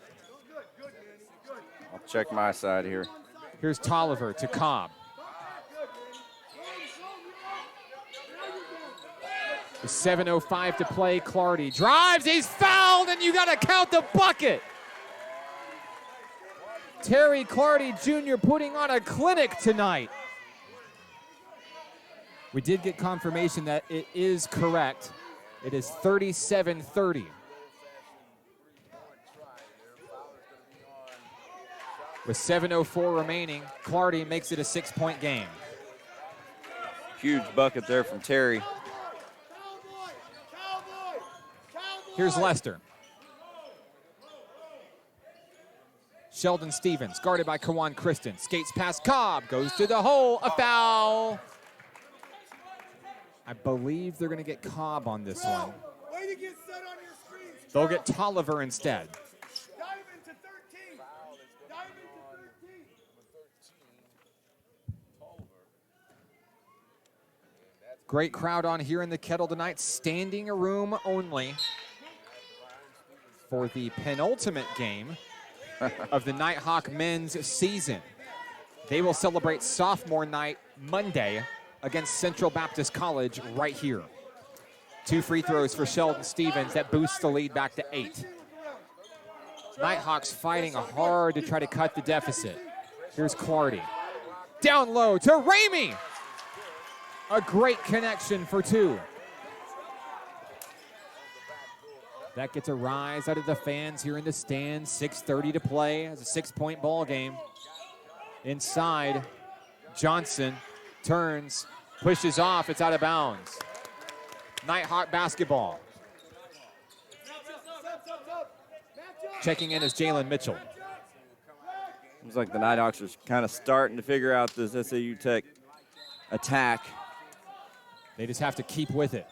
I'll check my side here. Here's Tolliver to Cobb. With 7:05 to play, Clardy drives, he's fouled, and you got to count the bucket. Terry Clardy Jr. putting on a clinic tonight. We did get confirmation that it is correct. It is 37-30. With 7:04 remaining, Clardy makes it a 6-point game. Huge bucket there from Terry. Here's Lester. Sheldon Stevens, guarded by Kawan Kristen. Skates past Cobb, goes to the hole, a foul. I believe they're going to get Cobb on this one. Way to get set on your screen. They'll get Tolliver instead. Dive into 13. Dive into 13. Great crowd on here in the Kettle tonight. Standing room only for the penultimate game of the Nighthawk men's season. They will celebrate sophomore night Monday against Central Baptist College right here. 2 free throws for Sheldon Stevens. That boosts the lead back to 8. Nighthawks fighting hard to try to cut the deficit. Here's Clardy. Down low to Ramey. A great connection for 2. That gets a rise out of the fans here in the stands. 6:30 to play. It's a 6-point ball game. Inside, Johnson turns, pushes off. It's out of bounds. Nighthawk basketball. Checking in is Jalen Mitchell. Seems like the Nighthawks are kind of starting to figure out this SAU Tech attack. They just have to keep with it.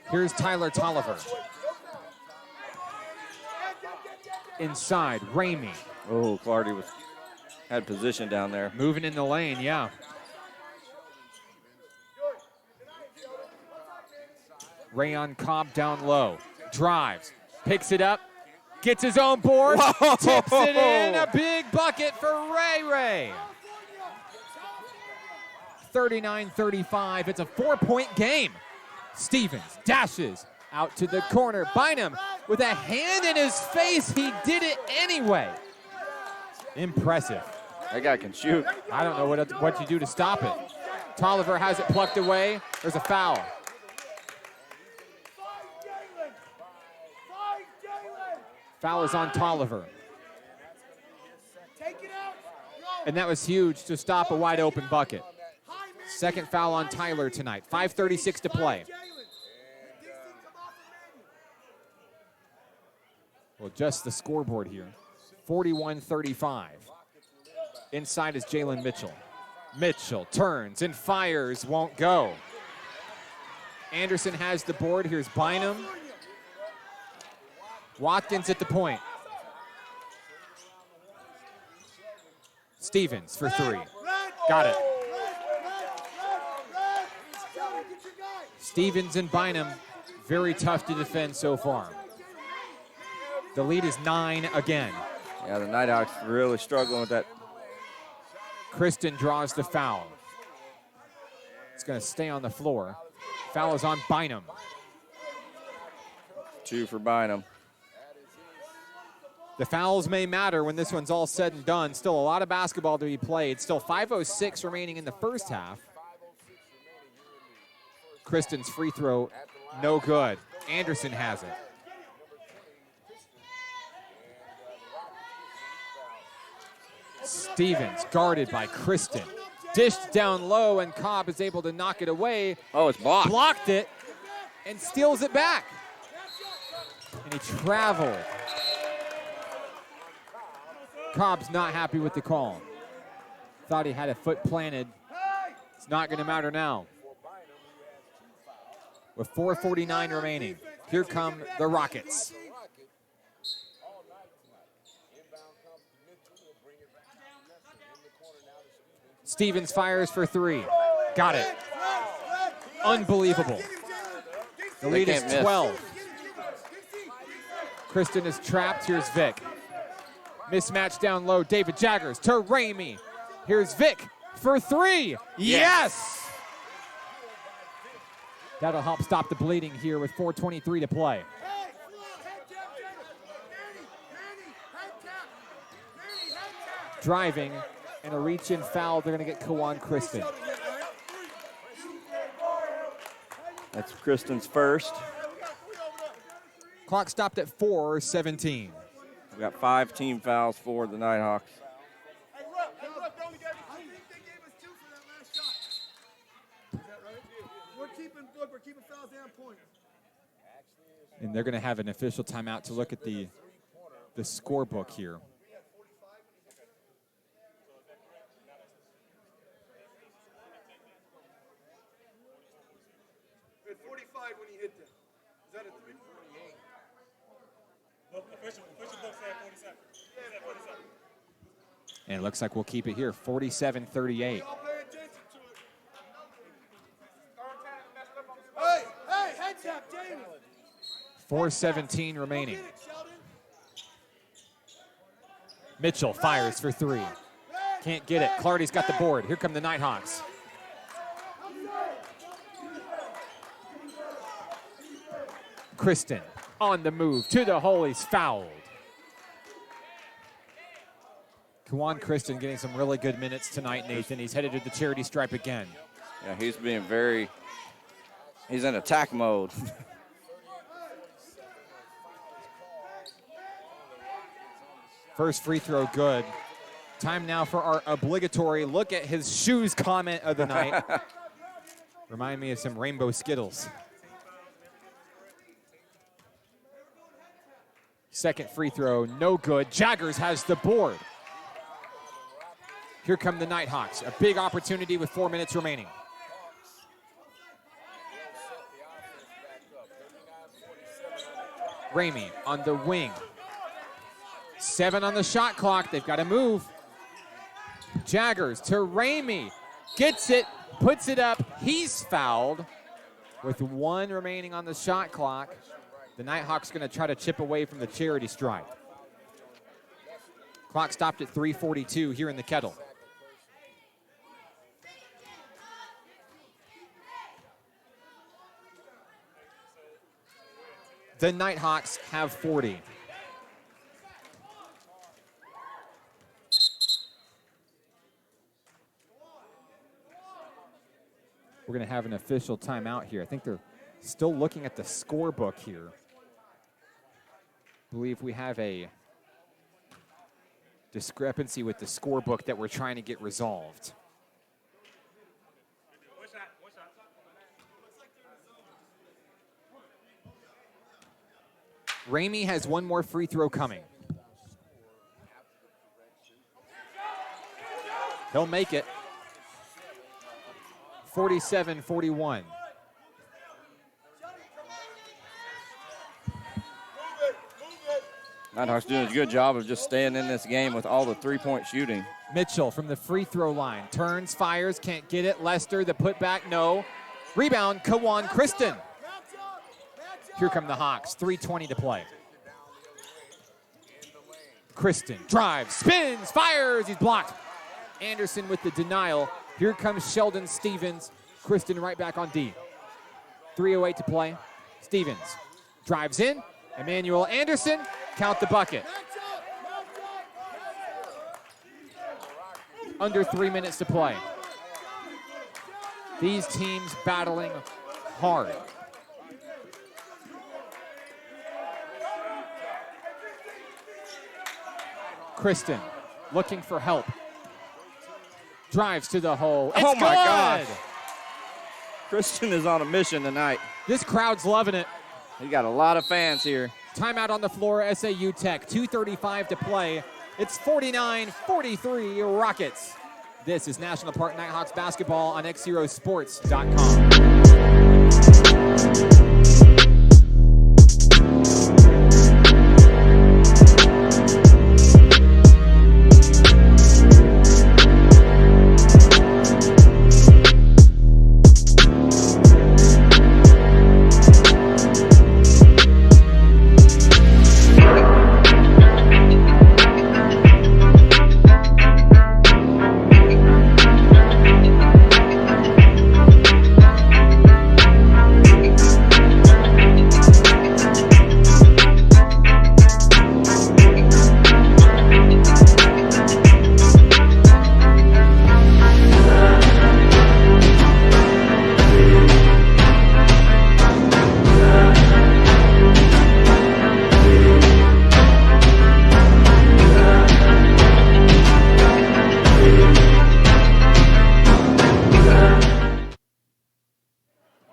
Here's Tyler Tolliver. Inside, Ramey. Oh, Clardy had position down there. Moving in the lane, yeah. Rayon Cobb down low. Drives. Picks it up. Gets his own board. Whoa. Tips it in. A big bucket for Ray. 39-35. It's a 4-point game. Stevens dashes out to the corner. Bynum with a hand in his face. He did it anyway. Impressive. That guy can shoot. I don't know what you do to stop it. Tolliver has it plucked away. There's a foul. Foul is on Tolliver. And that was huge to stop a wide open bucket. Second foul on Tyler tonight. 5:36 to play. Well, just the scoreboard here. 41-35. Inside is Jalen Mitchell. Mitchell turns and fires, won't go. Anderson has the board. Here's Bynum. Watkins at the point. Stevens for three. Got it. Stevens and Bynum, very tough to defend so far. The lead is 9 again. Yeah, the Nighthawks really struggling with that. Kristen draws the foul. It's going to stay on the floor. Foul is on Bynum. 2 for Bynum. The fouls may matter when this one's all said and done. Still a lot of basketball to be played. Still 5:06 remaining in the first half. Kristen's free throw, no good. Anderson has it. Stevens guarded by Kristen. Dished down low, and Cobb is able to knock it away. Oh, it's blocked. Blocked it and steals it back. And he traveled. Cobb's not happy with the call. Thought he had a foot planted. It's not going to matter now. With 4:49 remaining, here come the Rockets. Stevens fires for three. Got it. Unbelievable. The lead is 12. Kristen is trapped. Here's Vic. Mismatch down low. David Jaggers to Ramey. Here's Vic for three. Yes! That'll help stop the bleeding here with 4:23 to play. Driving and a reach-in foul. They're going to get Kawan Kristen. That's Kristen's first. Clock stopped at 4:17. We got 5 team fouls for the Nighthawks. We're keeping fouls and points. And they're going to have an official timeout to look at the scorebook here. At 45 when he hit them. Is that a 348? Look, official book said 47. Yeah, 47. And it looks like we'll keep it here, 47-38. Hey, head tap, Jalen. 4:17 remaining. Mitchell fires for three. Can't get it. Clardy's got the board. Here come the Nighthawks. Kristen on the move to the hole. He's fouled. Kawan Kristen getting some really good minutes tonight, Nathan. He's headed to the charity stripe again. Yeah, he's being he's in attack mode. First free throw good. Time now for our obligatory look at his shoes comment of the night. Remind me of some rainbow Skittles. Second free throw, no good. Jaggers has the board. Here come the Nighthawks. A big opportunity with 4 minutes remaining. Ramey on the wing. 7 on the shot clock. They've got to move. Jaggers to Ramey. Gets it, puts it up. He's fouled with 1 remaining on the shot clock. The Nighthawks going to try to chip away from the charity stripe. Clock stopped at 3:42 here in the Kettle. The Nighthawks have 40. We're going to have an official timeout here. I think they're still looking at the scorebook here. I believe we have a discrepancy with the scorebook that we're trying to get resolved. Ramey has 1 more free throw coming. He'll make it. 47-41. Nighthawks doing a good job of just staying in this game with all the three-point shooting. Mitchell from the free throw line. Turns, fires, can't get it. Lester, the putback, no. Rebound, Kawan Kristen. Here come the Hawks, 3:20 to play. Kristen drives, spins, fires, he's blocked. Anderson with the denial. Here comes Sheldon Stevens. Kristen right back on D. 3:08 to play. Stevens drives in. Emmanuel Anderson, count the bucket. Under 3 minutes to play. These teams battling hard. Kristen looking for help. Drives to the hole. It's oh my good. gosh. Kristen is on a mission tonight. This crowd's loving it. We got a lot of fans here. Timeout on the floor, SAU Tech. 2:35 to play. It's 49-43 Rockets. This is National Park Nighthawks basketball on XZeroSports.com.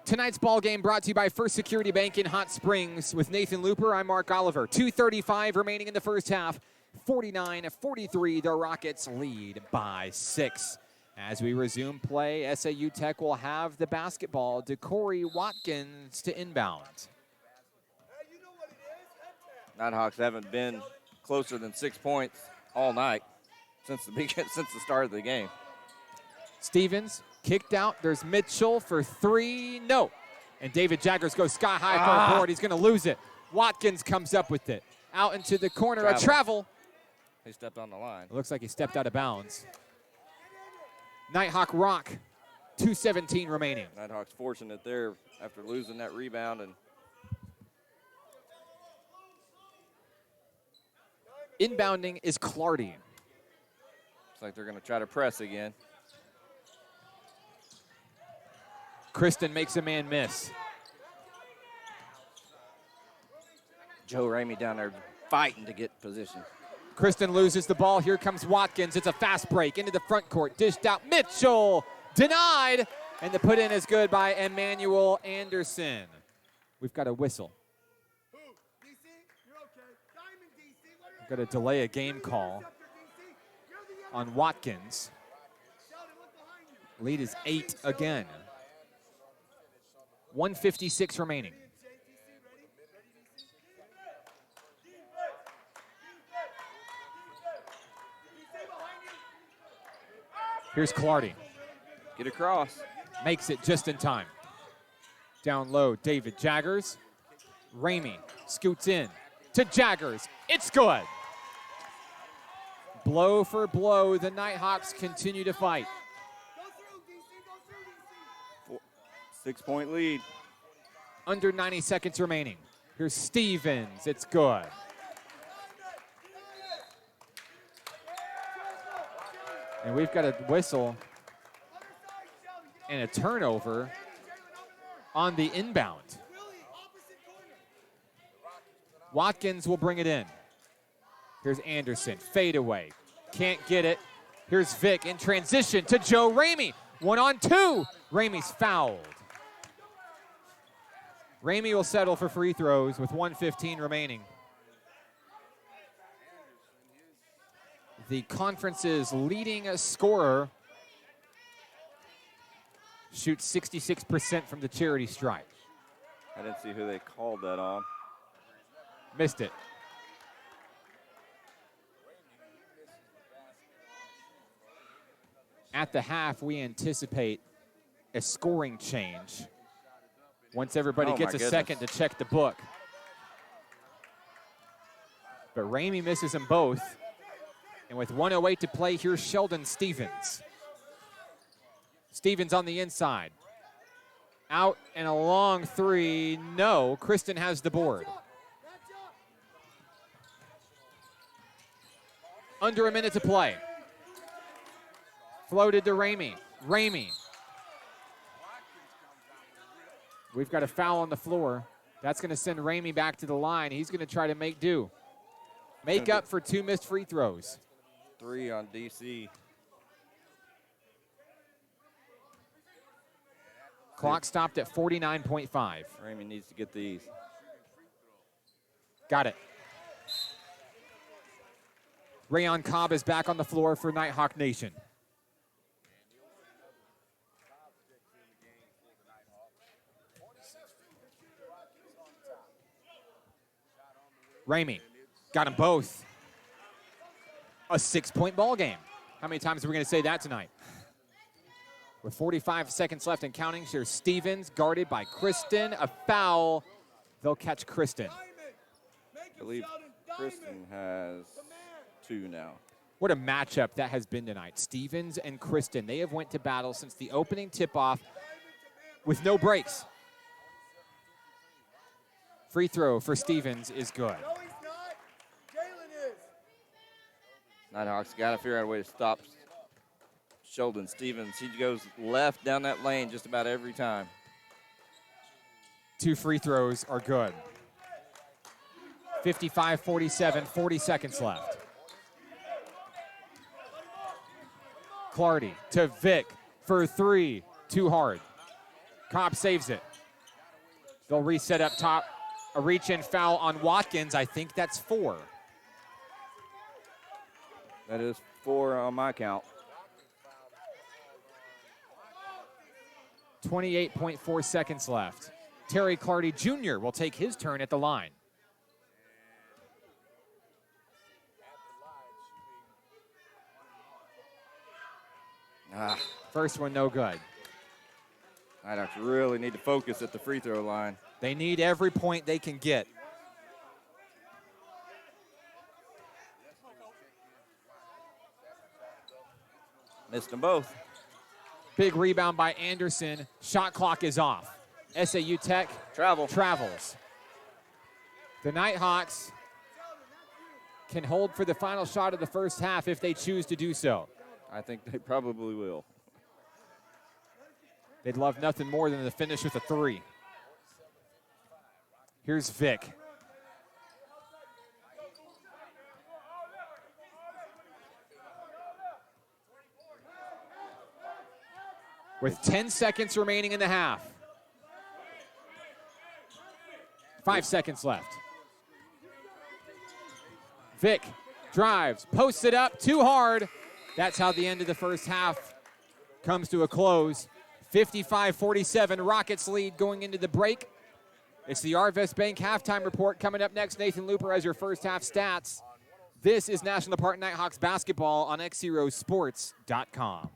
Tonight's ball game brought to you by First Security Bank in Hot Springs. With Nathan Looper, I'm Mark Oliver. 2:35 remaining in the first half. 49-43, the Rockets lead by 6. As we resume play, SAU Tech will have the basketball. DeCorey Watkins to inbound. Nighthawks haven't been closer than 6 points all night since the start of the game. Stevens kicked out. There's Mitchell for 3. No. And David Jaggers goes sky high for a board. He's going to lose it. Watkins comes up with it. Out into the corner. A travel. He stepped on the line. It looks like he stepped out of bounds. Nighthawk rock. 2:17 remaining. Nighthawks fortunate there after losing that rebound. And inbounding is Clardy. looks like they're going to try to press again. Kristen makes a man miss. Joe Ramey down there fighting to get position. Kristen loses the ball. Here comes Watkins. It's a fast break into the front court. Dished out. Mitchell denied. And the put in is good by Emmanuel Anderson. We've got a whistle. DC, you're okay. Diamond Got to delay a game call on Watkins. Lead is 8 again. 1:56 remaining. Here's Clardy. Get across. Makes it just in time. Down low, David Jaggers. Ramey scoots in to Jaggers. It's good. Blow for blow, the Nighthawks continue to fight. 6-point lead. Under 90 seconds remaining. Here's Stevens. It's good. And we've got a whistle and a turnover on the inbound. Watkins will bring it in. Here's Anderson, fade away. Can't get it. Here's Vic in transition to Joe Ramey. 1-on-2. Ramey's fouled. Ramey will settle for free throws with 1:15 remaining. The conference's leading scorer shoots 66% from the charity stripe. I didn't see who they called that on. Missed it. At the half, we anticipate a scoring change once everybody gets a second to check the book. But Ramey misses them both. And with 1:08 to play, here's Sheldon Stevens. Stevens on the inside. Out and a long three. No, Kristen has the board. Under a minute to play. Floated to Ramey. Ramey. We've got a foul on the floor. That's going to send Ramey back to the line. He's going to try to make do. Make up for 2 missed free throws. 3 on DC. Clock stopped at 49.5. Ramey needs to get these. Got it. Rayon Cobb is back on the floor for Nighthawk Nation. Ramey got them both. A 6-point ball game. How many times are we going to say that tonight? With 45 seconds left and counting, here's Stevens guarded by Kristen. A foul. They'll catch Kristen. I believe Kristen has 2 now. What a matchup that has been tonight. Stevens and Kristen, they have went to battle since the opening tip-off with no breaks. Free throw for Stevens is good. Nighthawks got to figure out a way to stop Sheldon Stevens. He goes left down that lane just about every time. 2 free throws are good. 55-47, 40 seconds left. Clardy to Vic for 3. Too hard. Cobb saves it. They'll reset up top. A reach-in foul on Watkins. I think that's 4. That is 4 on my count. 28.4 seconds left. Terry Clardy Jr. will take his turn at the line. First one, no good. Nighthawks really need to focus at the free throw line. They need every point they can get. Missed them both. Big rebound by Anderson. Shot clock is off. SAU Tech travels. The Nighthawks can hold for the final shot of the first half if they choose to do so. I think they probably will. They'd love nothing more than to finish with a 3. Here's Vic. With 10 seconds remaining in the half. 5 seconds left. Vic drives, posts it up, too hard. That's how the end of the first half comes to a close. 55-47, Rockets lead going into the break. It's the Arvest Bank halftime report coming up next. Nathan Looper has your first half stats. This is National Park Nighthawks basketball on XZeroSports.com.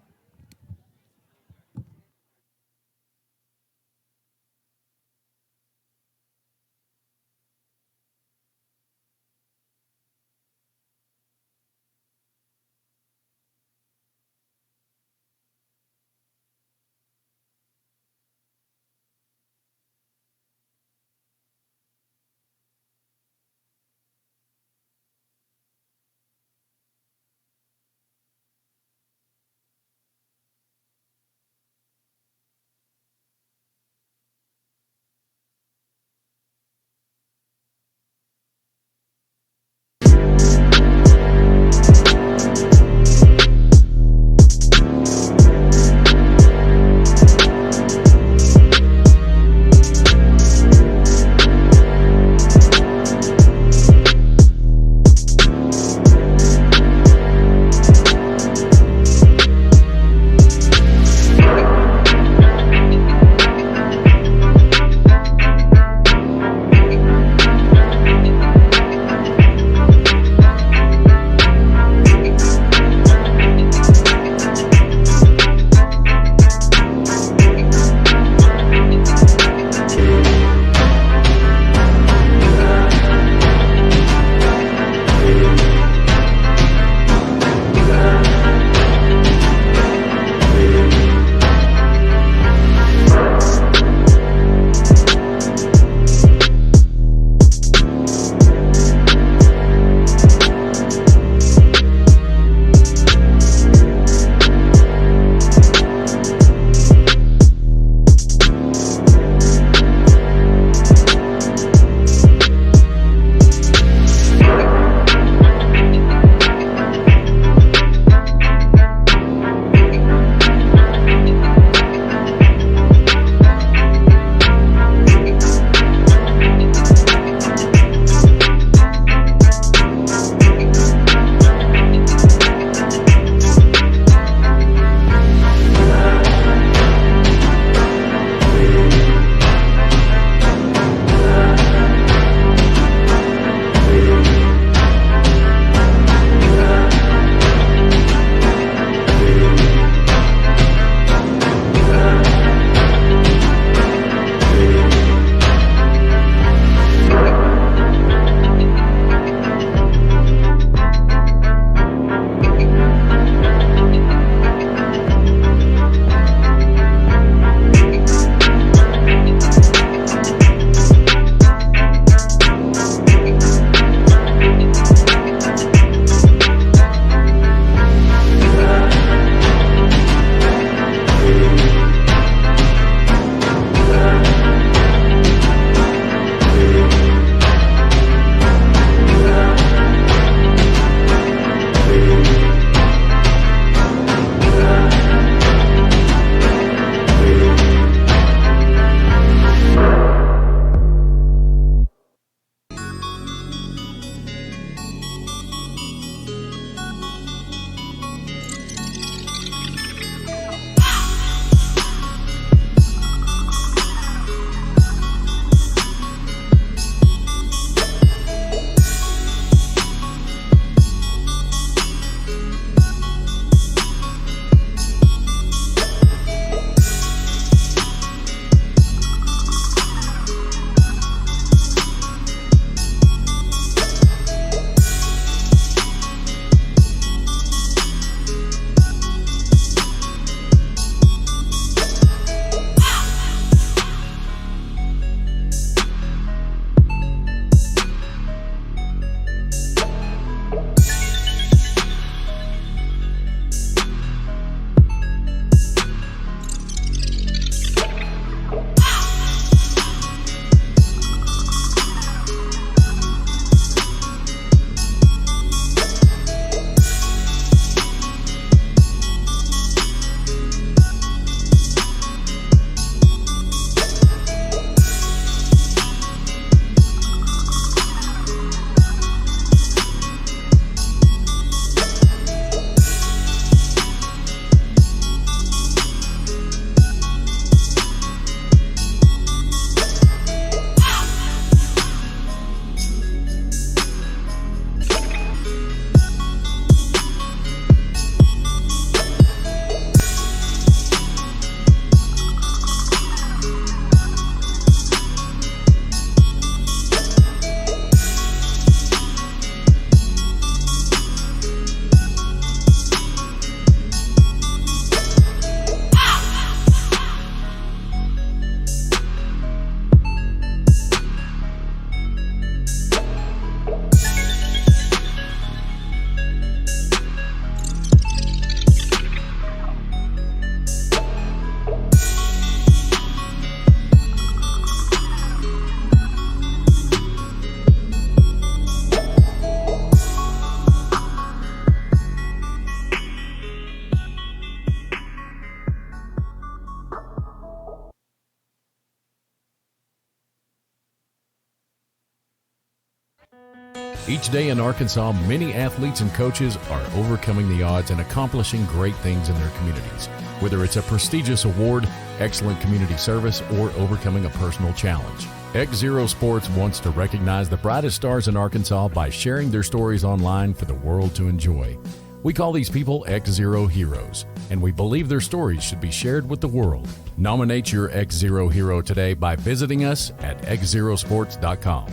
Each day in Arkansas, many athletes and coaches are overcoming the odds and accomplishing great things in their communities. Whether it's a prestigious award, excellent community service, or overcoming a personal challenge. XZero Sports wants to recognize the brightest stars in Arkansas by sharing their stories online for the world to enjoy. We call these people XZero Heroes, and we believe their stories should be shared with the world. Nominate your XZero hero today by visiting us at xzerosports.com.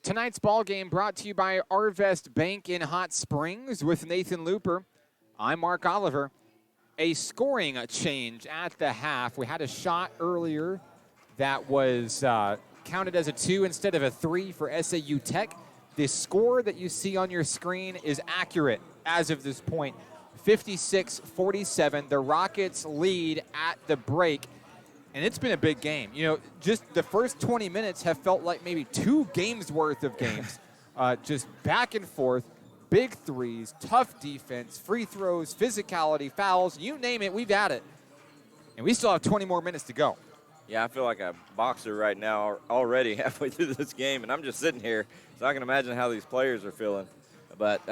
Tonight's ball game brought to you by Arvest Bank in Hot Springs with Nathan Looper. I'm Mark Oliver. A scoring change at the half. We had a shot earlier that was counted as a 2 instead of a 3 for SAU Tech. The score that you see on your screen is accurate as of this point. 56-47. The Rockets lead at the break. And it's been a big game. You know, just the first 20 minutes have felt like maybe 2 games worth of games. Just back and forth, big threes, tough defense, free throws, physicality, fouls, you name it, we've had it. And we still have 20 more minutes to go. Yeah, I feel like a boxer right now already halfway through this game, and I'm just sitting here, so I can imagine how these players are feeling. But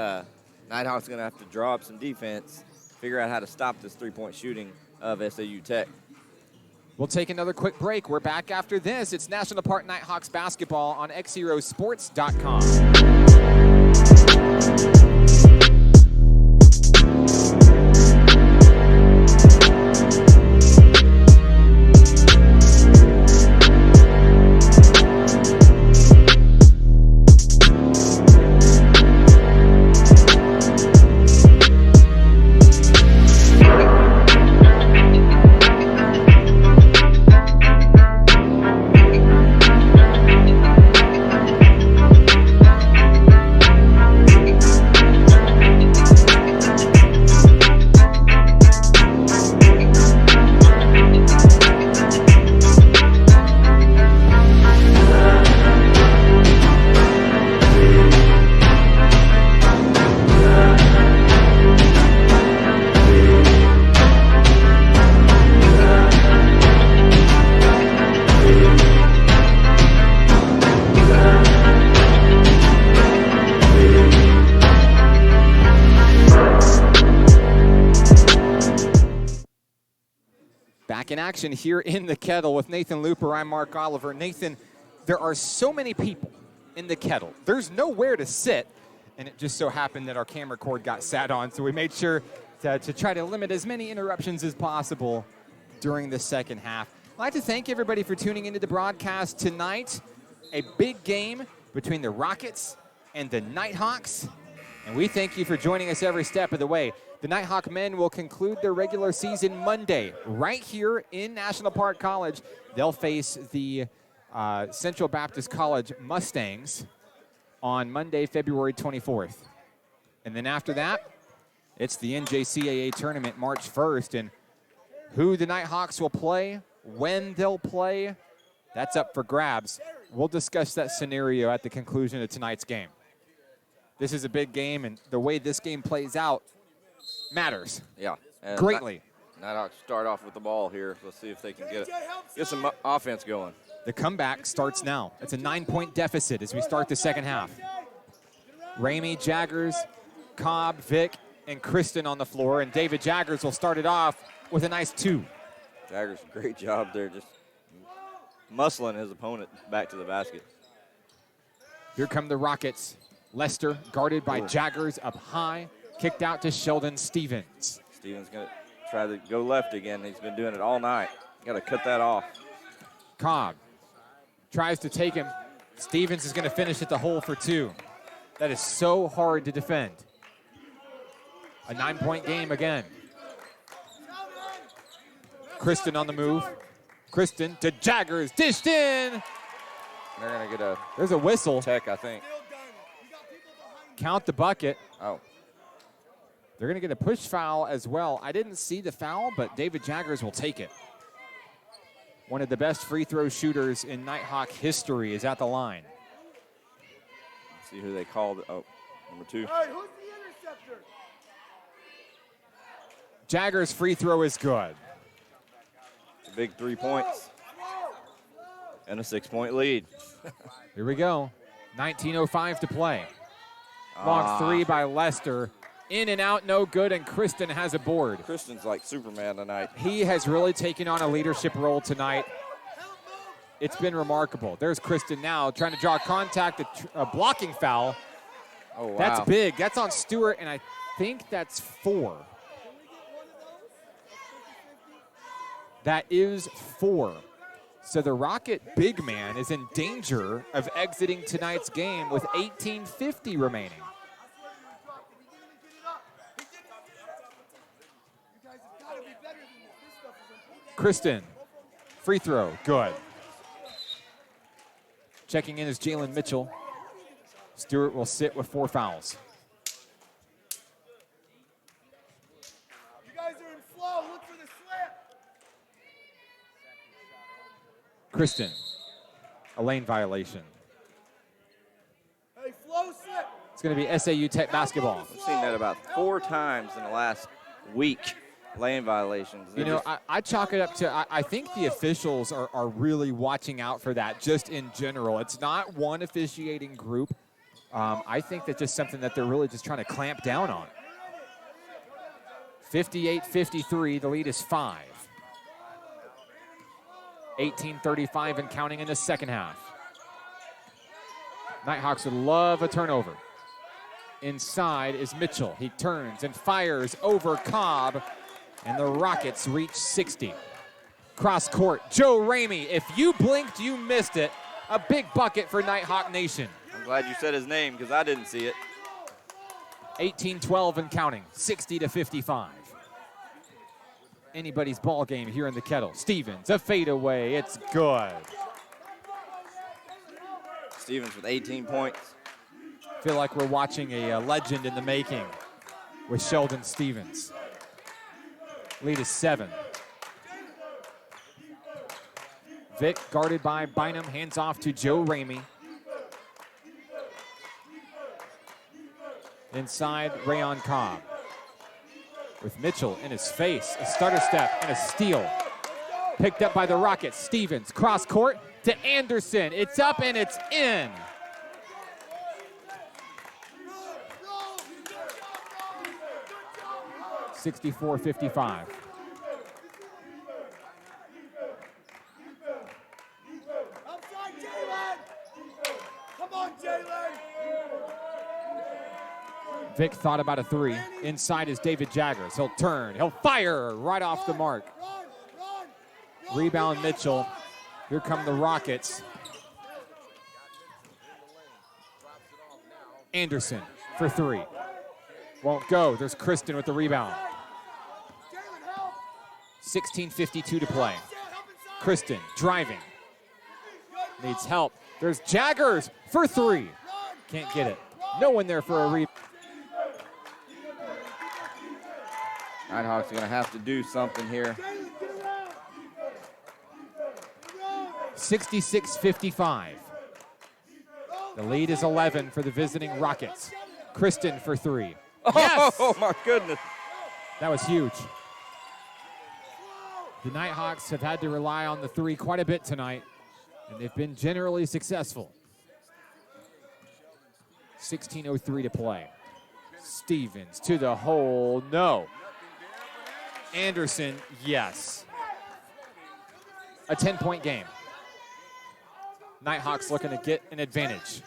Nighthawk's going to have to draw up some defense, figure out how to stop this three-point shooting of SAU Tech. We'll take another quick break. We're back after this. It's National Park Nighthawks basketball on XZeroSports.com. Back in action here in the Kettle with Nathan Looper. I'm Mark Oliver. Nathan, there are so many people in the Kettle. There's nowhere to sit, and it just so happened that our camera cord got sat on, so we made sure to try to limit as many interruptions as possible during the second half. I'd like to thank everybody for tuning into the broadcast tonight. A big game between the Rockets and the Nighthawks, and we thank you for joining us every step of the way. The Nighthawk men will conclude their regular season Monday right here in National Park College. They'll face the Central Baptist College Mustangs on Monday, February 24th. And then after that, it's the NJCAA tournament March 1st. And who the Nighthawks will play, when they'll play, that's up for grabs. We'll discuss that scenario at the conclusion of tonight's game. This is a big game, and the way this game plays out matters. Yeah. And greatly. Nighthawks start off with the ball here. Let's see if they can get some offense going. The comeback starts now. It's a 9-point deficit as we start the second half. Ramey, Jaggers, Cobb, Vic, and Kristen on the floor, and David Jaggers will start it off with a nice 2. Jaggers, great job there, just muscling his opponent back to the basket. Here come the Rockets. Lester guarded by Jaggers up high. Kicked out to Sheldon Stevens. Stevens going to try to go left again. He's been doing it all night. Got to cut that off. Cobb tries to take him. Stevens is going to finish at the hole for 2. That is so hard to defend. A 9-point game again. Kristen on the move. Kristen to Jaggers. Dished in. They're going to get There's a whistle. Tech, I think. Count the bucket. Oh. They're going to get a push foul as well. I didn't see the foul, but David Jaggers will take it. One of the best free throw shooters in Nighthawk history is at the line. Let's see who they called. Oh, number 2. Hey, who's the interceptor? Jaggers' free throw is good. It's a big 3 points. And a 6-point lead. Here we go. 19:05 to play. Long 3 by Lester. In and out, no good, and Kristen has a board. Kristen's like Superman tonight. He has really taken on a leadership role tonight. It's been remarkable. There's Kristen now trying to draw contact, a blocking foul. Oh, wow. That's big. That's on Stewart, and I think that's 4. That is 4. So the Rocket big man is in danger of exiting tonight's game with 18:50 remaining. Kristen, free throw, good. Checking in is Jalen Mitchell. Stewart will sit with 4 fouls. You guys are in flow. Look for the slip. Kristen, a lane violation. Hey, flow slip. It's going to be SAU Tech basketball. I've seen that about 4 times in the last week, lane violations. You know, I chalk it up to, I think the officials are really watching out for that just in general. It's not one officiating group. I think that's just something that they're really just trying to clamp down on. 58-53, the lead is 5. 18:35 and counting in the second half. Nighthawks would love a turnover. Inside is Mitchell. He turns and fires over Cobb, and the Rockets reach 60. Cross court, Joe Ramey. If you blinked, you missed it. A big bucket for Nighthawk Nation. I'm glad you said his name because I didn't see it. 18-12 and counting, 60-55. Anybody's ball game here in the Kettle. Stevens, a fadeaway, it's good. Stevens with 18 points. Feel like we're watching a legend in the making with Sheldon Stevens. Lead is 7. Vic guarded by Bynum, hands off to Joe Ramey. Inside, Rayon Cobb. With Mitchell in his face, a stutter step and a steal. Picked up by the Rockets. Stevens, cross court to Anderson. It's up and it's in. (64-55). Outside, Jalen. Come on, Jalen. Vic thought about a 3. Inside is David Jaggers. He'll turn. He'll fire right off the mark. Rebound Mitchell. Here come the Rockets. Anderson for 3. Won't go. There's Kristen with the rebound. 16:52 to play. Kristen driving. Needs help. There's Jaggers for 3. Can't get it. No one there for a rebound. Nighthawks are going to have to do something here. 66-55. The lead is 11 for the visiting Rockets. Kristen for 3. Yes! Oh, my goodness. That was huge. The Nighthawks have had to rely on the 3 quite a bit tonight, and they've been generally successful. 16:03 to play. Stevens to the hole, no. Anderson, yes. A 10-point game. Nighthawks looking to get an advantage.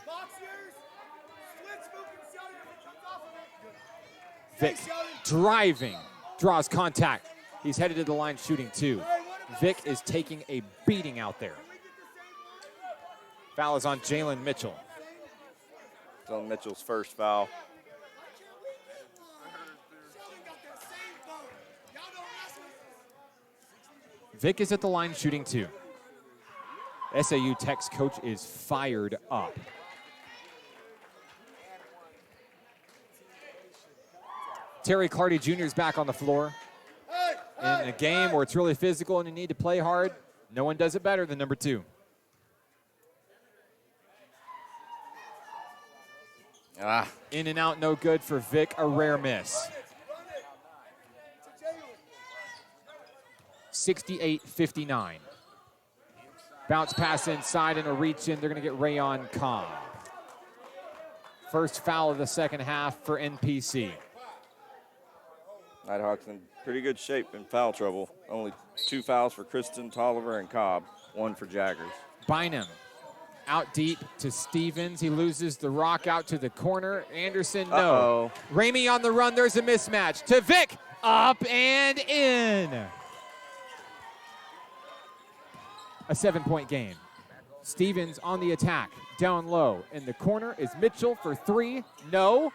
Vic driving, draws contact. He's headed to the line shooting 2. Vic is taking a beating out there. Foul is on Jalen Mitchell. It's on Mitchell's first foul. Vic is at the line shooting 2. SAU Tech's coach is fired up. Terry Clardy Jr. is back on the floor. In a game where it's really physical and you need to play hard, no one does it better than number 2. In and out, no good for Vic, a rare miss. 68-59. Bounce pass inside and a reach in. They're going to get Rayon Cobb. First foul of the second half for NPC. Nighthawks in pretty good shape in foul trouble. Only 2 fouls for Kristen, Tolliver, and Cobb. 1 for Jaggers. Bynum out deep to Stevens. He loses the rock out to the corner. Anderson, no. Uh-oh. Ramey on the run. There's a mismatch. To Vic. Up and in. a 7-point game. Stevens on the attack. Down low. In the corner is Mitchell for 3. No.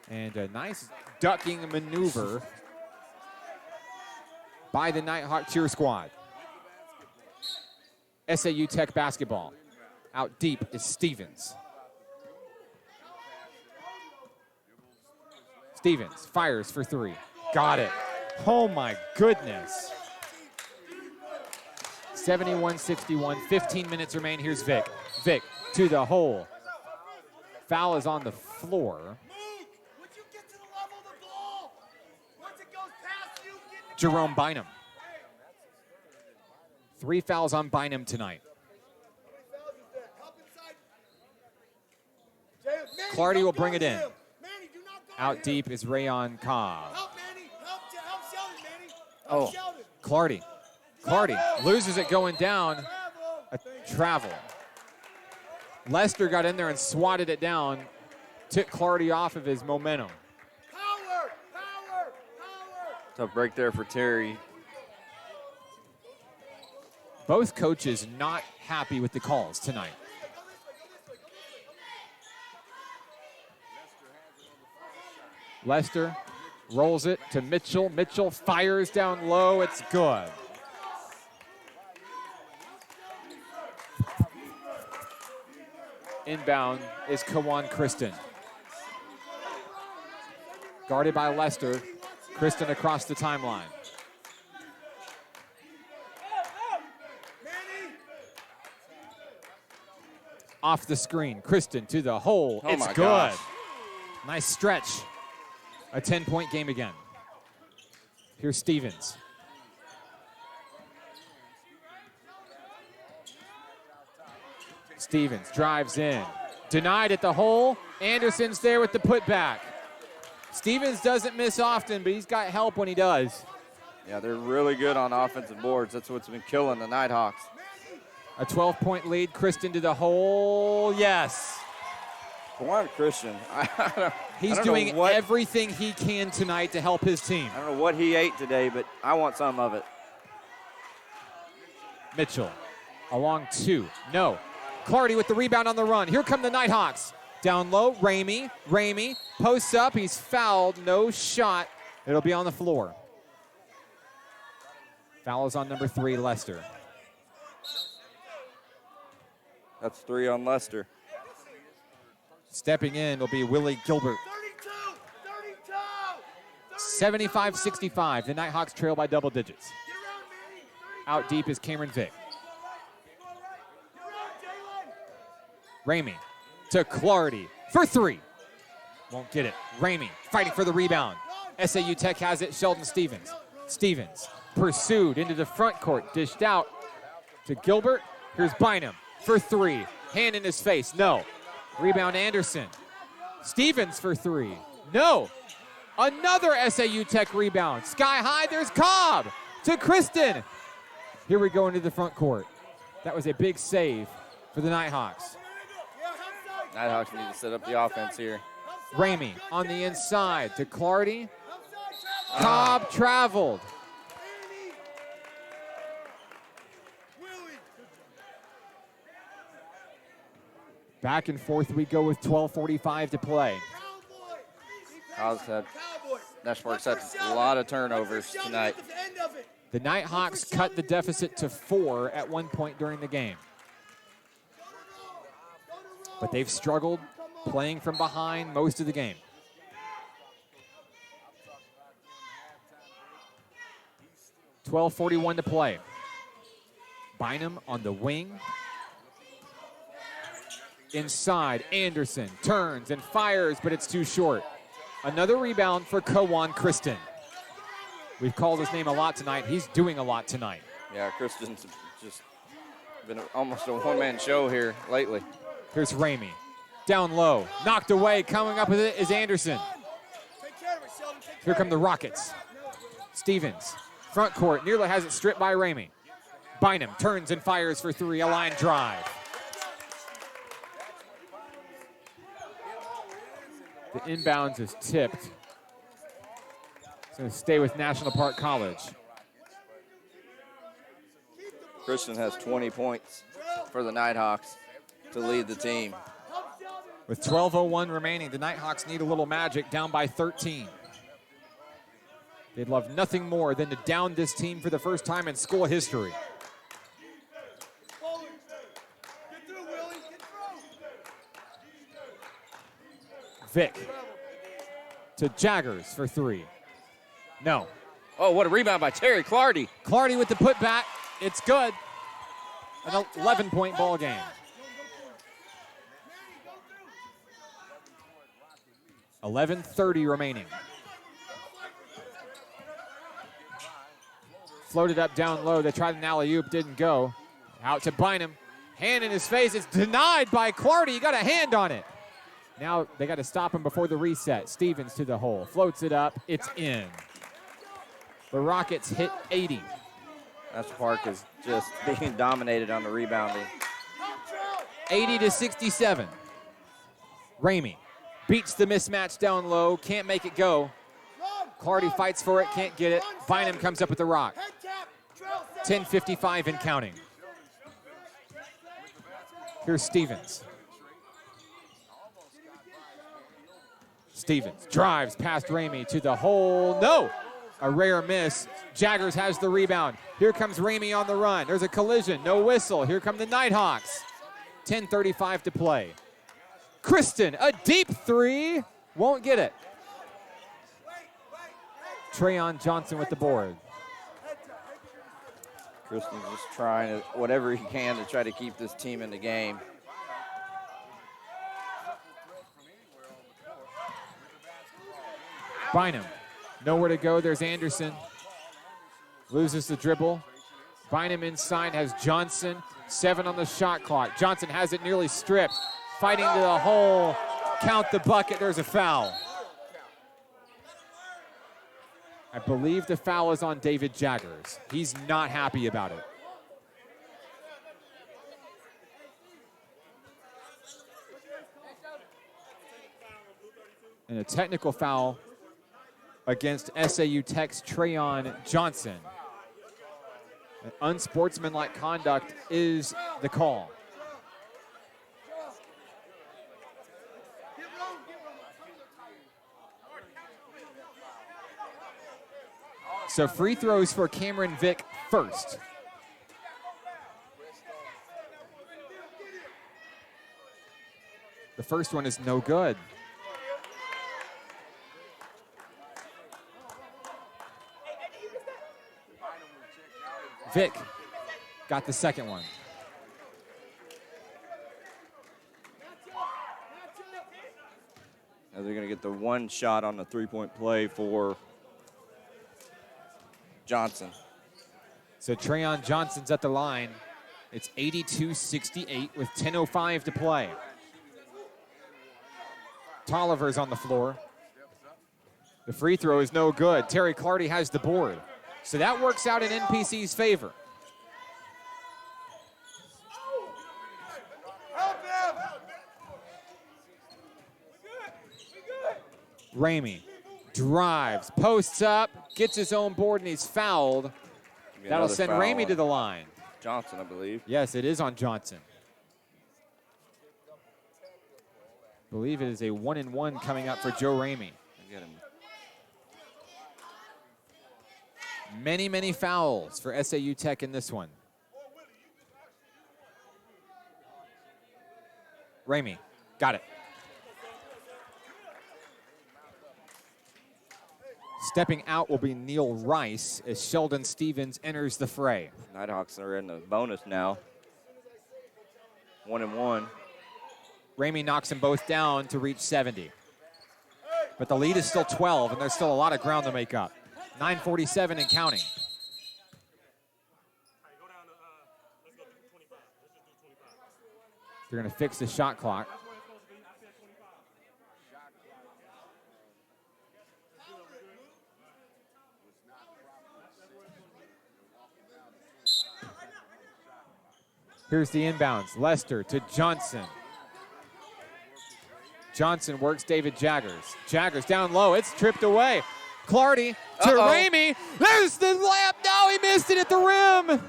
And a nice ducking maneuver by the Nighthawk cheer squad. SAU Tech basketball. Out deep is Stevens. Stevens fires for 3. Got it. Oh my goodness. 71-61, 15 minutes remain. Here's Vic. Vic to the hole. Foul is on the floor. Jerome Bynum. 3 fouls on Bynum tonight. Clardy will bring it in. Out deep is Rayon Cobb. Oh, Clardy. Clardy loses it going down. A travel. Lester got in there and swatted it down. Took Clardy off of his momentum. Tough break there for Terry. Both coaches not happy with the calls tonight. Lester rolls it to Mitchell. Mitchell fires down low. It's good. Inbound is Kawan Kristen. Guarded by Lester. Kristen across the timeline. Off the screen. Kristen to the hole. It's good. Gosh. Nice stretch. A 10-point game again. Here's Stevens. Stevens drives in. Denied at the hole. Anderson's there with the putback. Stevens doesn't miss often, but he's got help when he does. Yeah, they're really good on offensive boards. That's what's been killing the Nighthawks. A 12-point lead. Kristen to the hole. Yes. Kawan Christian. He's doing everything he can tonight to help his team. I don't know what he ate today, but I want some of it. Mitchell along 2. No. Clardy with the rebound on the run. Here come the Nighthawks. Down low, Ramey. Ramey posts up. He's fouled. No shot. It'll be on the floor. Foul is on number 3, Lester. That's 3 on Lester. Stepping in will be Willie Gilbert. 75-65. The Nighthawks trail by double digits. Out deep is Cameron Vick. Ramey to Clardy for 3. Won't get it. Ramey fighting for the rebound. SAU Tech has it. Sheldon Stevens. Stevens pursued into the front court. Dished out to Gilbert. Here's Bynum for 3. Hand in his face. No. Rebound Anderson. Stevens for 3. No. Another SAU Tech rebound. Sky high. There's Cobb to Kristen. Here we go into the front court. That was a big save for the Nighthawks. Nighthawks need to set up the offense here. Ramey on the inside to Clardy. Cobb traveled. Back and forth we go with 12:45 to play. National Park's had a lot of turnovers tonight. The Nighthawks cut the deficit to 4 at one point during the game. But they've struggled playing from behind most of the game. .12:41 to play. Bynum on the wing. Inside, Anderson turns and fires, but it's too short. Another rebound for Kawan Kristen. We've called his name a lot tonight. He's doing a lot tonight. Yeah, Kristen's just been almost a one-man show here lately. Here's Ramey. Down low. Knocked away. Coming up with it is Anderson. Here come the Rockets. Stevens. Front court. Nearly has it stripped by Ramey. Bynum turns and fires for 3. A line drive. The inbounds is tipped. It's going to stay with National Park College. Christian has 20 points for the Nighthawks to lead the team. With 12:01 remaining, the Nighthawks need a little magic, down by 13. They'd love nothing more than to down this team for the first time in school history. Vic to Jaggers for three. No. Oh, what a rebound by Terry Clardy. Clardy with the putback. It's good. An 11-point ball game. .11:30 remaining. Floated up down low. They tried an alley-oop, didn't go. Out to Bynum. Hand in his face. It's denied by Clardy. He got a hand on it. Now they got to stop him before the reset. Stevens to the hole. Floats it up. It's in. The Rockets hit 80. That's Park is just being dominated on the rebounding. 80-67. Ramey beats the mismatch down low. Can't make it go. Clardy fights for it. Can't get it. Bynum comes up with the rock. 10:55 and counting. Here's Stevens. Stevens drives past Ramey to the hole. No! A rare miss. Jaggers has the rebound. Here comes Ramey on the run. There's a collision. No whistle. Here come the Nighthawks. 10:35 to play. Kristen, a deep three. Won't get it. Trayon Johnson with the board. Kristen's just trying whatever he can to try to keep this team in the game. Bynum, nowhere to go. There's Anderson. Loses the dribble. Bynum inside has Johnson. 7 on the shot clock. Johnson has it nearly stripped. Fighting to the hole. Count the bucket. There's a foul. I believe the foul is on David Jaggers. He's not happy about it. And a technical foul against SAU Tech's Trayon Johnson. Unsportsmanlike conduct is the call. So free throws for Cameron Vick first. The first one is no good. Vick got the second one. Now they're going to get the one shot on the three-point play for Johnson. So Trayon Johnson's at the line. It's 82-68 with 10:05 to play. Tolliver's on the floor. The free throw is no good. Terry Clardy has the board. So that works out in NPC's favor. Ramey drives, posts up, gets his own board, and he's fouled. That'll send Ramey to the line. Johnson, I believe. Yes, it is on Johnson. I believe it is a 1-and-1 coming up for Joe Ramey. Many, many fouls for SAU Tech in this one. Ramey, got it. Stepping out will be Neil Rice as Sheldon Stevens enters the fray. Nighthawks are in the bonus now. 1-and-1. Ramey knocks them both down to reach 70. But the lead is still 12, and there's still a lot of ground to make up. 9:47 and counting. They're going to fix the shot clock. Here's the inbounds. Lester to Johnson. Johnson works David Jaggers. Jaggers down low. It's tripped away. Clardy to Ramey. There's the layup. No, he missed it at the rim.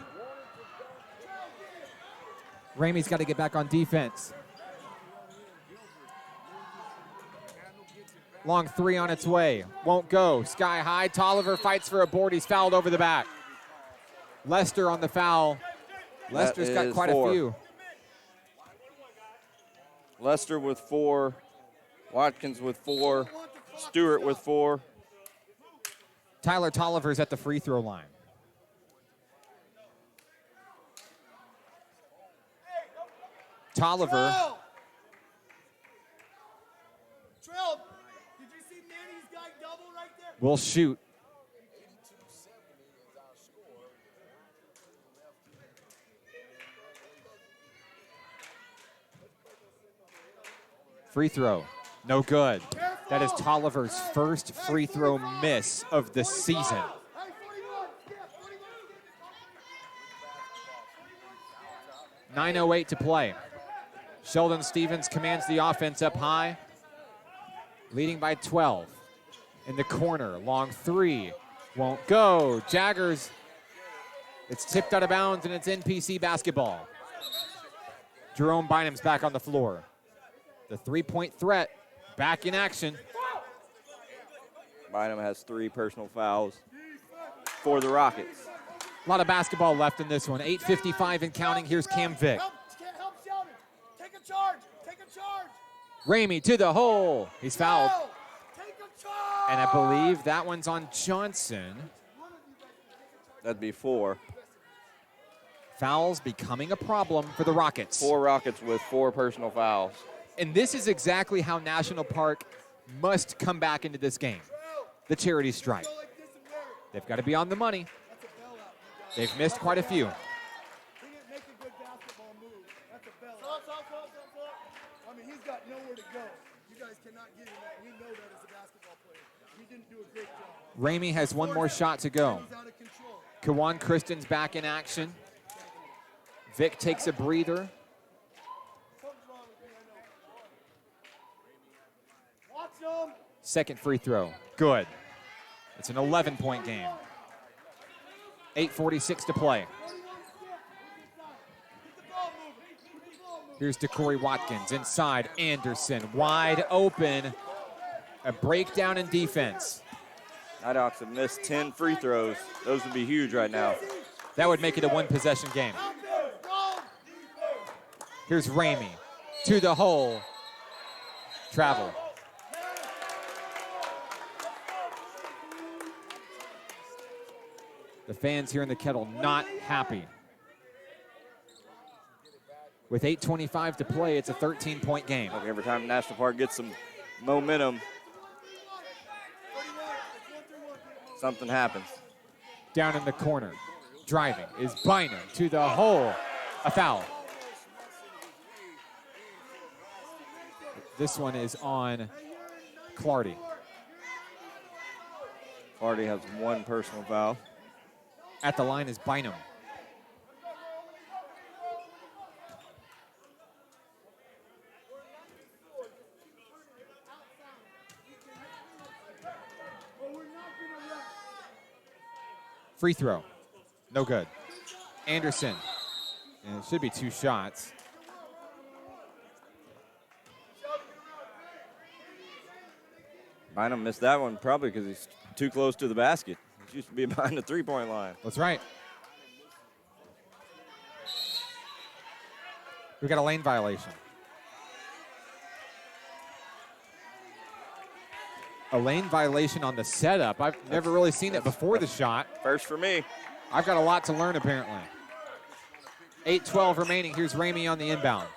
Ramey's got to get back on defense. Long three on its way. Won't go. Sky high. Tolliver fights for a board. He's fouled over the back. Lester on the foul. Lester's got quite a few. Lester with 4. Watkins with 4. Stewart with 4. Tyler Tolliver's at the free throw line. Tolliver. Trill, did you see Manny's guy double right there? Will shoot. Free throw, no good. That is Tolliver's first free throw miss of the season. 9:08 to play. Sheldon Stevens commands the offense up high, leading by 12. In the corner, long three, won't go. Jaggers, it's tipped out of bounds, and it's NPC basketball. Jerome Bynum's back on the floor. The three-point threat back in action. Bynum has 3 personal fouls for the Rockets. A lot of basketball left in this one. 8:55 and counting. Here's Cam Vick. Help Sheldon. Take a charge. Take a charge. Ramey to the hole. He's fouled. Take a charge. And I believe that one's on Johnson. That'd be 4. Fouls becoming a problem for the Rockets. 4 Rockets with 4 personal fouls. And this is exactly how National Park must come back into this game. The charity stripe. They've got to be on the money. They've missed quite a few. He didn't make a good basketball move. That's a bell. I mean, he's got nowhere to go. You guys cannot give him that. We know that as a basketball player. He didn't do a great job. Ramey has one more shot to go. He's out of control. Kawan Kristen's back in action. Vic takes a breather. Something's wrong with me, I know. Watch him. Second free throw. Good. It's an 11-point game. 8:46 to play. Here's DeCorey Watkins inside. Anderson wide open. A breakdown in defense. Nighthawks have missed 10 free throws. Those would be huge right now. That would make it a one-possession game. Here's Ramey to the hole. Travel. The fans here in the Kettle not happy. With 8:25 to play, it's a 13-point game. Every time National Park gets some momentum, something happens. Down in the corner, driving is Bynum to the hole. A foul. This one is on Clardy. Clardy has 1 personal foul. At the line is Bynum. Free throw. No good. Anderson. And it should be 2 shots. Bynum missed that one probably because he's too close to the basket. He used to be behind the three-point line. That's right. We got a lane violation. A lane violation on the setup. I've never really seen it before the shot. First for me. I've got a lot to learn, apparently. 8:12 remaining. Here's Ramey on the inbound.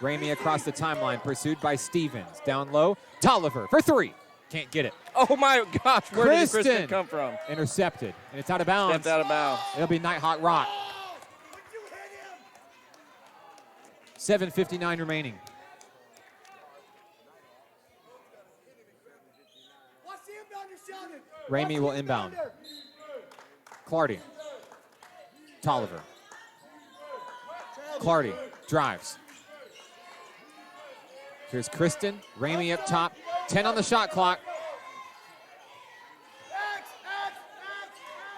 Ramey across the timeline, pursued by Stevens. Down low, Tolliver for 3. Can't get it. Oh, my gosh. Where did Kristen come from? Intercepted, and it's out of bounds. Stepped out of bounds. It'll be Nighthawk Rock. 7:59 remaining. Ramey will inbound. Clardy. Tolliver. Clardy drives. Here's Kristen. Ramey up top. 10 on the shot clock.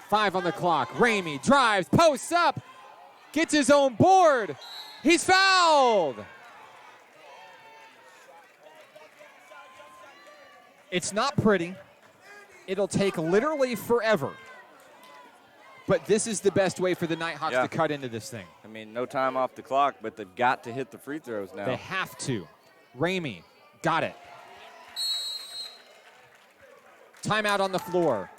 5 on the clock. Ramey drives, posts up, gets his own board. He's fouled. It's not pretty. It'll take literally forever. But this is the best way for the Nighthawks to cut into this thing. I mean, no time off the clock, but they've got to hit the free throws now. They have to. Ramey got it. Timeout on the floor.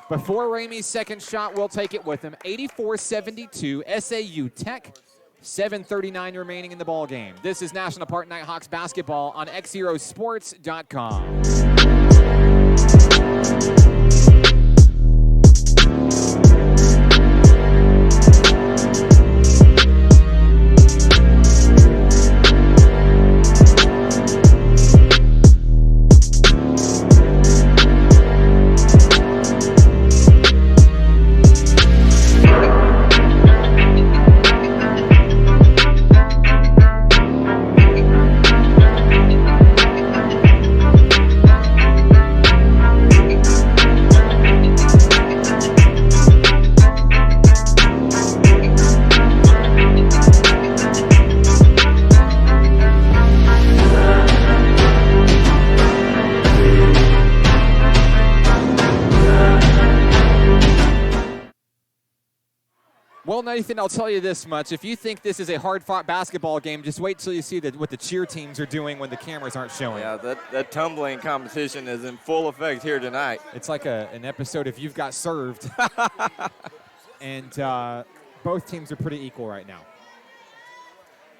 Before Ramey's second shot, we'll take it with him. 84-72, SAU Tech. 7:39 remaining in the ball game. This is National Park Nighthawks basketball on XZeroSports.com. Well, Nathan, I'll tell you this much. If you think this is a hard-fought basketball game, just wait till you see what the cheer teams are doing when the cameras aren't showing. Yeah, that tumbling competition is in full effect here tonight. It's like an episode of You've Got Served. And both teams are pretty equal right now.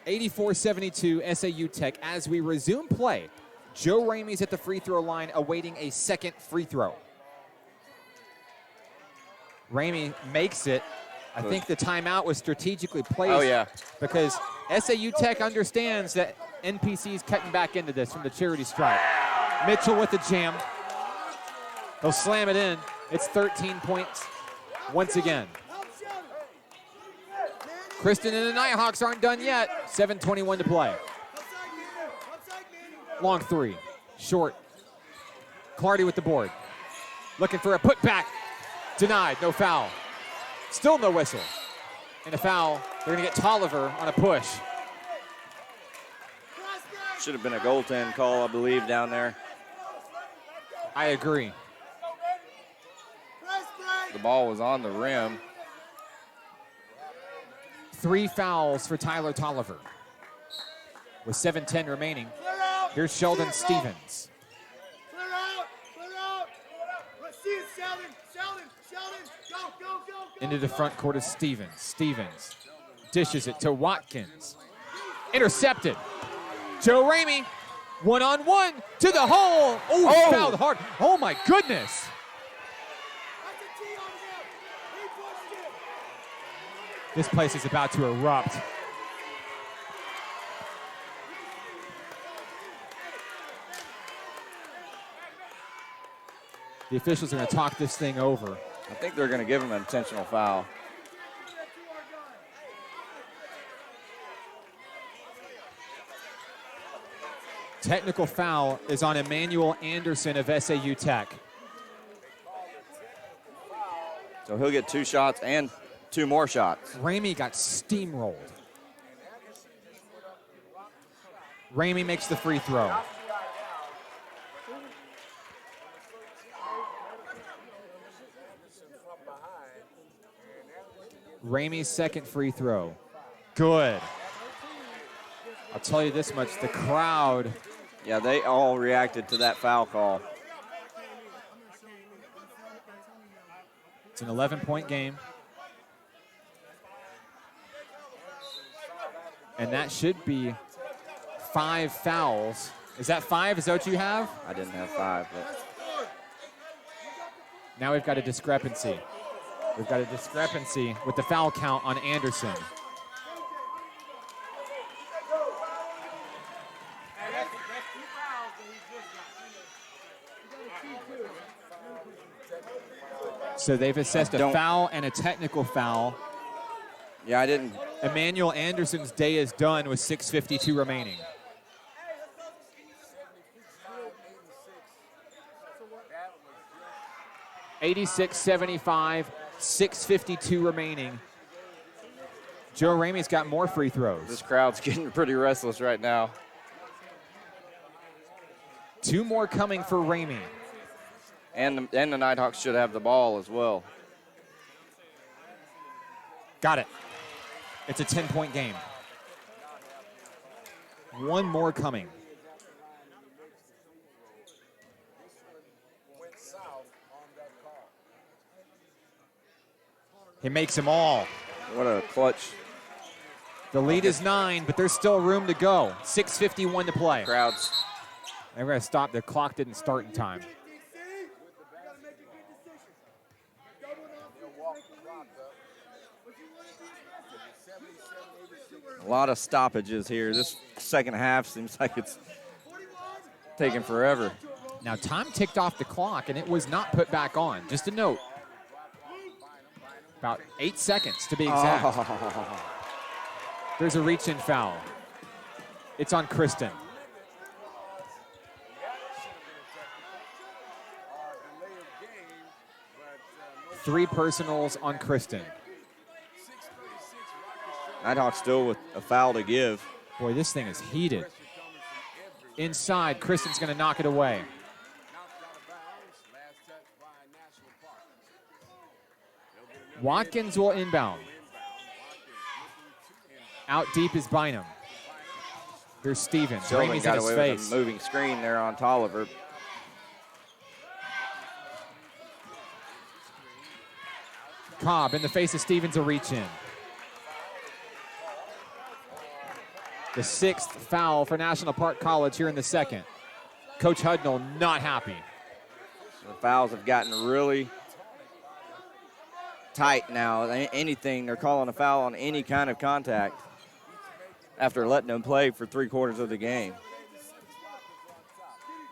84-72 SAU Tech. As we resume play, Joe Ramey's at the free throw line awaiting a second free throw. Ramey makes it. I think the timeout was strategically placed because SAU Tech understands that NPC's cutting back into this from the charity stripe. Mitchell with the jam. He'll slam it in. It's 13 points once again. Kristen and the Nighthawks aren't done yet. 7:21 to play. Long three. Short. Clardy with the board. Looking for a putback. Denied. No foul. Still no whistle. And a foul. They're going to get Tolliver on a push. Should have been a goaltend call, I believe, down there. I agree. The ball was on the rim. 3 fouls for Tyler Tolliver. With 7:10 remaining. Here's Sheldon Stevens. Clear out. Let's see it, Sheldon. Go. Into the front court of Stevens. Stevens dishes it to Watkins. Intercepted. Joe Ramey, one-on-one to the hole. Oh, fouled hard. Oh, my goodness. This place is about to erupt. The officials are going to talk this thing over. I think they're going to give him an intentional foul. Technical foul is on Emmanuel Anderson of SAU Tech. So he'll get 2 shots and 2 more shots. Ramey got steamrolled. Ramey makes the free throw. Ramey's second free throw. Good. I'll tell you this much, the crowd. Yeah, they all reacted to that foul call. It's an 11-point game. And that should be 5 fouls. Is that 5? Is that what you have? I didn't have 5, but now we've got a discrepancy. We've got a discrepancy with the foul count on Anderson. So they've assessed a foul and a technical foul. Yeah, I didn't. Emmanuel Anderson's day is done with 6:52 remaining. $86-75. 6:52 remaining. Joe Ramey's got more free throws. This crowd's getting pretty restless right now. 2 more coming for Ramey. And the Nighthawks should have the ball as well. Got it. It's a 10-point game. 1 more coming. He makes them all. What a clutch. The lead is 9, but there's still room to go. 6:51 to play. Crowds. They're going to stop. The clock didn't start in time. A lot of stoppages here. This second half seems like it's taking forever. Now, time ticked off the clock, and it was not put back on. Just a note. About 8 seconds, to be exact. Oh. There's a reach-in foul. It's on Kristen. 3 personals on Kristen. Nighthawk still with a foul to give. Boy, this thing is heated. Inside, Kristen's going to knock it away. Watkins will inbound. Out deep is Bynum. There's Stevens. Sylvan Ramey's got in his away face. with a moving screen there on Tolliver. Cobb in the face of Stevens, a reach in. The 6th foul for National Park College here in the second. Coach Hudnall not happy. The fouls have gotten really tight now. Anything, they're calling a foul on any kind of contact after letting them play for 3/4 of the game.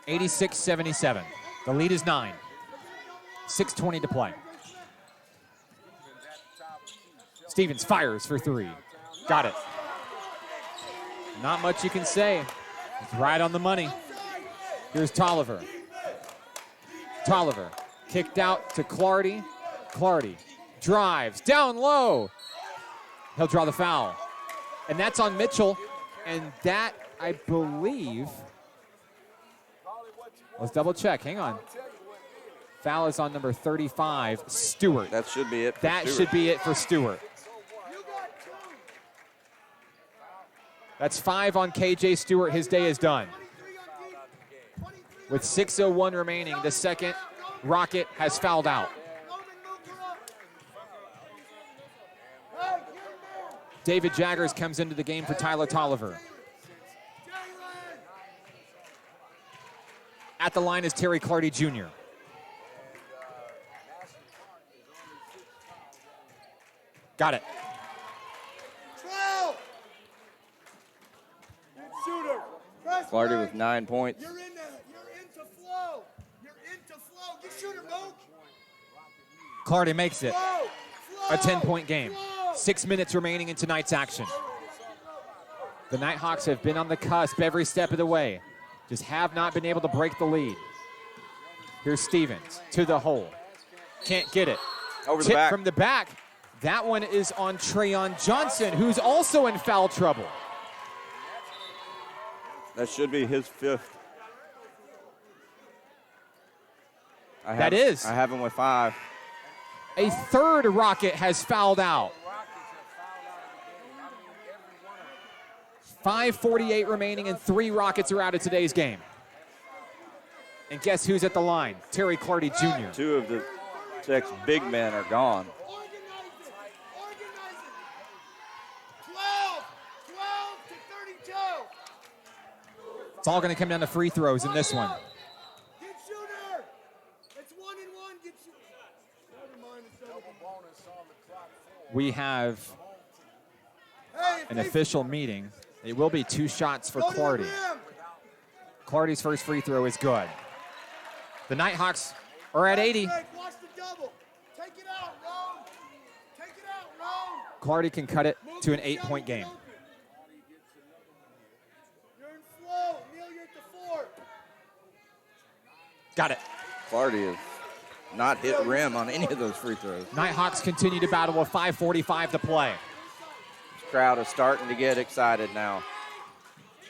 86-77. The lead is 9. 6:20 to play. Stevens fires for 3. Got it. Not much you can say. It's right on the money. Here's Tolliver. Tolliver kicked out to Clardy. Clardy drives down low. He'll draw the foul. And that's on Mitchell. And that, I believe, let's double check. Hang on. Foul is on number 35, Stewart. That should be it for That Stewart. should be it for Stewart. That's 5 on KJ Stewart. His day is done. With 6:01 remaining, the second Rocket has fouled out. David Jaggers comes into the game for Tyler Tolliver. At the line is Terry Clardy Jr. Got it. 12. Shooter. Clardy with 9 points. You're into flow. You're into flow. Get shooter, Moke. Clardy makes it. Flow. A 10-point game. 6 minutes remaining in tonight's action. The Nighthawks have been on the cusp every step of the way. Just have not been able to break the lead. Here's Stevens to the hole. Can't get it. Over the Tip back. from the back. That one is on Trayon Johnson, who's also in foul trouble. That should be his 5th. I have him with 5. A third Rocket has fouled out. 5:48 remaining and 3 Rockets are out of today's game. And guess who's at the line? Terry Clardy Jr. 2 of the Tech's big men are gone. Organize it. Organize it. 12 to 32. It's all going to come down to free throws in this one. Get shooter. It's 1-1. Get shooter. Never mind. It's double bonus on the clock. We have an official meeting. It will be 2 shots for Clardy. Clardy's first free throw is good. The Nighthawks are at 80. Watch the double. Take it out, Rome. Take it out, Rome. Clardy can cut it to an 8-point game. You're in flow. Neil, you're at the 4. Got it. Clardy is not hit rim on any of those free throws. Nighthawks continue to battle with 5:45 to play. This crowd is starting to get excited now.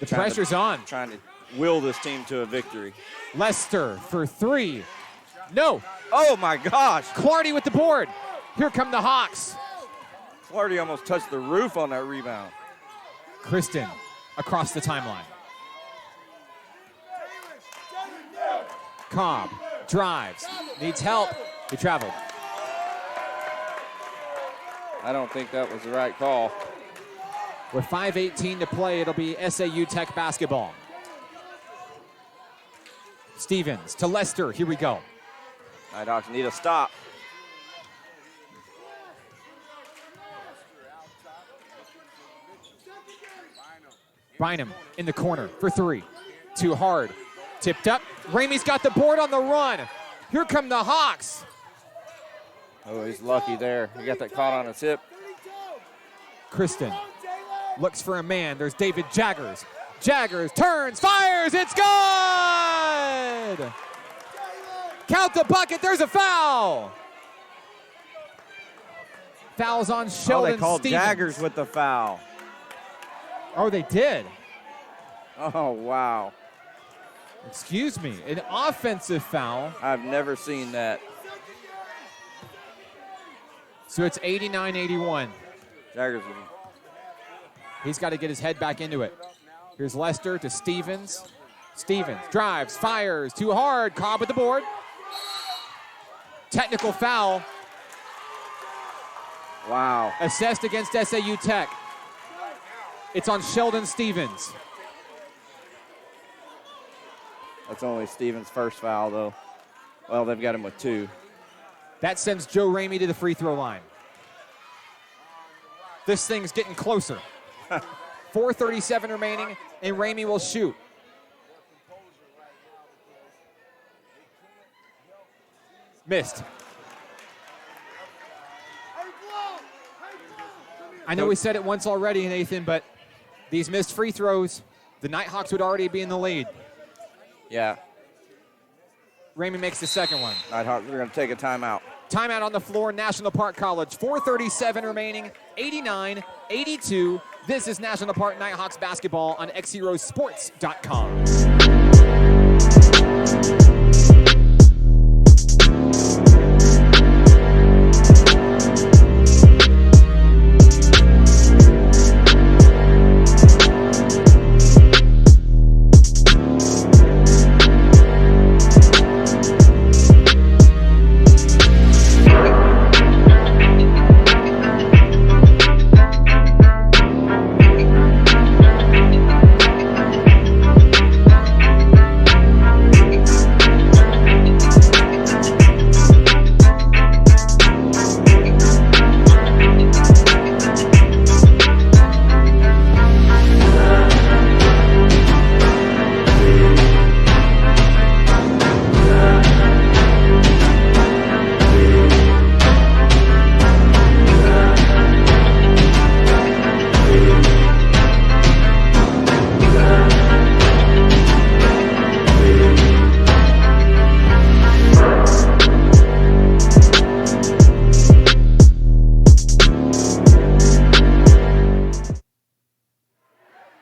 The pressure's on. Trying to will this team to a victory. Lester for 3. No. Oh, my gosh. Clardy with the board. Here come the Hawks. Clardy almost touched the roof on that rebound. Kristen across the timeline. Cobb drives, needs help. He traveled. I don't think that was the right call. With 5:18 to play, it'll be SAU Tech basketball. Stevens to Lester. Here we go. Nighthawks need a stop. Bynum in the corner for 3. Too hard. Tipped up. Ramey's got the board on the run. Here come the Hawks. Oh, he's lucky there. He got that caught on his hip. Kristen looks for a man. There's David Jaggers. Jaggers turns, fires. It's good. Count the bucket. There's a foul. Foul's on Sheldon They called Stevens. Jaggers with the foul. Oh, they did. Oh, wow. Excuse me. An offensive foul. I've never seen that. So it's 89-81. Jaggers. He's got to get his head back into it. Here's Lester to Stevens. Stevens drives, fires, too hard. Cobb with the board. Technical foul. Wow. Assessed against SAU Tech. It's on Sheldon Stevens. That's only Stevens' first foul, though. Well, they've got him with 2. That sends Joe Ramey to the free throw line. This thing's getting closer. 4:37 remaining, and Ramey will shoot. Missed. I know we said it once already, Nathan, but these missed free throws, the Nighthawks would already be in the lead. Yeah. Ramey makes the second one. Nighthawks are going to take a timeout. Timeout on the floor, National Park College. 4:37 remaining, 89-82. This is National Park Nighthawks basketball on XZeroSports.com.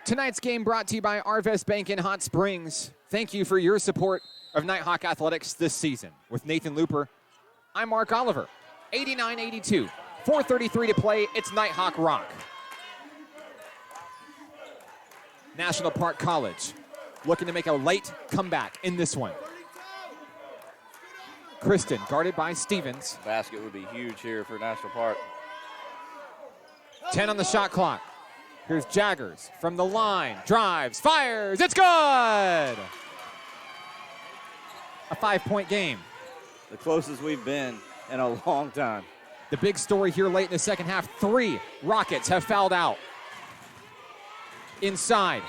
Tonight's game brought to you by Arvest Bank in Hot Springs. Thank you for your support of Nighthawk Athletics this season. With Nathan Looper, I'm Mark Oliver. 89-82, 4:33 to play. It's Nighthawk Rock. National Park College looking to make a late comeback in this one. Kristen guarded by Stevens. Basket would be huge here for National Park. 10 on the shot clock. Here's Jaggers from the line, drives, fires, it's good! A 5-point game. The closest we've been in a long time. The big story here late in the second half, 3 Rockets have fouled out. Inside.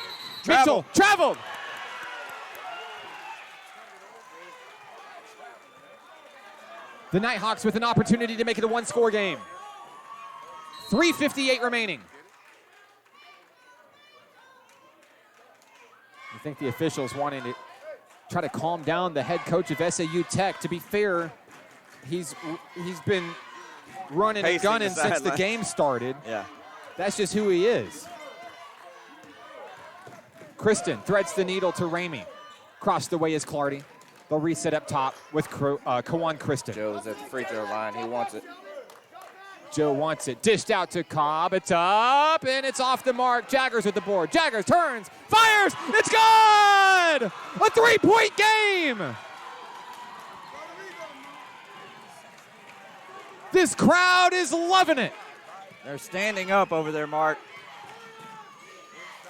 Mitchell, traveled! The Nighthawks with an opportunity to make it a one-score game. 3:58 remaining. I think the officials wanting to try to calm down the head coach of SAU Tech. To be fair, he's been running and Pacing gunning the since the sideline. game started. Yeah. That's just who he is. Kristen threads the needle to Ramey. Across the way is Clardy. They'll reset up top with Kawan Kristen. Joe's at the free throw line. He wants it. Joe wants it. Dished out to Cobb. It's up, and it's off the mark. Jaggers with the board. Jaggers turns, fires. It's good! A three-point game! This crowd is loving it. They're standing up over there, Mark.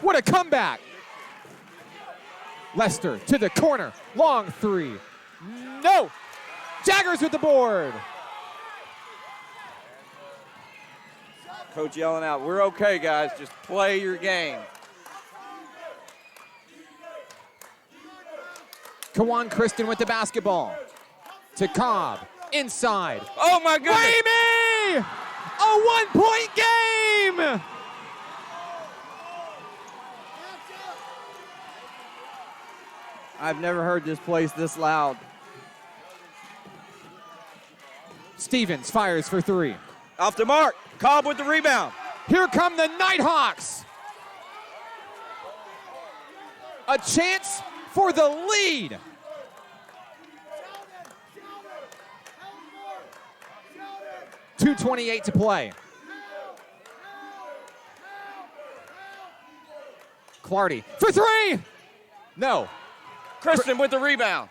What a comeback. Lester to the corner. Long three. No! Jaggers with the board. Coach yelling out, we're okay, guys. Just play your game. Kawan Kristen with the basketball. To Cobb. Inside. Oh, my goodness. Ramey! A one-point game! I've never heard this place this loud. Stevens fires for three. Off the mark. Cobb with the rebound. Here come the Nighthawks. A chance for the lead. .228 to play. Clardy for three. No. Kristen with the rebound.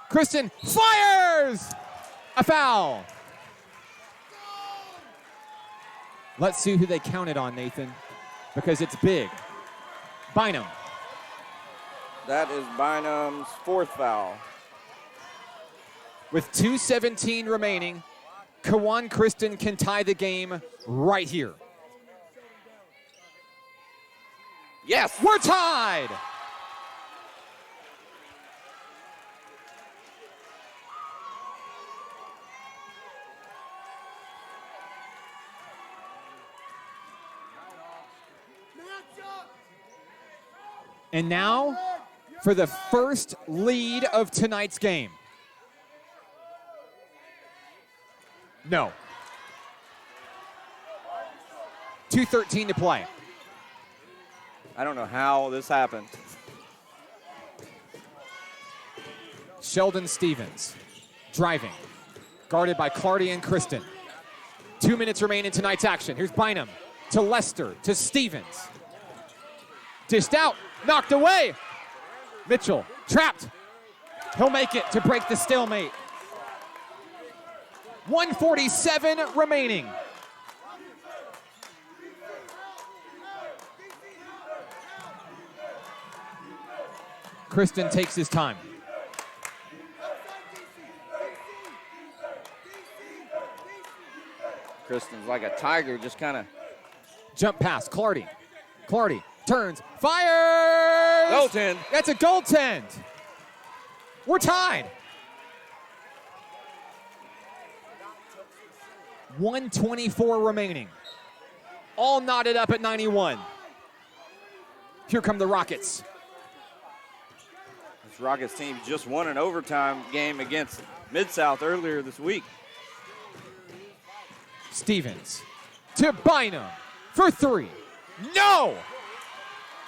Kristen fires. A foul. Let's see who they counted on, Nathan, because it's big. Bynum. That is Bynum's fourth foul. With 2:17 remaining, Kawan Kristen can tie the game right here. Yes. We're tied. And now for the first lead of tonight's game. No. 2:13 to play. I don't know how this happened. Sheldon Stevens driving, guarded by Clardy and Kristen. 2 minutes remain in tonight's action. Here's Bynum to Lester to Stevens. Dished out, knocked away. Mitchell trapped. He'll make it to break the stalemate. 1:47 remaining. Kristen takes his time. Kristen's like a tiger, just kind of. Jump pass, Clardy. Clardy turns, fires! Goaltend. That's a goaltend. We're tied. 1:24 remaining. All knotted up at 91. Here come the Rockets. This Rockets team just won an overtime game against Mid-South earlier this week. Stevens to Bynum for three. No!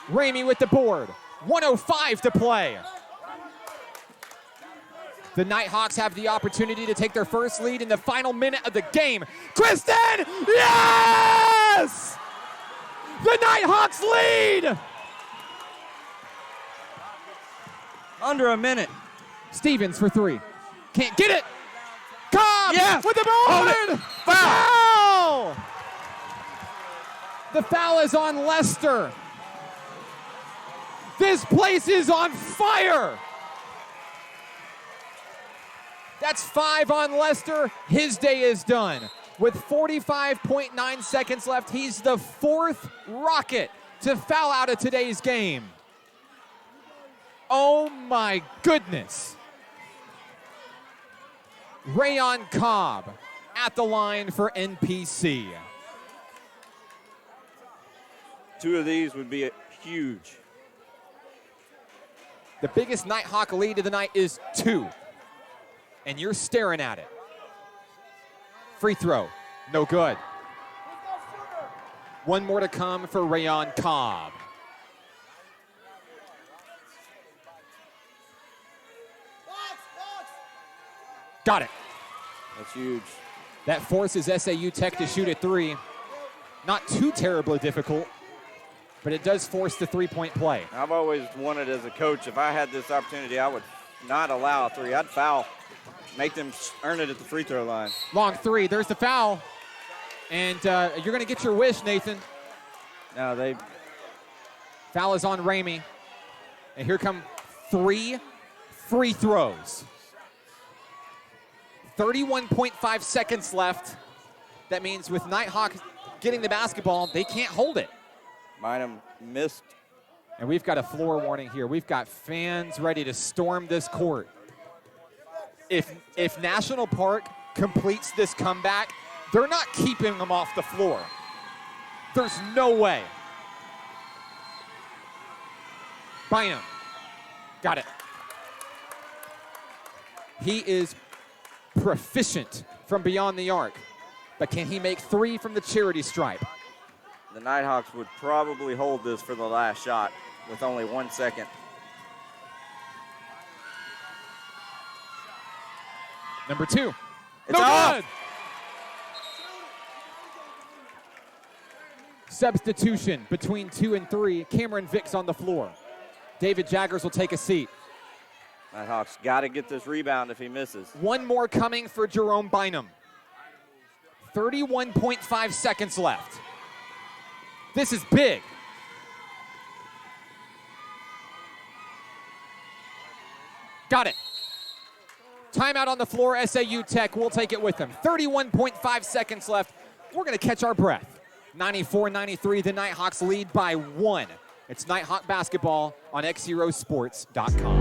Ramey with the board. 1:05 to play. The Nighthawks have the opportunity to take their first lead in the final minute of the game. Kristen! Yes! The Nighthawks lead! Under a minute. Stevens for three. Can't get it. Cobb Yes! with the board! Foul! The foul is on Lester. This place is on fire. That's 5 on Lester. His day is done. With 45.9 seconds left, he's the 4th Rocket to foul out of today's game. Oh my goodness. Rayon Cobb at the line for NPC. 2 of these would be huge. The biggest Nighthawk lead of the night is 2. And you're staring at it. Free throw. No good. One more to come for Rayon Cobb. Got it. That's huge. That forces SAU Tech to shoot a three. Not too terribly difficult, but it does force the three-point play. I've always wanted as a coach, if I had this opportunity, I would not allow a three. I'd foul, make them earn it at the free throw line. Long three, there's the foul. And you're gonna get your wish, Nathan. No, they. Foul is on Ramey. And here come 3 free throws. 31.5 seconds left. That means with Nighthawk getting the basketball, they can't hold it. Bynum missed. And we've got a floor warning here. We've got fans ready to storm this court. If National Park completes this comeback, they're not keeping them off the floor. There's no way. Bynum. Got it. He is proficient from beyond the arc, but can he make 3 from the charity stripe? The Nighthawks would probably hold this for the last shot with only 1 second. Number 2. It's no off. good. Substitution between 2 and 3. Cameron Vick's on the floor. David Jaggers will take a seat. Nighthawks got to get this rebound if he misses. One more coming for Jerome Bynum. 31.5 seconds left. This is big. Got it. Timeout on the floor. SAU Tech will take it with them. 31.5 seconds left. We're going to catch our breath. 94-93, the Nighthawks lead by 1. It's Nighthawk basketball on XZeroSports.com.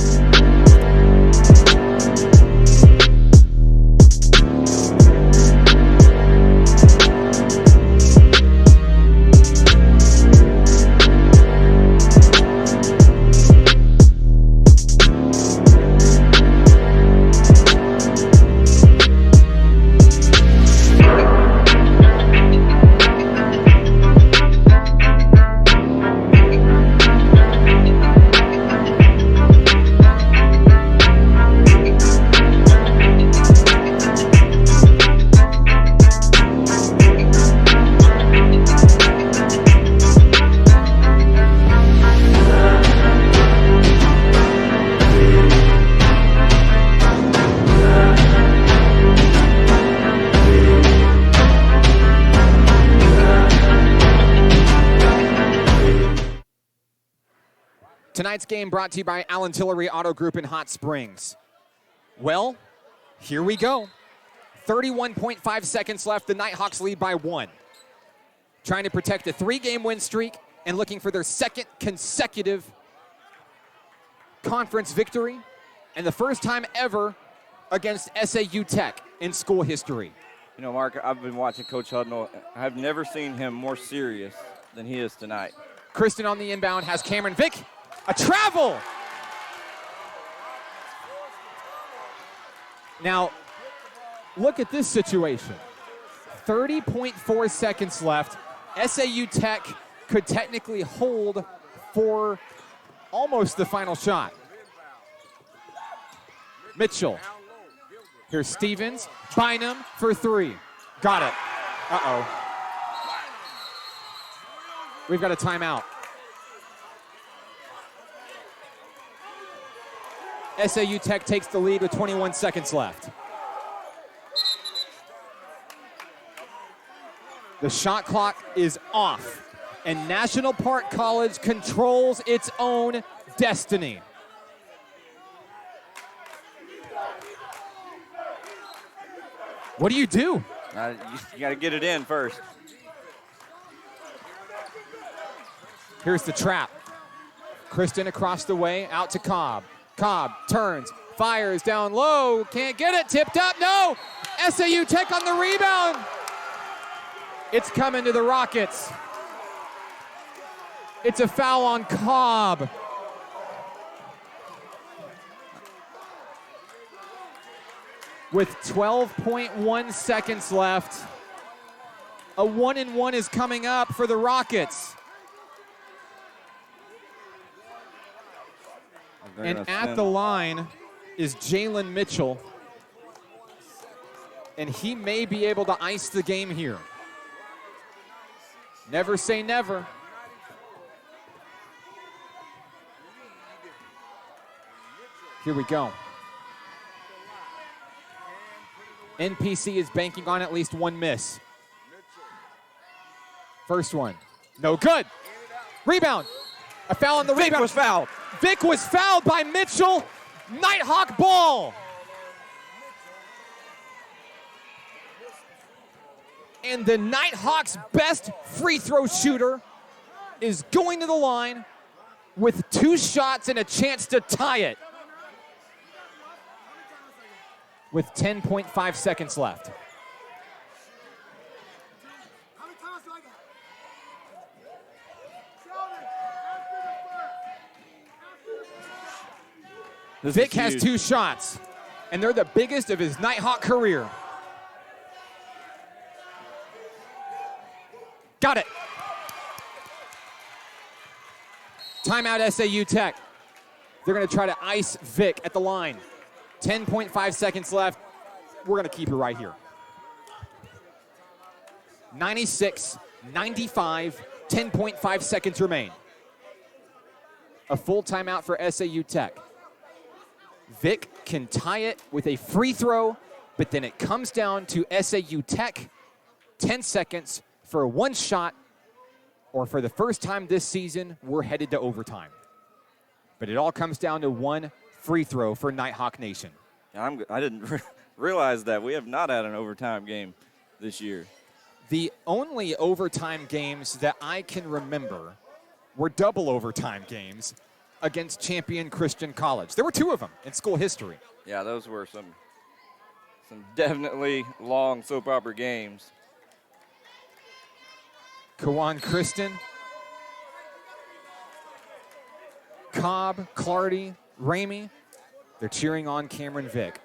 Tonight's game brought to you by Allen Tillery Auto Group in Hot Springs. Well, here we go. 31.5 seconds left. The Nighthawks lead by 1. Trying to protect a 3-game win streak and looking for their 2nd consecutive conference victory and the first time ever against SAU Tech in school history. You know, Mark, I've been watching Coach Hudnall. I've never seen him more serious than he is tonight. Kristen on the inbound has Cameron Vick. A travel! Now, look at this situation. 30.4 seconds left. SAU Tech could technically hold for almost the final shot. Mitchell. Here's Stevens. Bynum for 3. Got it. Uh-oh. We've got a timeout. SAU Tech takes the lead with 21 seconds left. The shot clock is off, and National Park College controls its own destiny. What do? You got to get it in first. Here's the trap. Kristen across the way, out to Cobb. Cobb turns, fires down low, can't get it, tipped up, no! SAU Tech on the rebound. It's coming to the Rockets. It's a foul on Cobb. with 12.1 seconds left. A 1-and-1 is coming up for the Rockets. And at the line is Jalen Mitchell. And he may be able to ice the game here. Never say never. Here we go. NPC is banking on at least one miss. First one, no good. Rebound, a foul on the rebound. Vic was fouled. Vic was fouled by Mitchell. Nighthawk ball. And the Nighthawks' best free throw shooter is going to the line with 2 shots and a chance to tie it with 10.5 seconds left. Vic has 2 shots, and they're the biggest of his Nighthawk career. Got it. Timeout SAU Tech. They're going to try to ice Vic at the line. 10.5 seconds left. We're going to keep it right here. 96, 95, 10.5 seconds remain. A full timeout for SAU Tech. Vic can tie it with a free throw, but then it comes down to SAU Tech. 10 seconds for 1 shot, or for the first time this season, we're headed to overtime. But it all comes down to 1 free throw for Nighthawk Nation. I didn't realize that. We have not had an overtime game this year. The only overtime games that I can remember were double overtime games against champion Christian College. There were 2 of them in school history. Yeah, those were some definitely long soap opera games. Kawan Kristen, Cobb, Clardy, Ramey, they're cheering on Cameron Vick.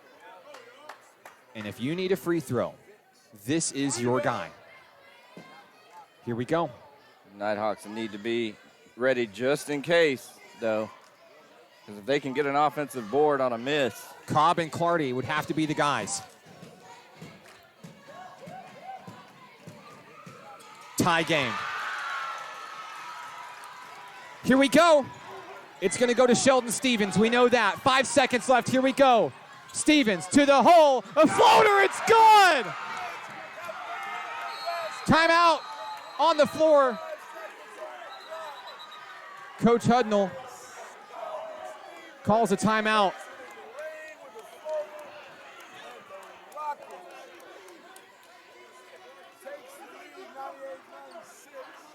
And if you need a free throw, this is your guy. Here we go. Nighthawks need to be ready just in case, though, because if they can get an offensive board on a miss. Cobb and Clardy would have to be the guys. Tie game. Here we go. It's going to go to Sheldon Stevens. We know that. 5 seconds left. Here we go. Stevens to the hole. A floater. It's good. Timeout on the floor. Coach Hudnall calls a timeout.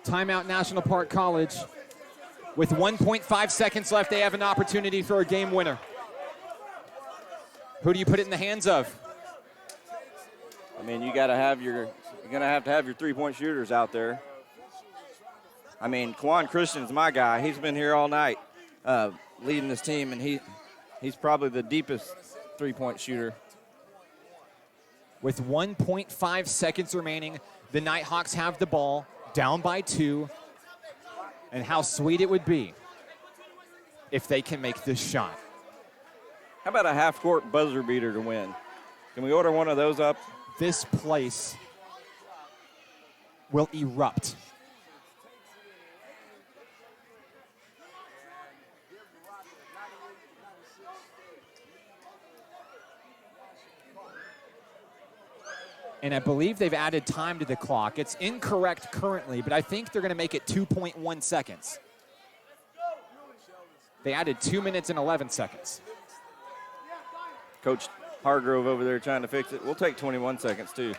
Timeout National Park College. With 1.5 seconds left, they have an opportunity for a game winner. Who do you put it in the hands of? I mean, you're gonna have to have your 3-point shooters out there. I mean, Quan Christian's my guy. He's been here all night leading this team, and he's probably the deepest 3-point shooter. With 1.5 seconds remaining, the Nighthawks have the ball, down by 2. And how sweet it would be if they can make this shot. How about a half-court buzzer beater to win? Can we order one of those up? This place will erupt. And I believe they've added time to the clock. It's incorrect currently, but I think they're going to make it 2.1 seconds. They added 2 minutes and 11 seconds. Coach Hargrove over there trying to fix it. We'll take 21 seconds, too.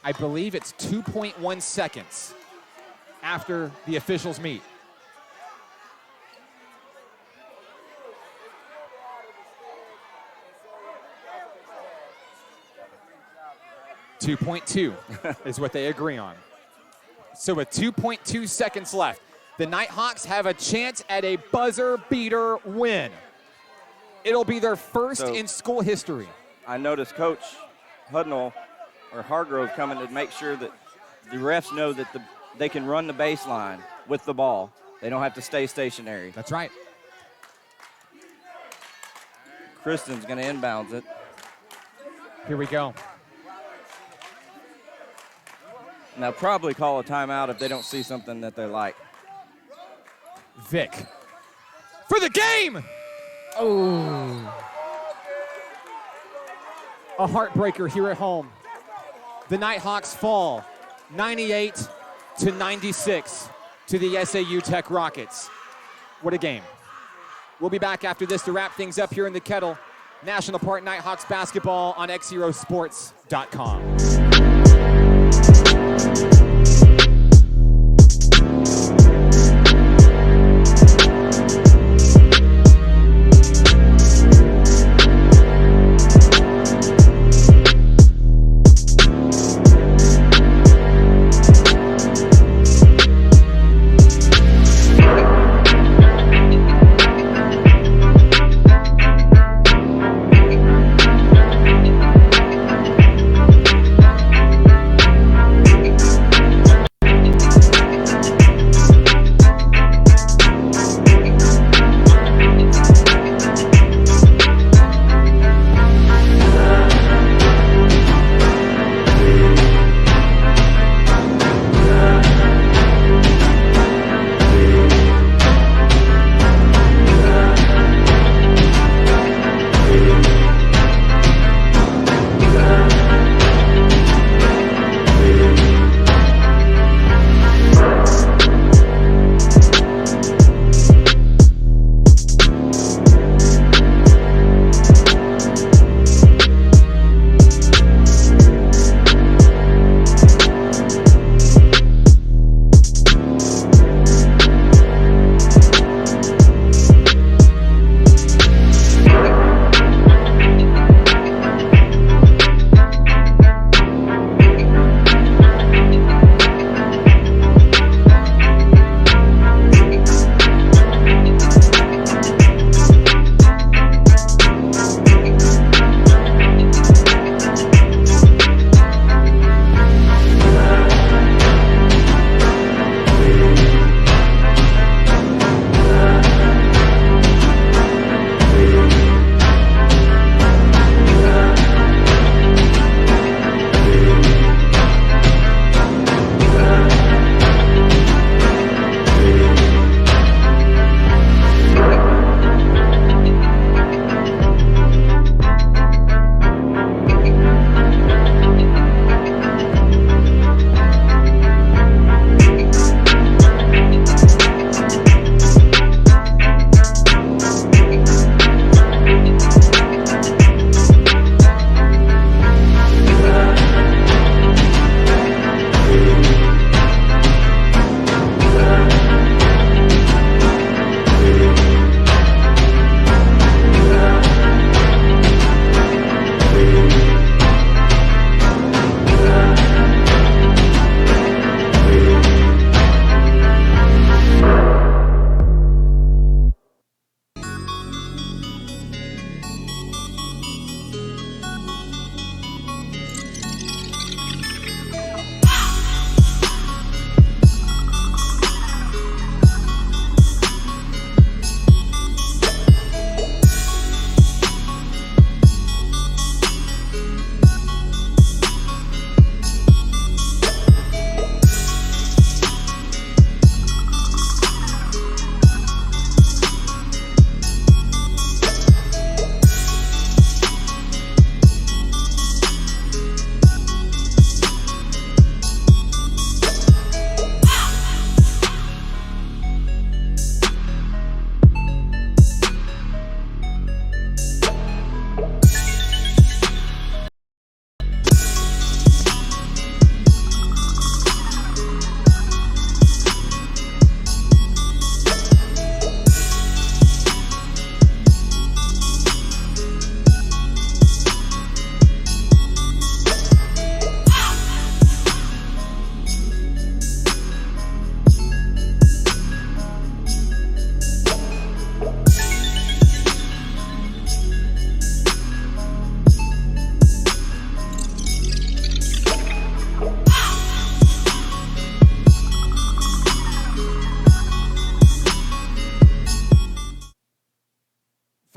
I believe it's 2.1 seconds after the officials meet. .2 is what they agree on. So with 2.2 seconds left, the Nighthawks have a chance at a buzzer beater win. It'll be their first in school history. I noticed Coach Hudnall or Hargrove coming to make sure that the refs know that they can run the baseline with the ball. They don't have to stay stationary. That's right. Kristen's going to inbounds it. Here we go. And they'll probably call a timeout if they don't see something that they like. Vic for the game. Oh. A heartbreaker here at home. The Nighthawks fall 98-96 to the SAU Tech Rockets. What a game. We'll be back after this to wrap things up here in the Kettle. National Park Nighthawks basketball on XZeroSports.com.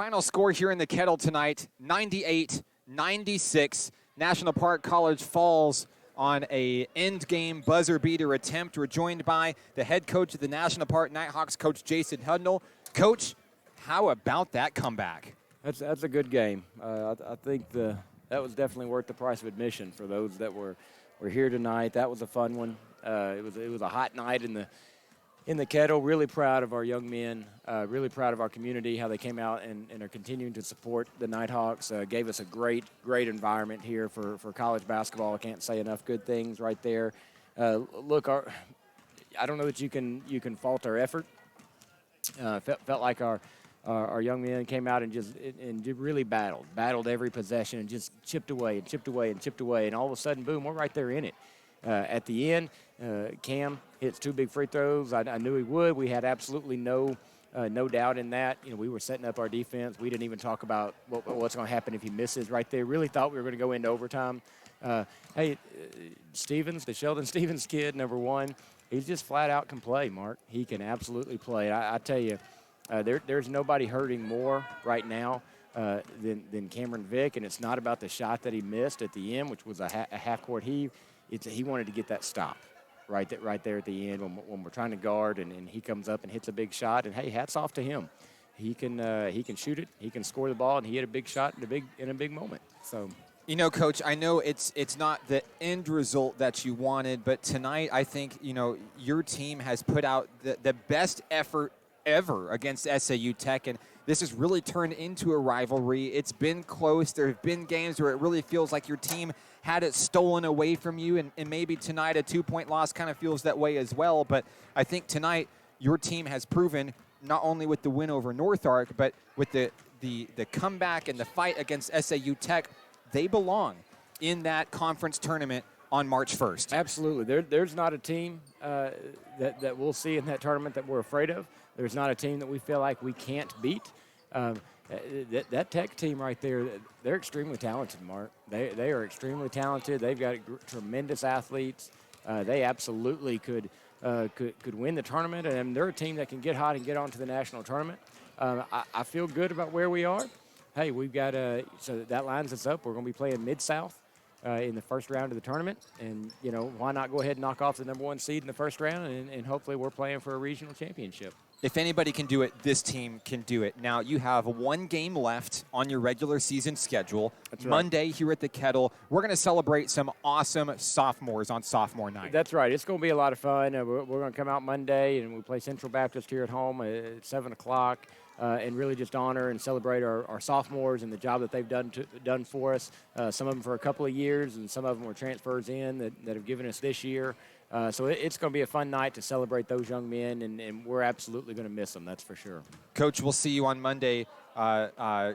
final score here in the Kettle tonight, 98-96. National Park College falls on a end game buzzer beater attempt. We're joined by the head coach of the National Park Nighthawks, Coach Jason Hudnall. Coach, how about that comeback? That's a good game. I think that was definitely worth the price of admission for those that were here tonight. That was a fun one. It was a hot night in the Kettle. Really proud of our young men. Really proud of our community, how they came out and are continuing to support the Nighthawks. Gave us a great environment here for college basketball. I can't say enough good things right there. Look, I don't know that you can fault our effort. Felt like our young men came out and just really battled every possession and just chipped away, and all of a sudden, boom, we're right there in it. At the end, Cam hits 2 big free throws. I knew he would. We had absolutely no doubt in that. We were setting up our defense. We didn't even talk about what's going to happen if he misses right there. Really thought we were going to go into overtime. Stevens, the Sheldon Stevens kid, number 1, he just flat out can play, Mark. He can absolutely play. I tell you, there's nobody hurting more right now than Cameron Vick, and it's not about the shot that he missed at the end, which was a half-court heave. He wanted to get that stop right there at the end when we're trying to guard, and he comes up and hits a big shot. And, hey, hats off to him. He can shoot it. He can score the ball, and he hit a big shot in a big moment. So. Coach, I know it's not the end result that you wanted, but tonight I think, your team has put out the best effort ever against SAU Tech, and this has really turned into a rivalry. It's been close. There have been games where it really feels like your team had it stolen away from you, and maybe tonight a 2-point loss kind of feels that way as well. But I think tonight your team has proven, not only with the win over North Ark, but with the comeback and the fight against SAU Tech, they belong in that conference tournament on March 1st. Absolutely. There's not a team that we'll see in that tournament that we're afraid of. There's not a team that we feel like we can't beat. That Tech team right there, they're extremely talented, Mark. They are extremely talented. They've got tremendous athletes. They absolutely could win the tournament, and they're a team that can get hot and get on to the national tournament. I feel good about where we are. Hey, we've got so that lines us up. We're going to be playing Mid-South in the first round of the tournament, and why not go ahead and knock off the number 1 seed in the first round, and hopefully we're playing for a regional championship. If anybody can do it, this team can do it. Now, you have 1 game left on your regular season schedule. That's right. Monday here at the Kettle, we're going to celebrate some awesome sophomores on sophomore night. That's right. It's going to be a lot of fun. We're going to come out Monday, and we play Central Baptist here at home at 7 o'clock. And really just honor and celebrate our sophomores and the job that they've done for us. Some of them for a couple of years, and some of them were transfers in that have given us this year. So it's going to be a fun night to celebrate those young men, and we're absolutely going to miss them, that's for sure. Coach, we'll see you on Monday. We'll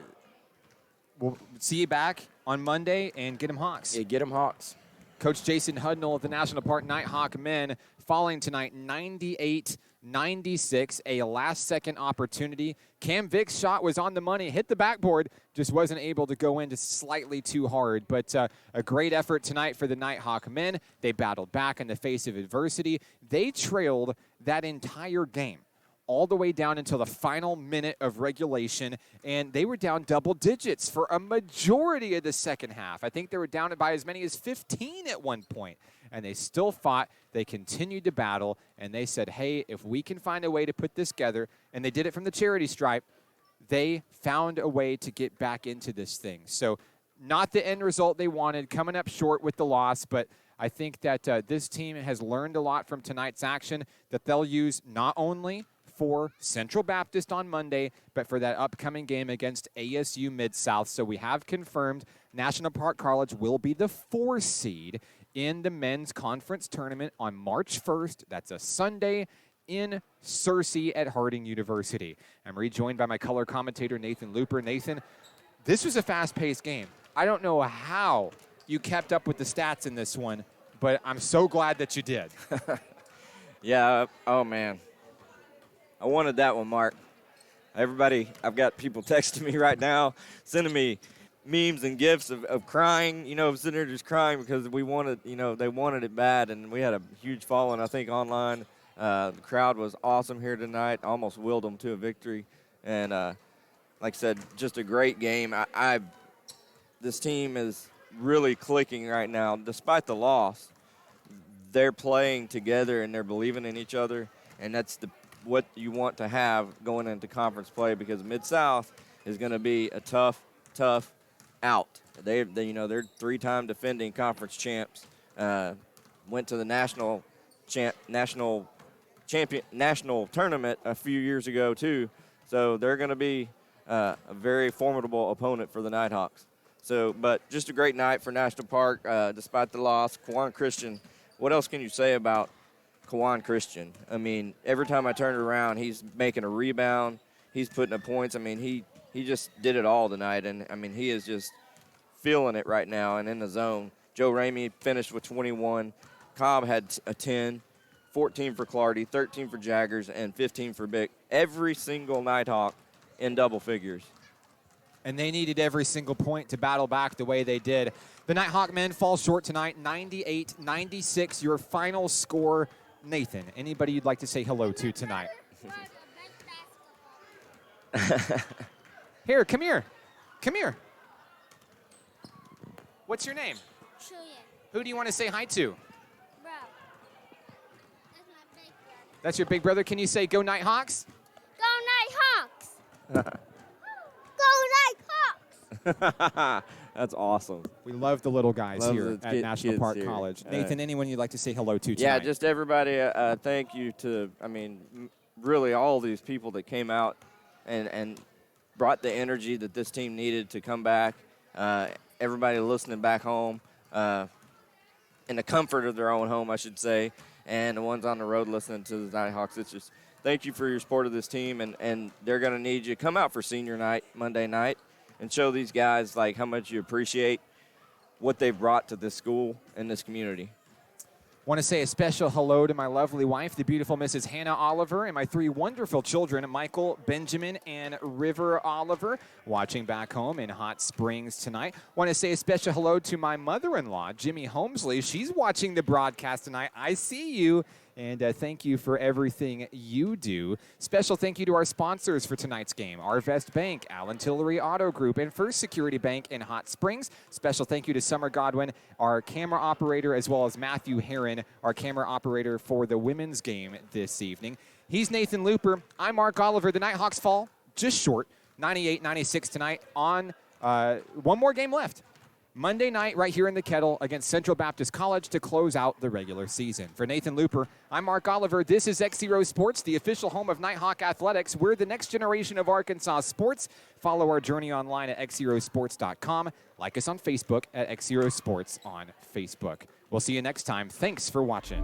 see you back on Monday, and get 'em Hawks. Yeah, get 'em Hawks. Coach Jason Hudnall of the National Park Nighthawk men falling tonight 98-96, a last-second opportunity. Cam Vick's shot was on the money, hit the backboard, just wasn't able to go in just slightly too hard. But a great effort tonight for the Nighthawk men. They battled back in the face of adversity. They trailed that entire game, all the way down until the final minute of regulation, and they were down double digits for a majority of the second half. I think they were down by as many as 15 at one point, and they still fought. They continued to battle, and they said, hey, if we can find a way to put this together, and they did it from the charity stripe, they found a way to get back into this thing. So not the end result they wanted, coming up short with the loss, but I think that this team has learned a lot from tonight's action that they'll use not only for Central Baptist on Monday, but for that upcoming game against ASU Mid-South. So we have confirmed National Park College will be the 4 seed in the men's conference tournament on March 1st. That's a Sunday in Searcy at Harding University. I'm rejoined by my color commentator, Nathan Looper. Nathan, this was a fast-paced game. I don't know how you kept up with the stats in this one, but I'm so glad that you did. Yeah, oh, man. I wanted that one, Mark. Everybody, I've got people texting me right now, sending me memes and gifs of crying, sitting there just crying because we wanted, they wanted it bad, and we had a huge following, I think, online. The crowd was awesome here tonight, almost willed them to a victory. And like I said, just a great game. This team is really clicking right now. Despite the loss, they're playing together and they're believing in each other, and that's what you want to have going into conference play, because Mid-South is going to be a tough out. They're 3-time defending conference champs. Went to the national tournament a few years ago too. So they're going to be a very formidable opponent for the Nighthawks. So, but just a great night for National Park, despite the loss. Kawan Christian, what else can you say about Kawan Christian? I mean, every time I turn around, he's making a rebound. He's putting up points. I mean, he just did it all tonight, and I mean, he is just feeling it right now and in the zone. Joe Ramey finished with 21. Cobb had a 10, 14 for Clardy, 13 for Jaggers, and 15 for Bick. Every single Nighthawk in double figures. And they needed every single point to battle back the way they did. The Nighthawk men fall short tonight, 98-96, your final score. Nathan, anybody you'd like to say hello to tonight? Here, come here. Come here. What's your name? Julian. Who do you want to say hi to? Bro. That's my big brother. That's your big brother. Can you say go Nighthawks? Go Nighthawks! Go Nighthawks! That's awesome. We love the little guys Love here the at National kids Park here. College. Nathan, anyone you'd like to say hello to tonight? Yeah, just everybody. Thank you to, really all these people that came out and brought the energy that this team needed to come back. Everybody listening back home, in the comfort of their own home, I should say, and the ones on the road listening to the Nighthawks. It's just thank you for your support of this team, and they're going to need you. Come out for senior night, Monday night, and show these guys like how much you appreciate what they've brought to this school and this community. Want to say a special hello to my lovely wife, the beautiful Mrs. Hannah Oliver, and my 3 wonderful children, Michael, Benjamin, and River Oliver, watching back home in Hot Springs tonight. Want to say a special hello to my mother-in-law, Jimmy Holmesley. She's watching the broadcast tonight. I see you. And thank you for everything you do. Special thank you to our sponsors for tonight's game, Arvest Bank, Allen Tillery Auto Group, and First Security Bank in Hot Springs. Special thank you to Summer Godwin, our camera operator, as well as Matthew Herron, our camera operator for the women's game this evening. He's Nathan Looper. I'm Mark Oliver. The Nighthawks fall just short, 98-96 tonight on one more game left. Monday night right here in the Kettle against Central Baptist College to close out the regular season. For Nathan Looper, I'm Mark Oliver. This is XZero Sports, the official home of Nighthawk Athletics. We're the next generation of Arkansas sports. Follow our journey online at XZeroSports.com. Like us on Facebook at XZero Sports on Facebook. We'll see you next time. Thanks for watching.